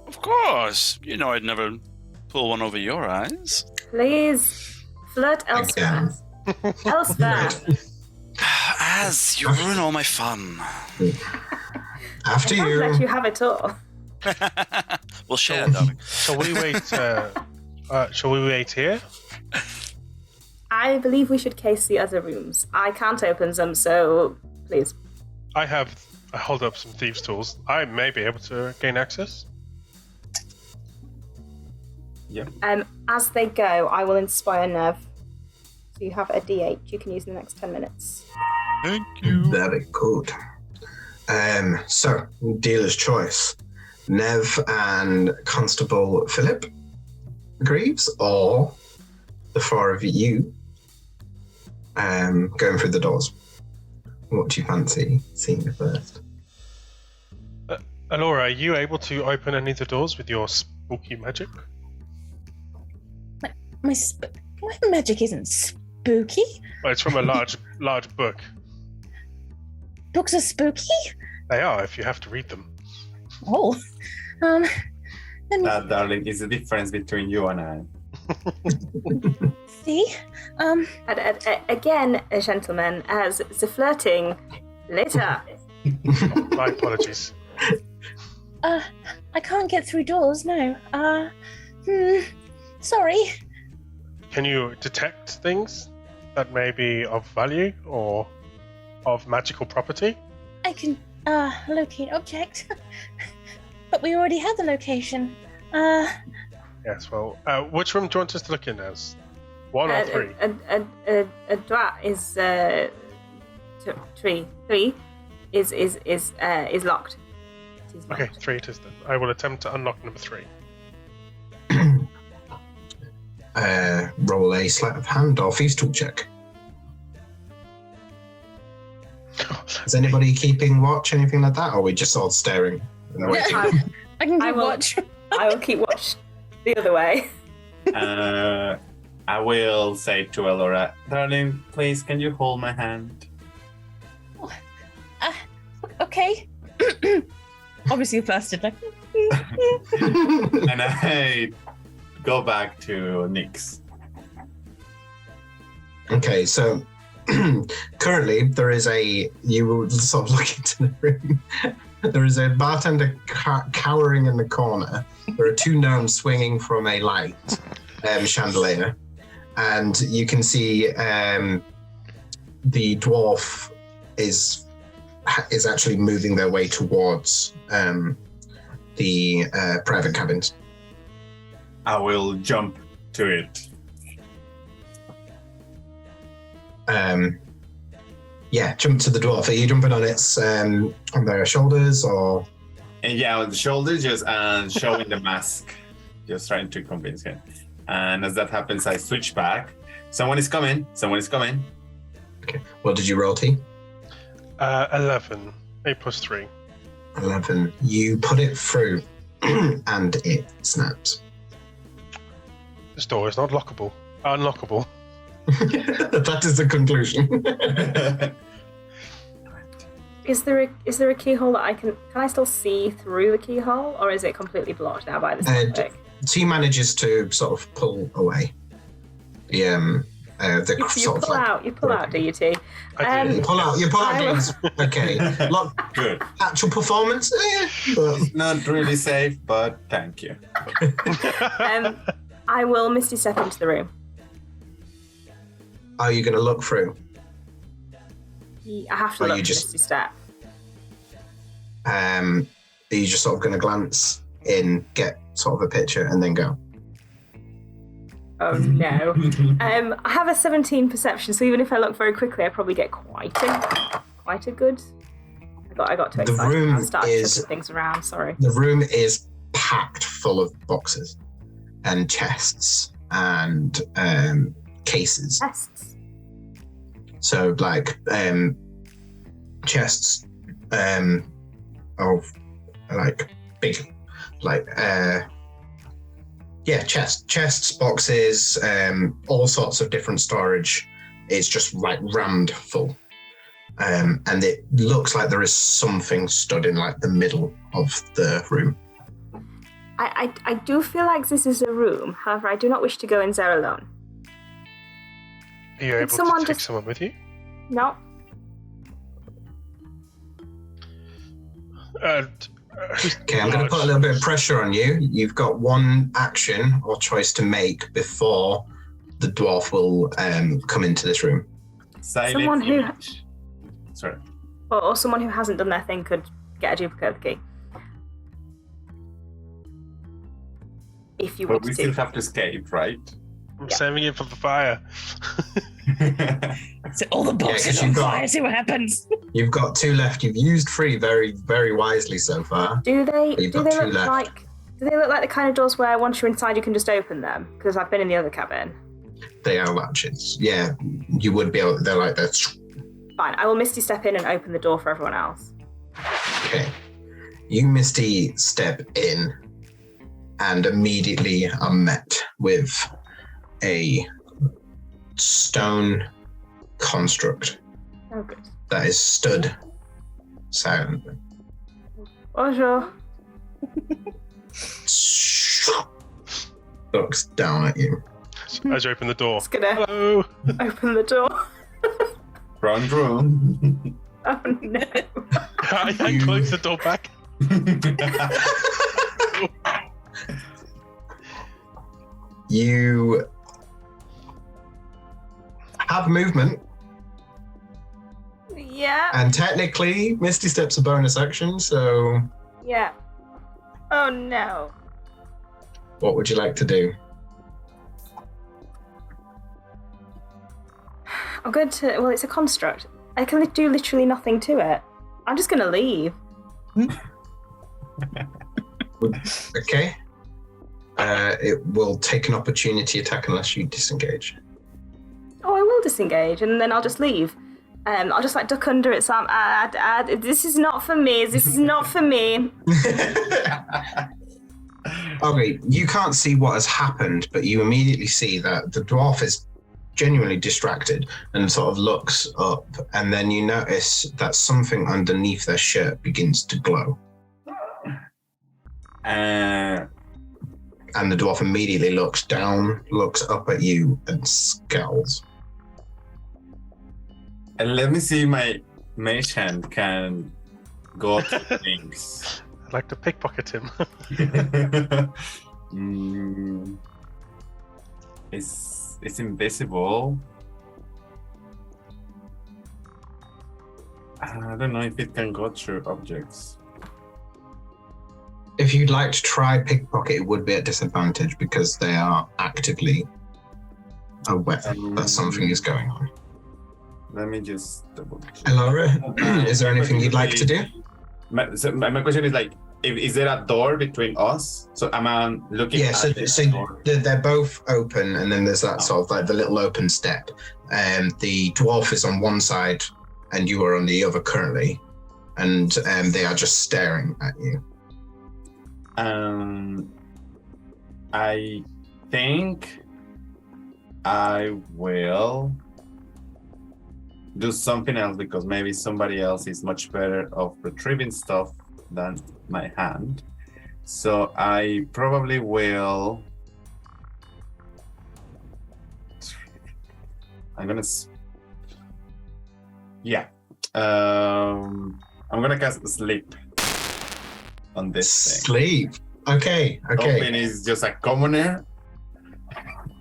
Of course. You know I'd never pull one over your eyes. Please, flirt elsewhere. Elsewhere. As you ruin all my fun. After I can't you. let you have it all. We'll share, darling. Shall we wait? Shall we wait here? I believe we should case the other rooms. I can't open them, so please. I hold up some thieves' tools. I may be able to gain access. Yep. As they go, I will inspire Nev. So you have a D8 you can use in the next 10 minutes. Thank you. Very good. So, dealer's choice. Nev and Constable Philip Greaves, or the four of you going through the doors. What do you fancy seeing first? Alora, are you able to open any of the doors with your spooky magic? My magic isn't spooky. Well, it's from a large book. Books are spooky? They are, if you have to read them. Oh. That, darling, is the difference between you and I. See? Again, gentlemen, as the flirting later. My apologies. I can't get through doors, no. Sorry. Can you detect things that may be of value or of magical property? I can locate object. But we already have the location. Yes, well, which room do you want us to look in as? 1 or 3? A drat is 3. 3 is locked. It is locked. Okay, 3 it is then. I will attempt to unlock number 3. Roll a sleight of hand or thieves tool check. Is anybody keeping watch, anything like that, or are we just all staring and waiting? I can keep watch. I will keep watch the other way. I will say to Elora, darling, please, can you hold my hand? Okay. Obviously flustered. Like. And I go back to Nyx. Okay, so currently there is you will sort of look into the room. There is a bartender cowering in the corner. There are 2 gnomes swinging from a light chandelier. And you can see the dwarf is actually moving their way towards the private cabins. I will jump to it. Jump to the dwarf. Are you jumping on its on their shoulders or? And yeah, on the shoulders, just showing the mask, just trying to convince him. And as that happens, I switch back. Someone is coming. Okay. What did you roll, T? 11. 8 plus 3. 11. You put it through, and it snaps. This door is not lockable. Unlockable. That is the conclusion. Is there a keyhole that can I still see through the keyhole, or is it completely blocked now by the stick? T manages to sort of pull away. You pull out, do you, T? You pull out. Games. Okay. Good. Actual performance, but not really safe, but thank you. I will Misty step into the room. Are you going to look through? I have to look Misty step. Are you just sort of going to glance in, get sort of a picture, and then go? Oh no. I have a 17 perception, so even if I look very quickly, I probably get quite a good. I got too excited. The room I started shifting things around. Sorry. The room is packed full of boxes and chests and cases. Chests. So like chests of like big chests, boxes, all sorts of different storage. It's just like rammed full. And it looks like there is something stood in like the middle of the room. I do feel like this is a room. However, I do not wish to go in there alone. Are you able to take someone with you? No. Okay, I'm going to put a little bit of pressure on you. You've got one action or choice to make before the dwarf will come into this room. Someone who... Sorry. Or someone who hasn't done their thing could get a duplicate of the key. If you want to. We still have to escape, right? I'm saving it for the fire. So all the boxes on fire, see what happens. You've got 2 left. You've used 3 very, very wisely so far. Do they look like the kind of doors where once you're inside you can just open them? Because I've been in the other cabin. They are latches. Yeah, you would be able. They're like that. Fine, I will Misty step in and open the door for everyone else. Okay, you Misty step in, and immediately are met with a stone construct that is stood silently. Bonjour. Looks down at you. As you open the door. Just gonna Hello. open the door. Run. Oh no. I close the door back. You have movement. Yeah. And technically, Misty Step's a bonus action, so... Yeah. Oh no. What would you like to do? I'm going to. Well, it's a construct. I can do literally nothing to it. I'm just going to leave. Okay. It will take an opportunity attack unless you disengage. Oh, I will disengage, and then I'll just leave. I'll just like duck under it. So this is not for me. This is not for me. Okay, you can't see what has happened, but you immediately see that the dwarf is genuinely distracted and sort of looks up, and then you notice that something underneath their shirt begins to glow. And the dwarf immediately looks down, looks up at you, and scowls. And let me see my mage hand can go to things. I'd like to pickpocket him. It's invisible. I don't know if it can go through objects. If you'd like to try pickpocket, it would be at disadvantage because they are actively aware that something is going on. Let me just double check. Elora, is there anything you'd like to do? My question is like, is there a door between us? So am I looking at the door? They're both open, and then there's that sort of like the little open step. The dwarf is on one side, and you are on the other currently, and they are just staring at you. I think I will do something else because maybe somebody else is much better of retrieving stuff than my hand. So I probably will. I'm gonna cast sleep on this thing. Sleep. Okay. Hoping is just a commoner.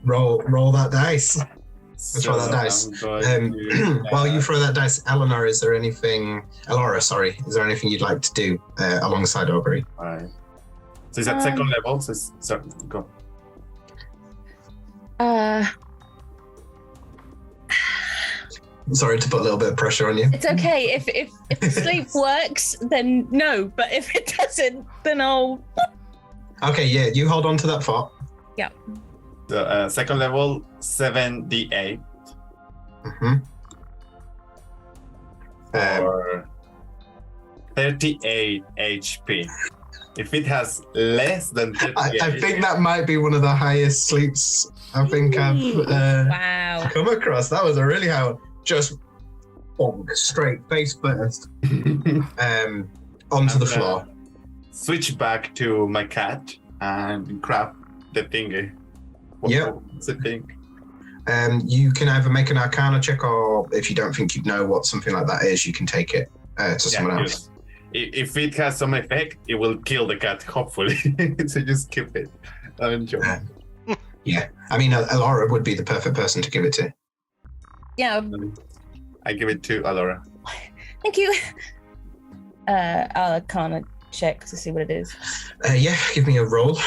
Roll that dice. Let's throw that dice. While you throw that dice, Elora, is there anything you'd like to do alongside Aubrey? Alright. So it's at second level, so go. Sorry to put a little bit of pressure on you. It's okay. If the sleep works, then no. But if it doesn't, then I'll. Okay, yeah, you hold on to that thought. Yeah. So second level, 7d8. Or 38 HP. If it has less than 38, I think that might be one of the highest sleeps I think I've come across. That was a really high one. Just straight face first onto the floor. Switch back to my cat and grab the thingy. What's the thing? You can either make an Arcana check, or if you don't think you'd know what something like that is, you can take it to someone else. If it has some effect, it will kill the cat, hopefully. So just keep it. I'll enjoy it. Yeah, I mean, Elora would be the perfect person to give it to. Yeah. I give it to Elora. Thank you. I'll Arcana check to see what it is. Give me a roll.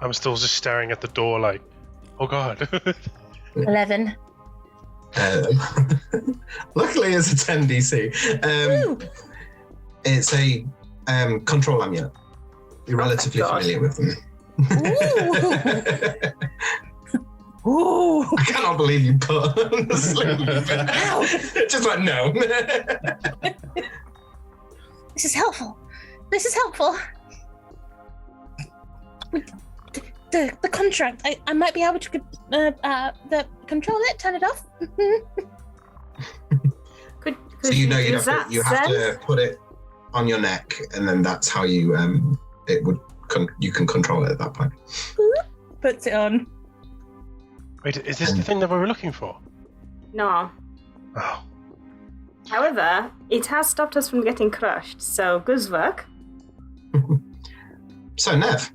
I'm still just staring at the door like, oh god. 11. Luckily it's a 10 DC. It's a control amulet. You're relatively familiar with them. Ooh. I cannot believe you put on the sleeve. Just like, no. This is helpful. The contract. I might be able to control it, turn it off. So you have to put it on your neck, and then that's how you you can control it at that point. Puts it on. Wait, is this the thing that we were looking for? No. Oh. However, it has stopped us from getting crushed, so good work. So, Nev,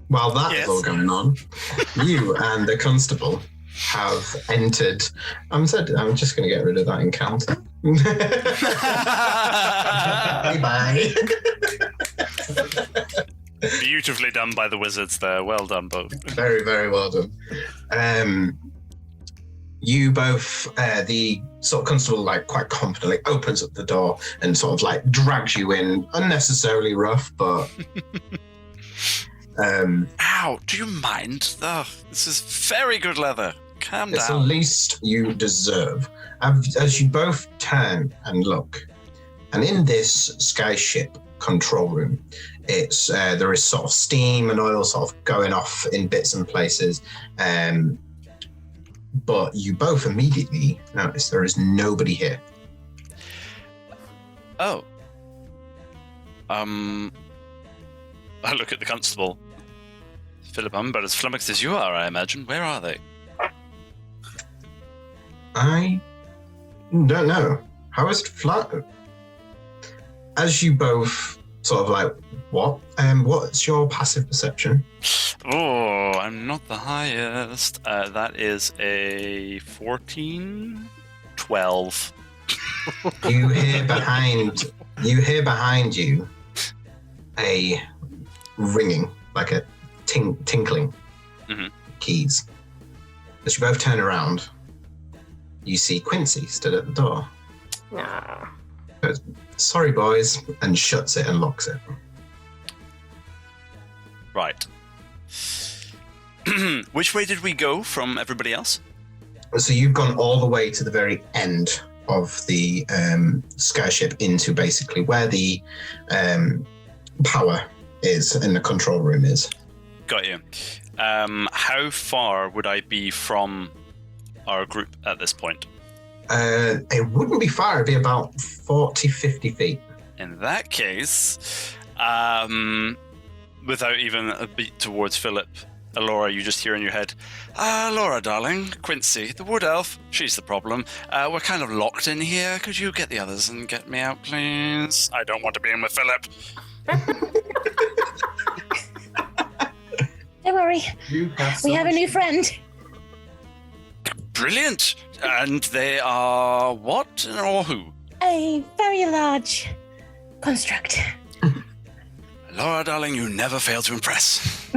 while that is all going on, you and the constable have entered. I'm just going to get rid of that encounter. Bye. Beautifully done by the wizards there. Well done, both. Very, very well done. You both, the sort of constable, like quite confidently opens up the door and sort of like drags you in, unnecessarily rough, but. Ow! Do you mind? Oh, this is very good leather. Calm It's the down. least you deserve. As you both turn and look, and in this skyship control room, it's there is sort of steam and oil sort of going off in bits and places. But you both immediately notice there is nobody here. Oh. I look at the constable. Philip, I'm about as flummoxed as you are, I imagine. Where are they? I don't know. How is it flat? As you both sort of like, what? What's your passive perception? Oh, I'm not the highest. That is a 14? 12. You hear behind you a ringing, like a tinkling keys. As you both turn around, you see Quincy stood at the door. Nah. Goes, "Sorry, boys," and shuts it and locks it. Right. Which way did we go from everybody else? So you've gone all the way to the very end of the skyship into basically where the power is and the control room is. Got you. How far would I be from our group at this point? It wouldn't be far. It'd be about 40, 50 feet. In that case, without even a beat towards Philip, Laura, you just hear in your head, Laura, darling, Quincy, the wood elf, she's the problem. We're kind of locked in here. Could you get the others and get me out, please? I don't want to be in with Philip. Don't worry. We have a new friend. Brilliant. And they are what or who? A very large construct. Laura, darling, you never fail to impress.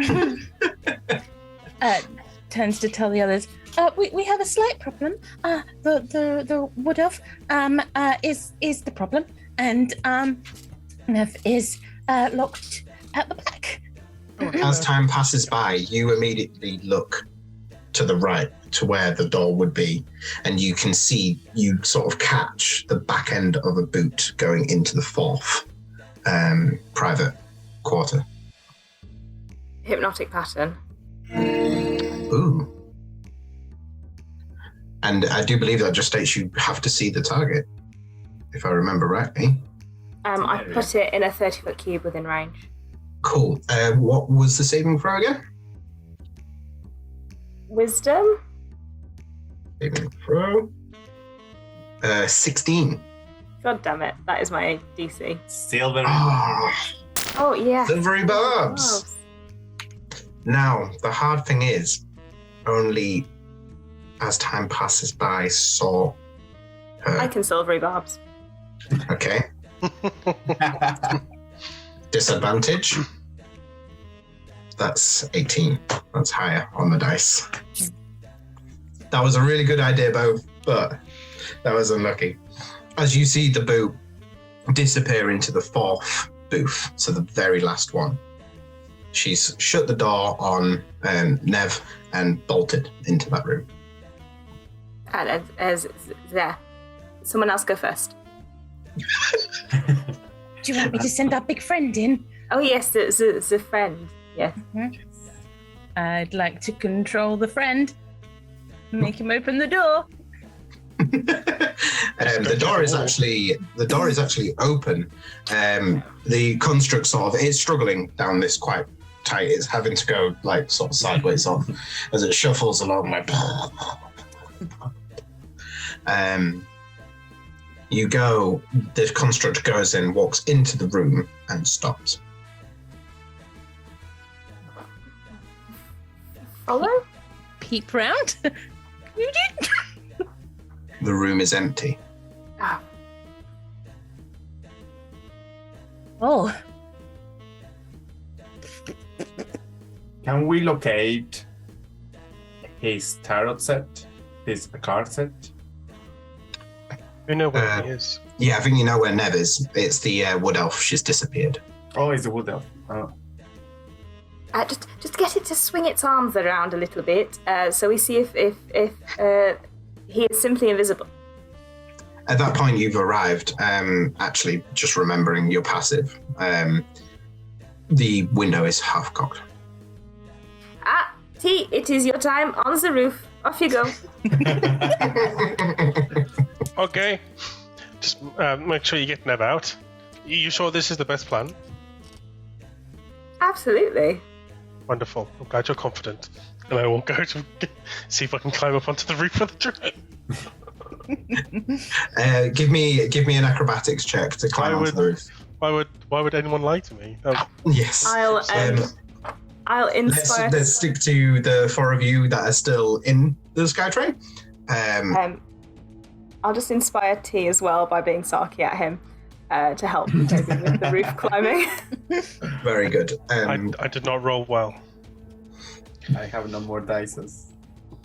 Turns to tell the others. We have a slight problem. The wood elf is the problem, and Nev is locked at the back. As time passes by, you immediately look to the right to where the door would be, and you can see, you sort of catch the back end of a boot going into the fourth private quarter. Hypnotic pattern. Ooh. And I do believe that just states you have to see the target, if I remember rightly. I put it in a 30-foot cube within range. Cool. What was the saving throw again? Wisdom? Saving throw. 16. God damn it. That is my DC. Silver. Oh, yeah. Silvery barbs. Now, the hard thing is, only as time passes by saw her. I can silvery barbs. Okay. Disadvantage. That's 18. That's higher on the dice. That was a really good idea, both, but that was unlucky. As you see the boot disappear into the fourth booth, so the very last one, she's shut the door on Nev and bolted into that room. And as there, someone else go first. Do you want me to send our big friend in? Oh yes, it's a friend. Yes. Mm-hmm. I'd like to control the friend. Make him open the door. The door is actually open. The construct sort of is struggling down this quite tight. It's having to go like sort of sideways off as it shuffles along like. You go. The construct goes in, walks into the room, and stops. Follow? Peep round. You did. The room is empty. Ah. Oh. Can we locate his tarot set? His card set? You know where he is. Yeah, I think you know where Nev is. It's the wood elf. She's disappeared. Oh, it's a wood elf. Oh. Just get it to swing its arms around a little bit, so we see if he is simply invisible. At that point, you've arrived. Actually, just remembering your passive. The window is half cocked. T, it is your time on the roof. Off you go. Okay. Just make sure you get Nev out. You sure this is the best plan? Absolutely. Wonderful. I'm glad you're confident. And I will go to see if I can climb up onto the roof of the train. Give me an acrobatics check to climb onto the roof. Why would anyone lie to me? Yes. I'll inspire. Let's stick to the four of you that are still in the Skytrain. I'll just inspire T as well by being sarky at him to help him with the roof climbing. Very good. I did not roll well. I have no more dices.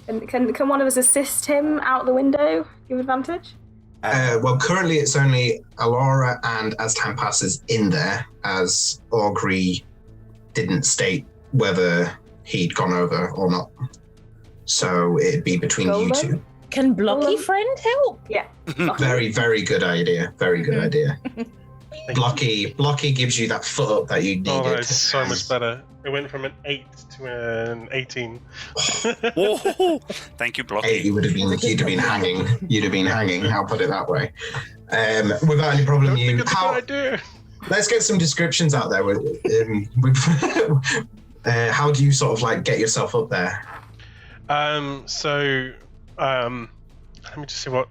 Can one of us assist him out the window? Give advantage? Well, currently it's only Alora and as time passes in there, as Augury didn't state whether he'd gone over or not. So it'd be between you two. Can Blocky friend help? Yeah. Very, very good idea. Very good idea. Blocky gives you that foot up that you needed. Oh, that's so much better. It went from an 8 to an 18. Whoa. Thank you, Blocky. 8, you'd have been hanging. You'd have been hanging. I'll put it that way. Without any problem, let's get some descriptions out there. How do you sort of like get yourself up there? Let me just see what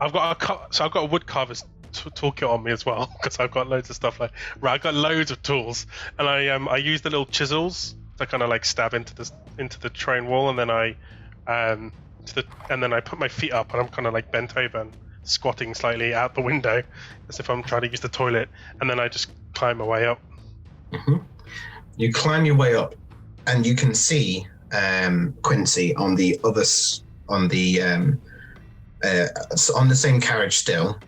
I've got. I've got a wood carver's toolkit on me as well because I've got loads of stuff I've got loads of tools, and I use the little chisels to kind of like stab into the train wall, and then and then I put my feet up and I'm kind of like bent over and squatting slightly out the window as if I'm trying to use the toilet, and then I just climb my way up. Mm-hmm. You climb your way up, and you can see Quincy on the same carriage still,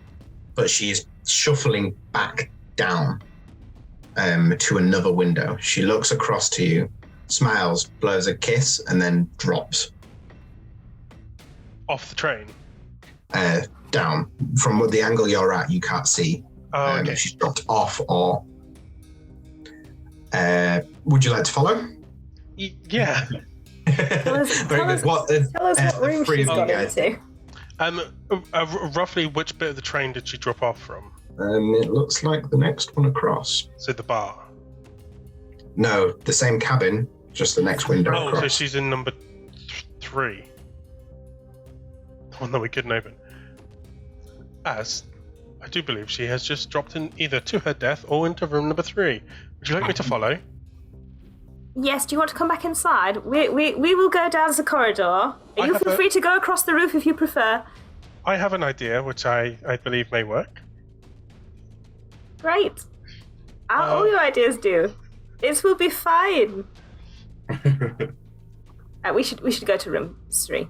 but she is shuffling back down to another window. She looks across to you, smiles, blows a kiss, and then drops off the train. Down from the angle you're at, you can't see if she's dropped off or. Would you like to follow? Yeah. Tell us what room she's gone into. Roughly which bit of the train did she drop off from? It looks like the next one across. So the bar? No, the same cabin, just the next window across. So she's in number 3. The one that we couldn't open. As I do believe she has just dropped in either to her death or into room number 3. Would you like me to follow? Yes, do you want to come back inside? We will go down the corridor. You feel free to go across the roof if you prefer. I have an idea which I believe may work. Great. All your ideas do. This will be fine. We should go to room 3.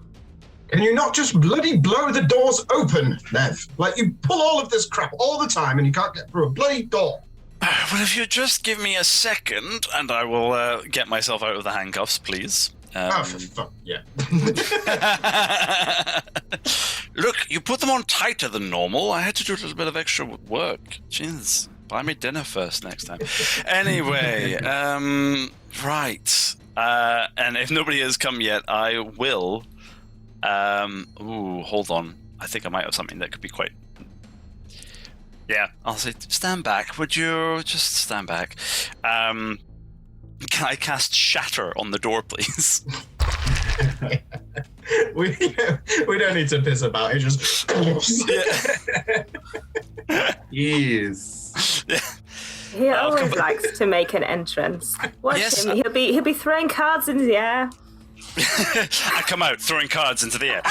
Can you not just bloody blow the doors open, Nev? Like, you pull all of this crap all the time and you can't get through a bloody door. Well, if you just give me a second, and I will get myself out of the handcuffs, please. For fuck, yeah. Look, you put them on tighter than normal. I had to do a little bit of extra work. Jeez, buy me dinner first next time. Anyway, right. And if nobody has come yet, I will. Hold on. I think I might have something that could be quite... Yeah, I'll say, stand back. Would you just stand back? Can I cast Shatter on the door, please? we don't need to piss about it. Just yes. He always likes to make an entrance. Watch him. He'll be throwing cards in the air. I come out throwing cards into the air.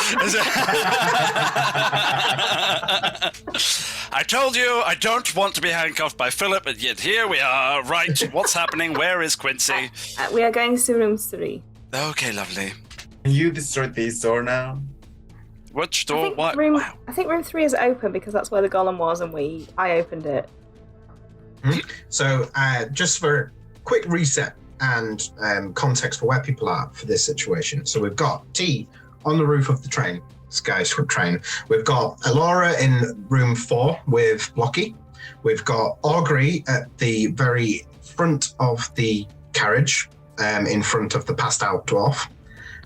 I told you I don't want to be handcuffed by Philip, and yet here we are. Right, what's happening? Where is Quincy? We are going to room 3. Okay, lovely. Can you destroy this door now? Which door? I think room 3 is open because that's where the golem was, and I opened it. So, just for a quick reset and context for where people are for this situation. So we've got T on the roof of the train, Skyscript train. We've got Elora in room 4 with Blocky. We've got Augury at the very front of the carriage, in front of the passed out dwarf.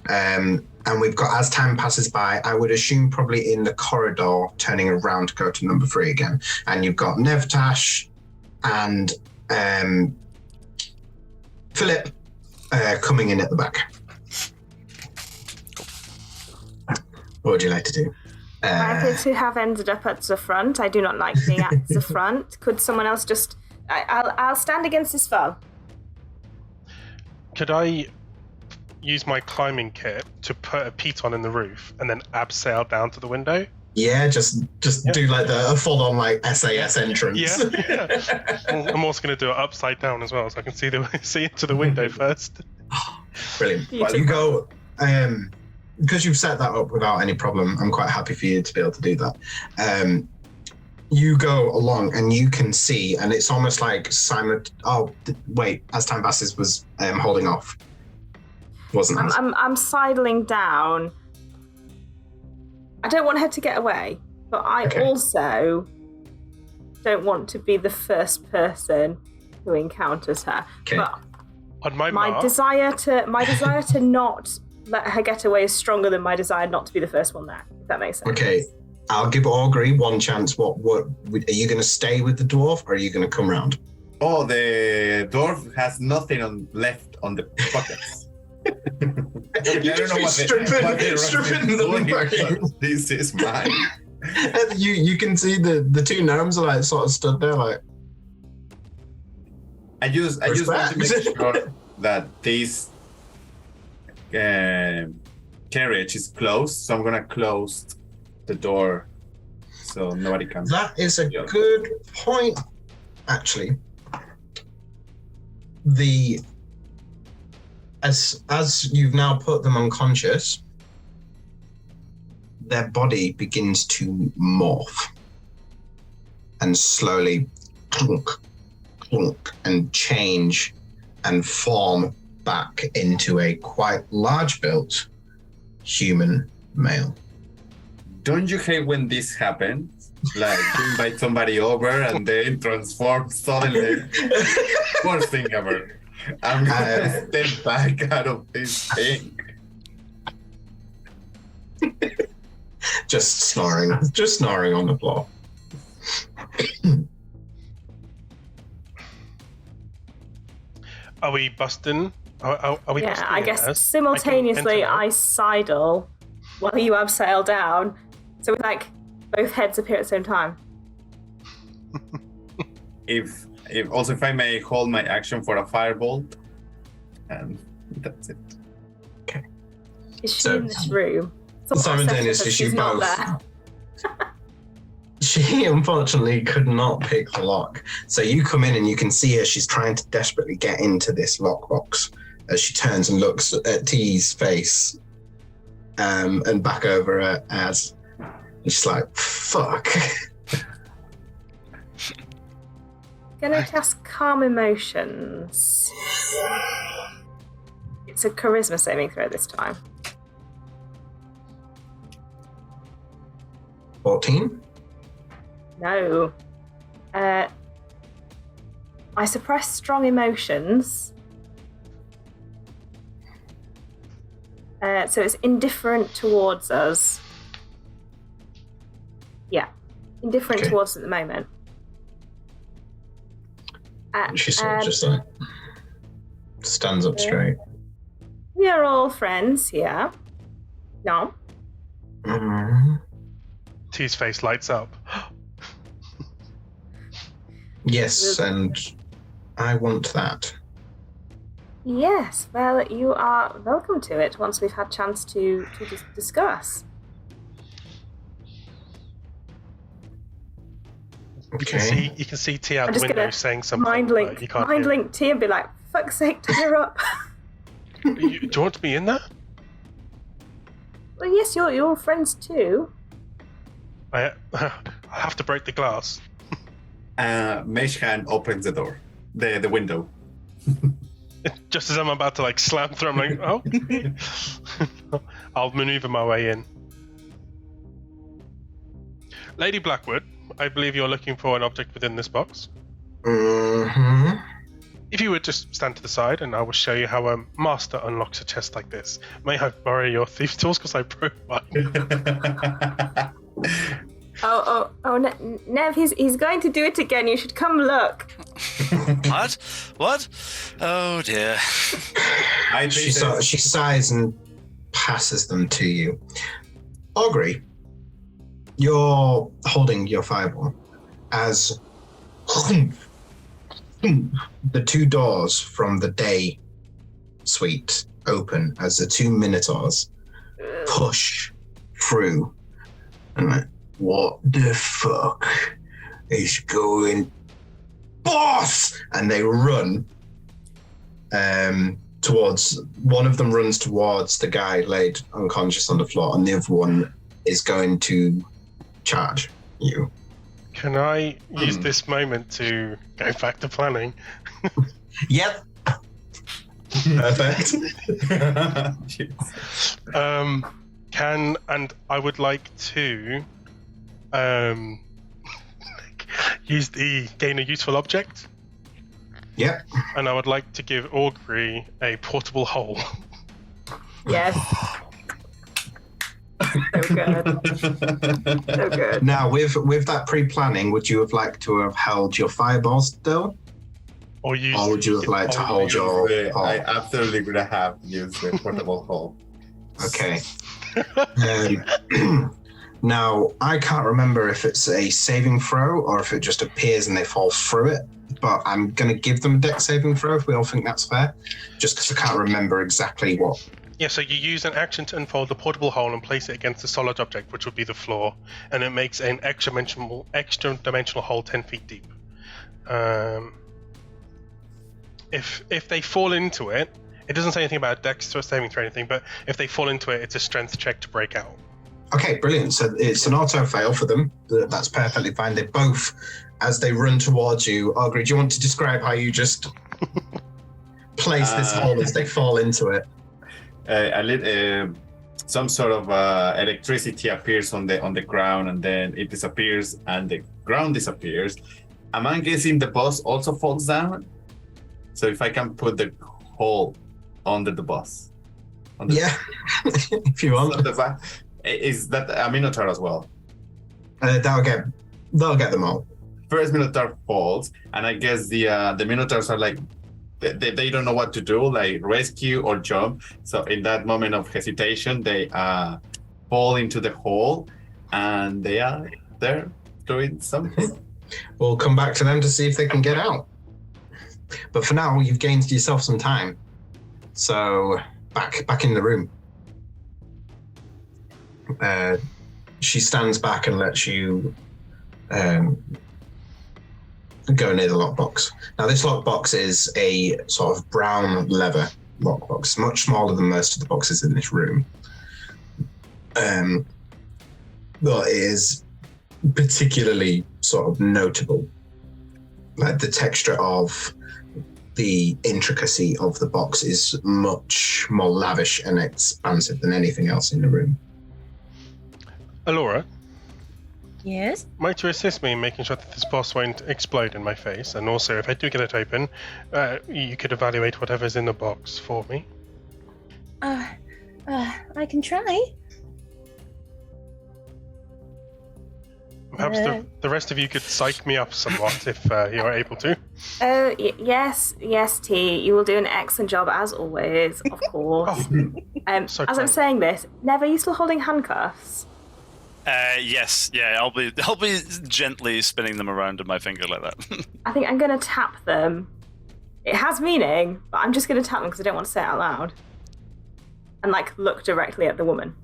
And we've got, as time passes by, I would assume probably in the corridor, turning around to go to number 3 again. And you've got Nevtash and Philip coming in at the back. What would you like to do? I think to have ended up at the front. I do not like being at the front. Could someone else just... I'll stand against this foe. Could I use my climbing kit to put a piton in the roof and then abseil down to the window? Yeah, just do like a full-on like SAS entrance. Yeah. I'm also going to do it upside down as well, so I can see into the window first. Brilliant. Well, you go, because you've set that up without any problem. I'm quite happy for you to be able to do that. You go along and you can see, and it's almost like Simon. Oh, wait! As time passes, was holding off. Wasn't it? I'm sidling down. I don't want her to get away, but I also don't want to be the first person who encounters her. Okay. But on my desire to not let her get away is stronger than my desire not to be the first one there. If that makes sense. Okay, I'll give Augury one chance. What are you going to stay with the dwarf, or are you going to come round? Oh, the dwarf has nothing left on the pockets. You just be stripping them back. This is mine. You can see the two gnomes are like sort of stood there like. I just want to make sure that this carriage is closed, so I'm gonna close the door so nobody can. That is a good point, actually. As you've now put them unconscious, their body begins to morph and slowly clunk, and change and form back into a quite large-built human male. Don't you hate when this happens? Like you invite somebody over and they transform suddenly. Worst thing ever. I'm gonna step back out of this thing. Just snoring on the floor. Are we busting? Are we busting? I guess simultaneously I sidle while you abseil down. So with like both heads appear at the same time. If I may hold my action for a firebolt, and that's it. Okay. Is she in this room? Simultaneously, she both. She unfortunately could not pick the lock. So you come in and you can see her. She's trying to desperately get into this lockbox as she turns and looks at T's face, and back over at Az. And she's like, "Fuck." Gonna cast Calm Emotions. It's a charisma saving throw this time. 14? No. I suppress strong emotions. So it's indifferent towards us. Yeah. Indifferent towards us at the moment. She sort of just like stands up straight. We are all friends here. No. T's face lights up. Yes, and I want that. Yes, well, you are welcome to it once we've had chance to discuss. Okay. You can see T out I'm the just window gonna saying something. mind but link, you can't mind hear link T and be like, "Fuck's sake, turn her up." it. Do you want to be in there? Well, yes, you're friends too. I have to break the glass. Mage Hand opens the door, the window. Just as I'm about to slam through, I'm like, oh. I'll maneuver my way in. Lady Blackwood, I believe you're looking for an object within this box. Mm-hmm. If you would just stand to the side, and I will show you how a master unlocks a chest like this. May I borrow your thief's tools because I broke mine? Nev, he's going to do it again. You should come look. What? Oh dear. She sighs and passes them to you. Augury, you're holding your fireball as the two doors from the day suite open as the two minotaurs push through. And like, what the fuck is going, boss? And they run towards, one of them runs towards the guy laid unconscious on the floor, and the other one is going to charge you. Can I use this moment to go back to planning? Yep. Perfect. And I would like to use the gain a useful object. Yep. And I would like to give Augury a portable hole. Yes. So good. So good. Now, with that pre-planning, would you have liked to have held your fireball still? Or would you have liked to hold your... I absolutely would have used the portable hole. Okay. Now, I can't remember if it's a saving throw or if it just appears and they fall through it, but I'm going to give them a dex saving throw if we all think that's fair, just because I can't remember exactly what. Yeah, so you use an action to unfold the portable hole and place it against a solid object, which would be the floor, and it makes an extra-dimensional hole 10 feet deep. If they fall into it, it doesn't say anything about dex or saving throw or anything, but if they fall into it, it's a strength check to break out. Okay, brilliant. So it's an auto fail for them. That's perfectly fine. They both, as they run towards you, Augury, do you want to describe how you just place this hole as they fall into it? Some sort of electricity appears on the ground, and then it disappears, and the ground disappears. Am I guessing the boss also falls down? So if I can put the hole under the boss. Yeah, if you want. Is that a Minotaur as well? They'll get them all. First Minotaur falls, and I guess the Minotaurs are like, they don't know what to do, like rescue or jump. So in that moment of hesitation, they fall into the hole, and they are there doing something. We'll come back to them to see if they can get out. But for now, you've gained yourself some time. So back in the room. She stands back and lets you go near the lockbox. Now, this lockbox is a sort of brown leather lockbox, much smaller than most of the boxes in this room. But it is particularly sort of notable. Like the texture of the intricacy of the box is much more lavish and expansive than anything else in the room. Alora? Yes? Might you assist me in making sure that this boss won't explode in my face? And also, if I do get it open, you could evaluate whatever's in the box for me. I can try. Perhaps the rest of you could psych me up somewhat if you're able to. Oh, yes, T. You will do an excellent job as always, of course. As I'm saying this, Nev, are you still holding handcuffs? Yes, yeah. I'll be gently spinning them around in my finger like that. I think I'm going to tap them. It has meaning, but I'm just going to tap them because I don't want to say it out loud. And look directly at the woman.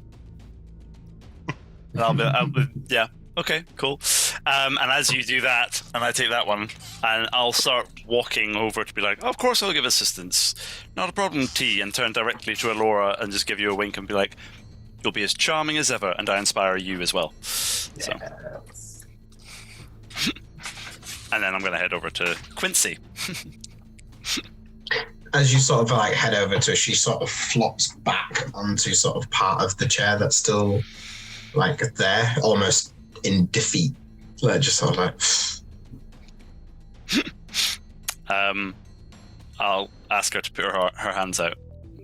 I'll be yeah. Okay, cool. And as you do that, and I take that one, and I'll start walking over to be like, of course I'll give assistance. Not a problem, T, and turn directly to Alora and just give you a wink and be like, you'll be as charming as ever, and I inspire you as well. So. And then I'm going to head over to Quincy. As you sort of like head over to her, she sort of flops back onto sort of part of the chair that's still like there, almost in defeat. Like, just sort of like. I'll ask her to put her hands out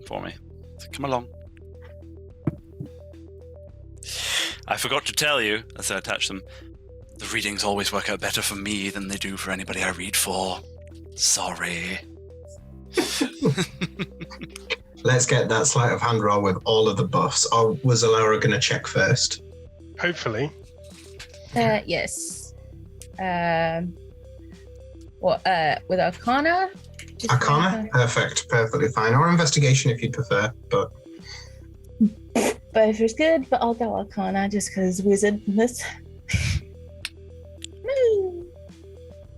for me. So come along. I forgot to tell you, as I attach them, the readings always work out better for me than they do for anybody I read for. Sorry. Let's get that sleight of hand roll with all of the buffs. Or was Alora going to check first? Hopefully. Yes. With Arcana? Arcana? Perfect. Perfectly fine. Or investigation if you prefer, but... Both is good, but I'll go Arcana just because wizardness.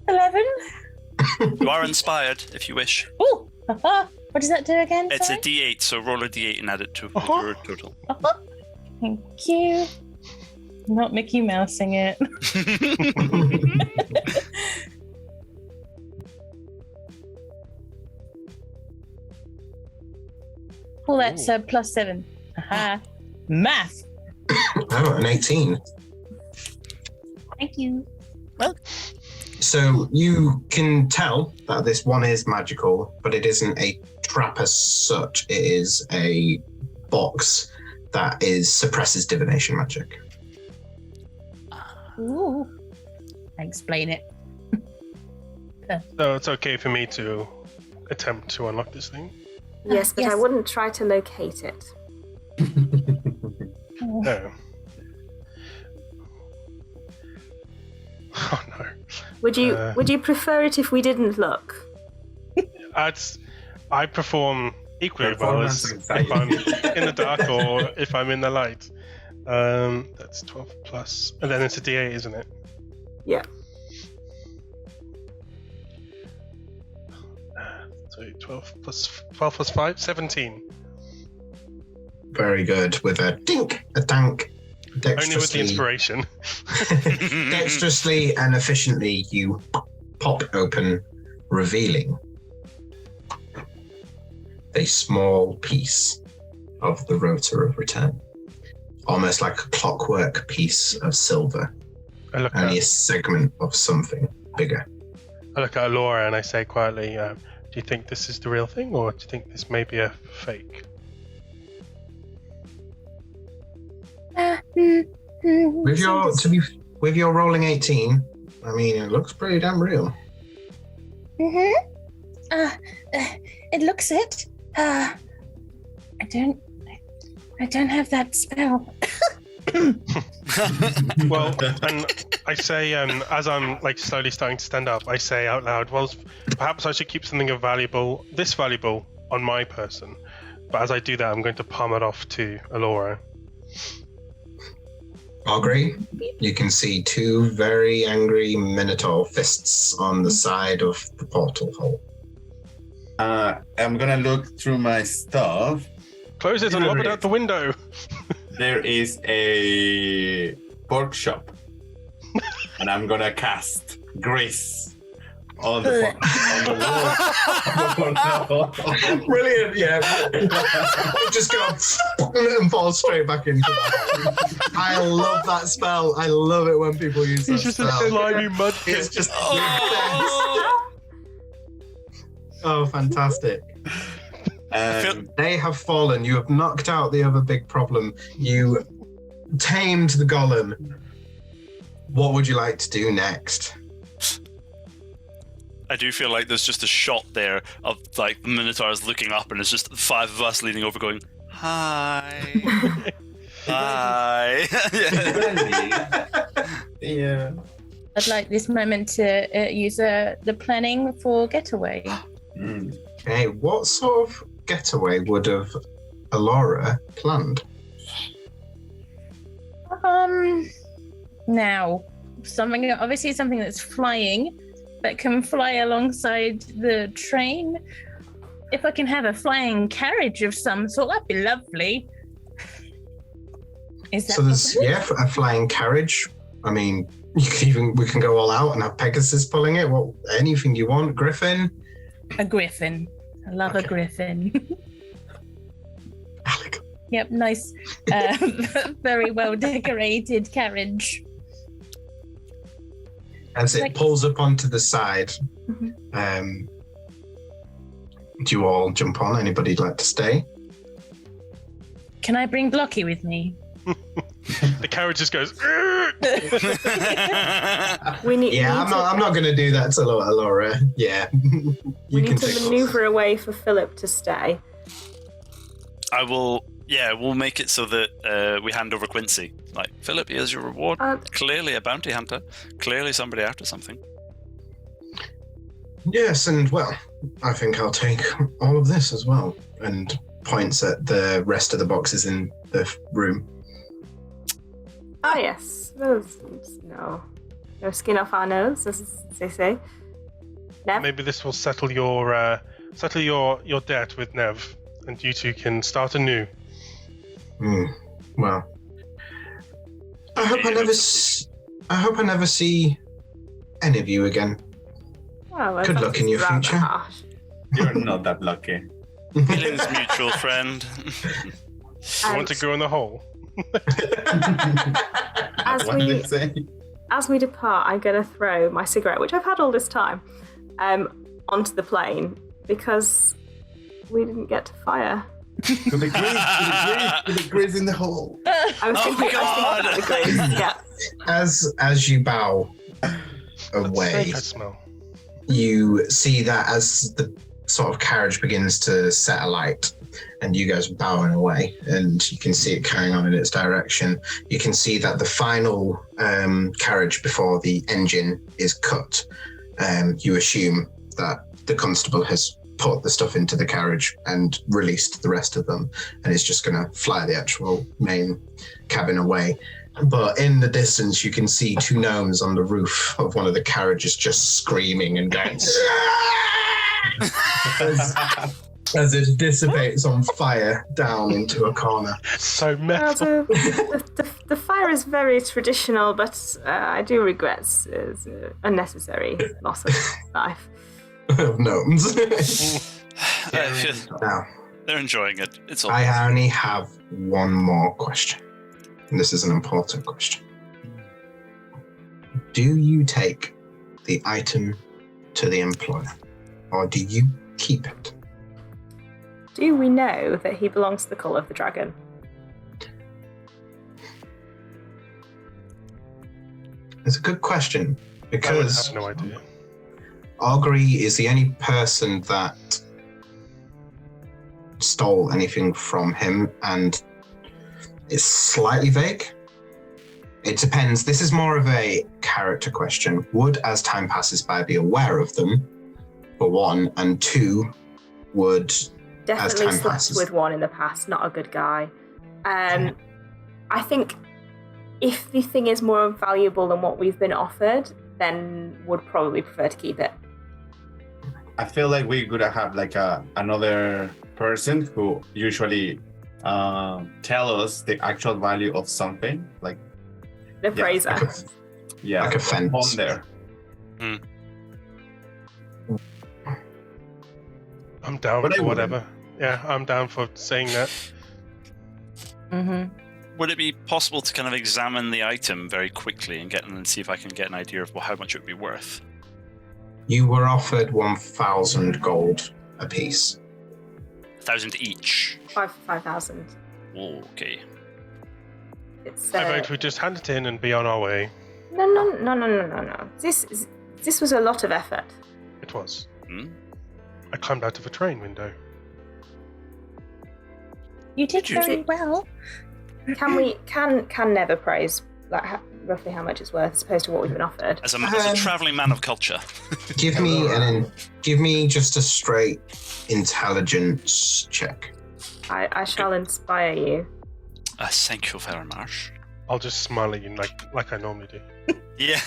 11. You are inspired, if you wish. Oh, what does that do again? It's Sorry? a D8, so roll a D8 and add it to your total. Thank you. Not Mickey Mousing it. Oh, that's +7. Aha. Math. Oh, an 18. Thank you. Well, so you can tell that this one is magical, but it isn't a trap as such. It is a box that suppresses divination magic. Ooh. Explain it. So it's okay for me to attempt to unlock this thing? Yes, but I wouldn't try to locate it. No. Oh no. Would you prefer it if we didn't look? I perform equally well as if I'm in the dark or if I'm in the light. That's 12 plus, and then it's a D8, isn't it? Yeah. So 12 plus 5, 17. Very good. With a dink, a dank, dexterously. Only with the inspiration. Dexterously and efficiently, you pop open, revealing a small piece of the Rotor of Return. Almost like a clockwork piece of silver. Only a segment of something bigger. I look at Laura and I say quietly, do you think this is the real thing, or do you think this may be a fake? With your rolling 18, I mean, it looks pretty damn real. It looks it. I don't have that spell. Well, and I say, as I'm like slowly starting to stand up, I say out loud, well, perhaps I should keep something this valuable on my person. But as I do that, I'm going to palm it off to Alora. Augury, you can see two very angry Minotaur fists on the side of the portal hole. I'm gonna look through my stuff. Close it and lob it out the window. There is a workshop, and I'm gonna cast grease on the wall. Brilliant, yeah. Just go and fall straight back into that. I love that spell. I love it when people use that It's just spell. a slimy mud pit. It's just oh, fantastic. They have fallen. You have knocked out the other big problem. You tamed the golem. What would you like to do next? I do feel like there's just a shot there of like the Minotaurs looking up, and it's just the five of us leaning over, going, "Hi, hi." Yeah. I'd like this moment to use the planning for getaway. Okay, what sort of getaway would have Alora planned? Now, something that's flying, that can fly alongside the train. If I can have a flying carriage of some sort, that'd be lovely. Is that So there's possible? a flying carriage. I mean, we can go all out and have Pegasus pulling it. What anything you want, Griffin. A griffin. I love a griffin. Alec. Yep, nice, very well decorated carriage. As it pulls up onto the side, do you all jump on? Anybody'd like to stay? Can I bring Blocky with me? The carriage just goes. We need. I'm not going to do that to Laura. Yeah, we need to maneuver away for Philip to stay. I will. Yeah, we'll make it so that we hand over Quincy. Like, Philip, here's your reward. Clearly a bounty hunter. Clearly somebody after something. Yes, and well, I think I'll take all of this as well. And points at the rest of the boxes in the room. Ah, yes. Those, no skin off our nose, as they say. Nev? Maybe this will settle your debt with Nev, and you two can start anew. Well, I hope I never see any of you again. Well, good luck in your future. You're not that lucky. Feelings mutual, friend. You want to go in the hole? As we depart, I'm going to throw my cigarette, which I've had all this time, onto the plane because we didn't get to fire. To the grizz in the hole. I was thinking about the grizz, yeah. As you bow away, you see that as the sort of carriage begins to set alight, and you guys bowing away, and you can see it carrying on in its direction. You can see that the final carriage before the engine is cut. You assume that the constable has put the stuff into the carriage and released the rest of them, and is just going to fly the actual main cabin away. But in the distance, you can see two gnomes on the roof of one of the carriages just screaming and going as it dissipates on fire down into a corner. So metal. The fire is very traditional, but I do regret unnecessary loss of life. Of gnomes. Now, they're enjoying it. It's all. I only have one more question, and this is an important question. Do you take the item to the employer, or do you keep it? Do we know that he belongs to the Call of the Dragon? It's a good question, because I have no idea. Augury is the only person that stole anything from him, and it's slightly vague. It depends. This is more of a character question. Would, as time passes by, be aware of them, for one, and two, would, Definitely as time slept passes. with one in the past, not a good guy. I think if the thing is more valuable than what we've been offered, then would probably prefer to keep it. I feel like we could have like another person who usually tell us the actual value of something, like the appraiser. Like a fence. On there. I'm down But I for wouldn't. whatever. Yeah, I'm down for saying that. Would it be possible to kind of examine the item very quickly and see if I can get an idea of how much it would be worth? You were offered 1,000 gold apiece. 1,000 each. 5,000. Oh, okay. It's I vote we just hand it in and be on our way. No. This was a lot of effort. It was. Hmm? I climbed out of a train window. You did very well. Can never praise roughly how much it's worth as opposed to what we've been offered. As a travelling man of culture. Give me just a straight intelligence check. I shall inspire you. Thank you very much. I'll just smile at you like I normally do. Yeah.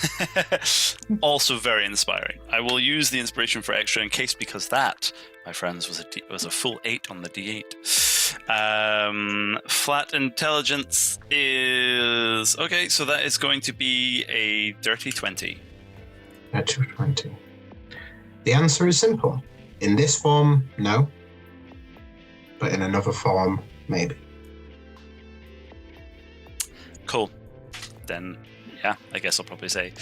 Also very inspiring. I will use the inspiration for extra in case, because that, my friends, was a full 8 on the D8. Flat intelligence is okay, so that is going to be a dirty 20. Dirty 20. The answer is simple. In this form, no. But in another form, maybe. Cool. Then, yeah, I guess I'll probably say,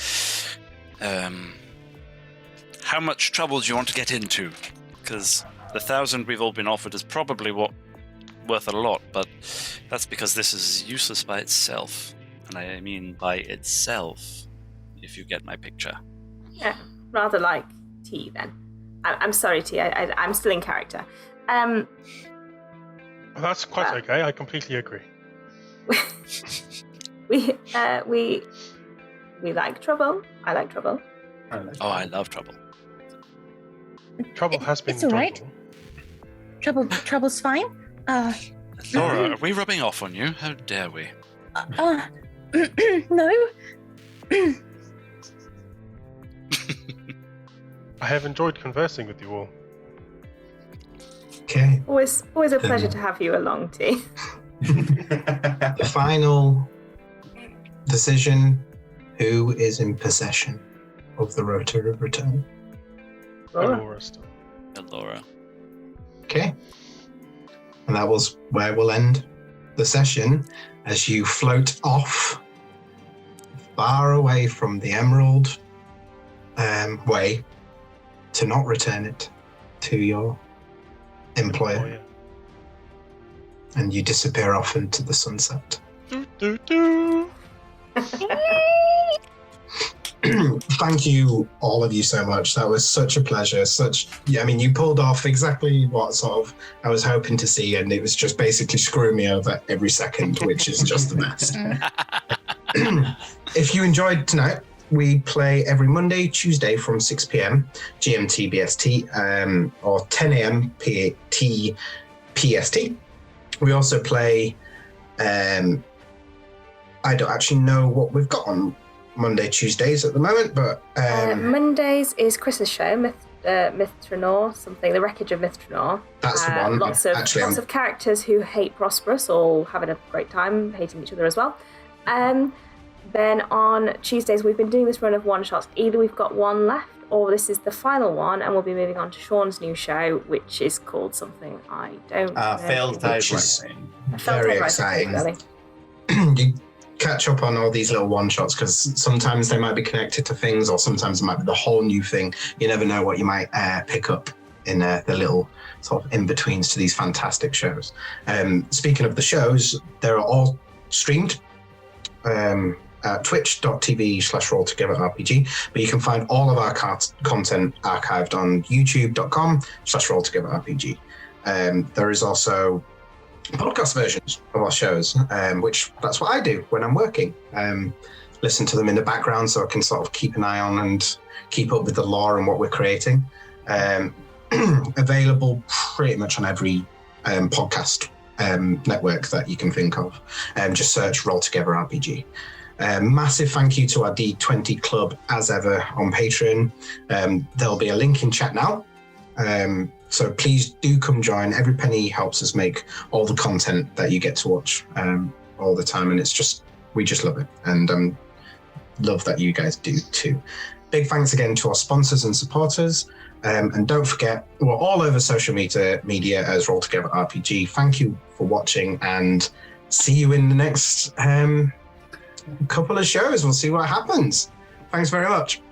how much trouble do you want to get into? Because the 1,000 we've all been offered is probably worth a lot, but that's because this is useless by itself. And I mean by itself, if you get my picture. Yeah, rather like T then. I'm sorry, T. I'm still in character. That's quite okay. I completely agree. We like trouble. I like trouble. I love trouble. Trouble has been It's all right. Trouble's fine. Laura, are we rubbing off on you? How dare we? No. I have enjoyed conversing with you all. Okay. Always a pleasure to have you along, T. The final decision: who is in possession of the Rota of Return? Laura. Laura. Okay. And that was where we'll end the session, as you float off far away from the Emerald Way to not return it to your employer. And you disappear off into the sunset. Thank you, all of you, so much. That was such a pleasure. You pulled off exactly what sort of I was hoping to see, and it was just basically screwing me over every second, which is just the best. If you enjoyed tonight, we play every Monday, Tuesday from 6 p.m. GMT BST, or 10 a.m. PST. We also play. I don't actually know what we've got on Monday, Tuesdays at the moment, but Mondays is Chris's show, Mythranor, something, the Wreckage of Mythranor. That's the one. Lots of characters who hate Prosperous, all having a great time, hating each other as well. Then on Tuesdays, we've been doing this run of one-shots. Either we've got one left, or this is the final one, and we'll be moving on to Sean's new show, which is called something I don't know. Failed Typewriting. Very exciting. You catch up on all these little one-shots, because sometimes they might be connected to things, or sometimes it might be the whole new thing. You never know what you might pick up in the little sort of in-betweens to these fantastic shows. Speaking of the shows, they're all streamed at twitch.tv/rolltogetherrpg, but you can find all of our content archived on youtube.com/rolltogetherrpg. There is also podcast versions of our shows, which that's what I do when I'm working. Listen to them in the background so I can sort of keep an eye on and keep up with the lore and what we're creating. Available pretty much on every podcast network that you can think of. Just search Roll Together RPG. Massive thank you to our D20 Club, as ever, on Patreon. There'll be a link in chat now. So please do come join. Every penny helps us make all the content that you get to watch all the time. And we just love it. And love that you guys do too. Big thanks again to our sponsors and supporters. And don't forget, we're all over social media as Roll Together RPG. Thank you for watching, and see you in the next couple of shows. We'll see what happens. Thanks very much.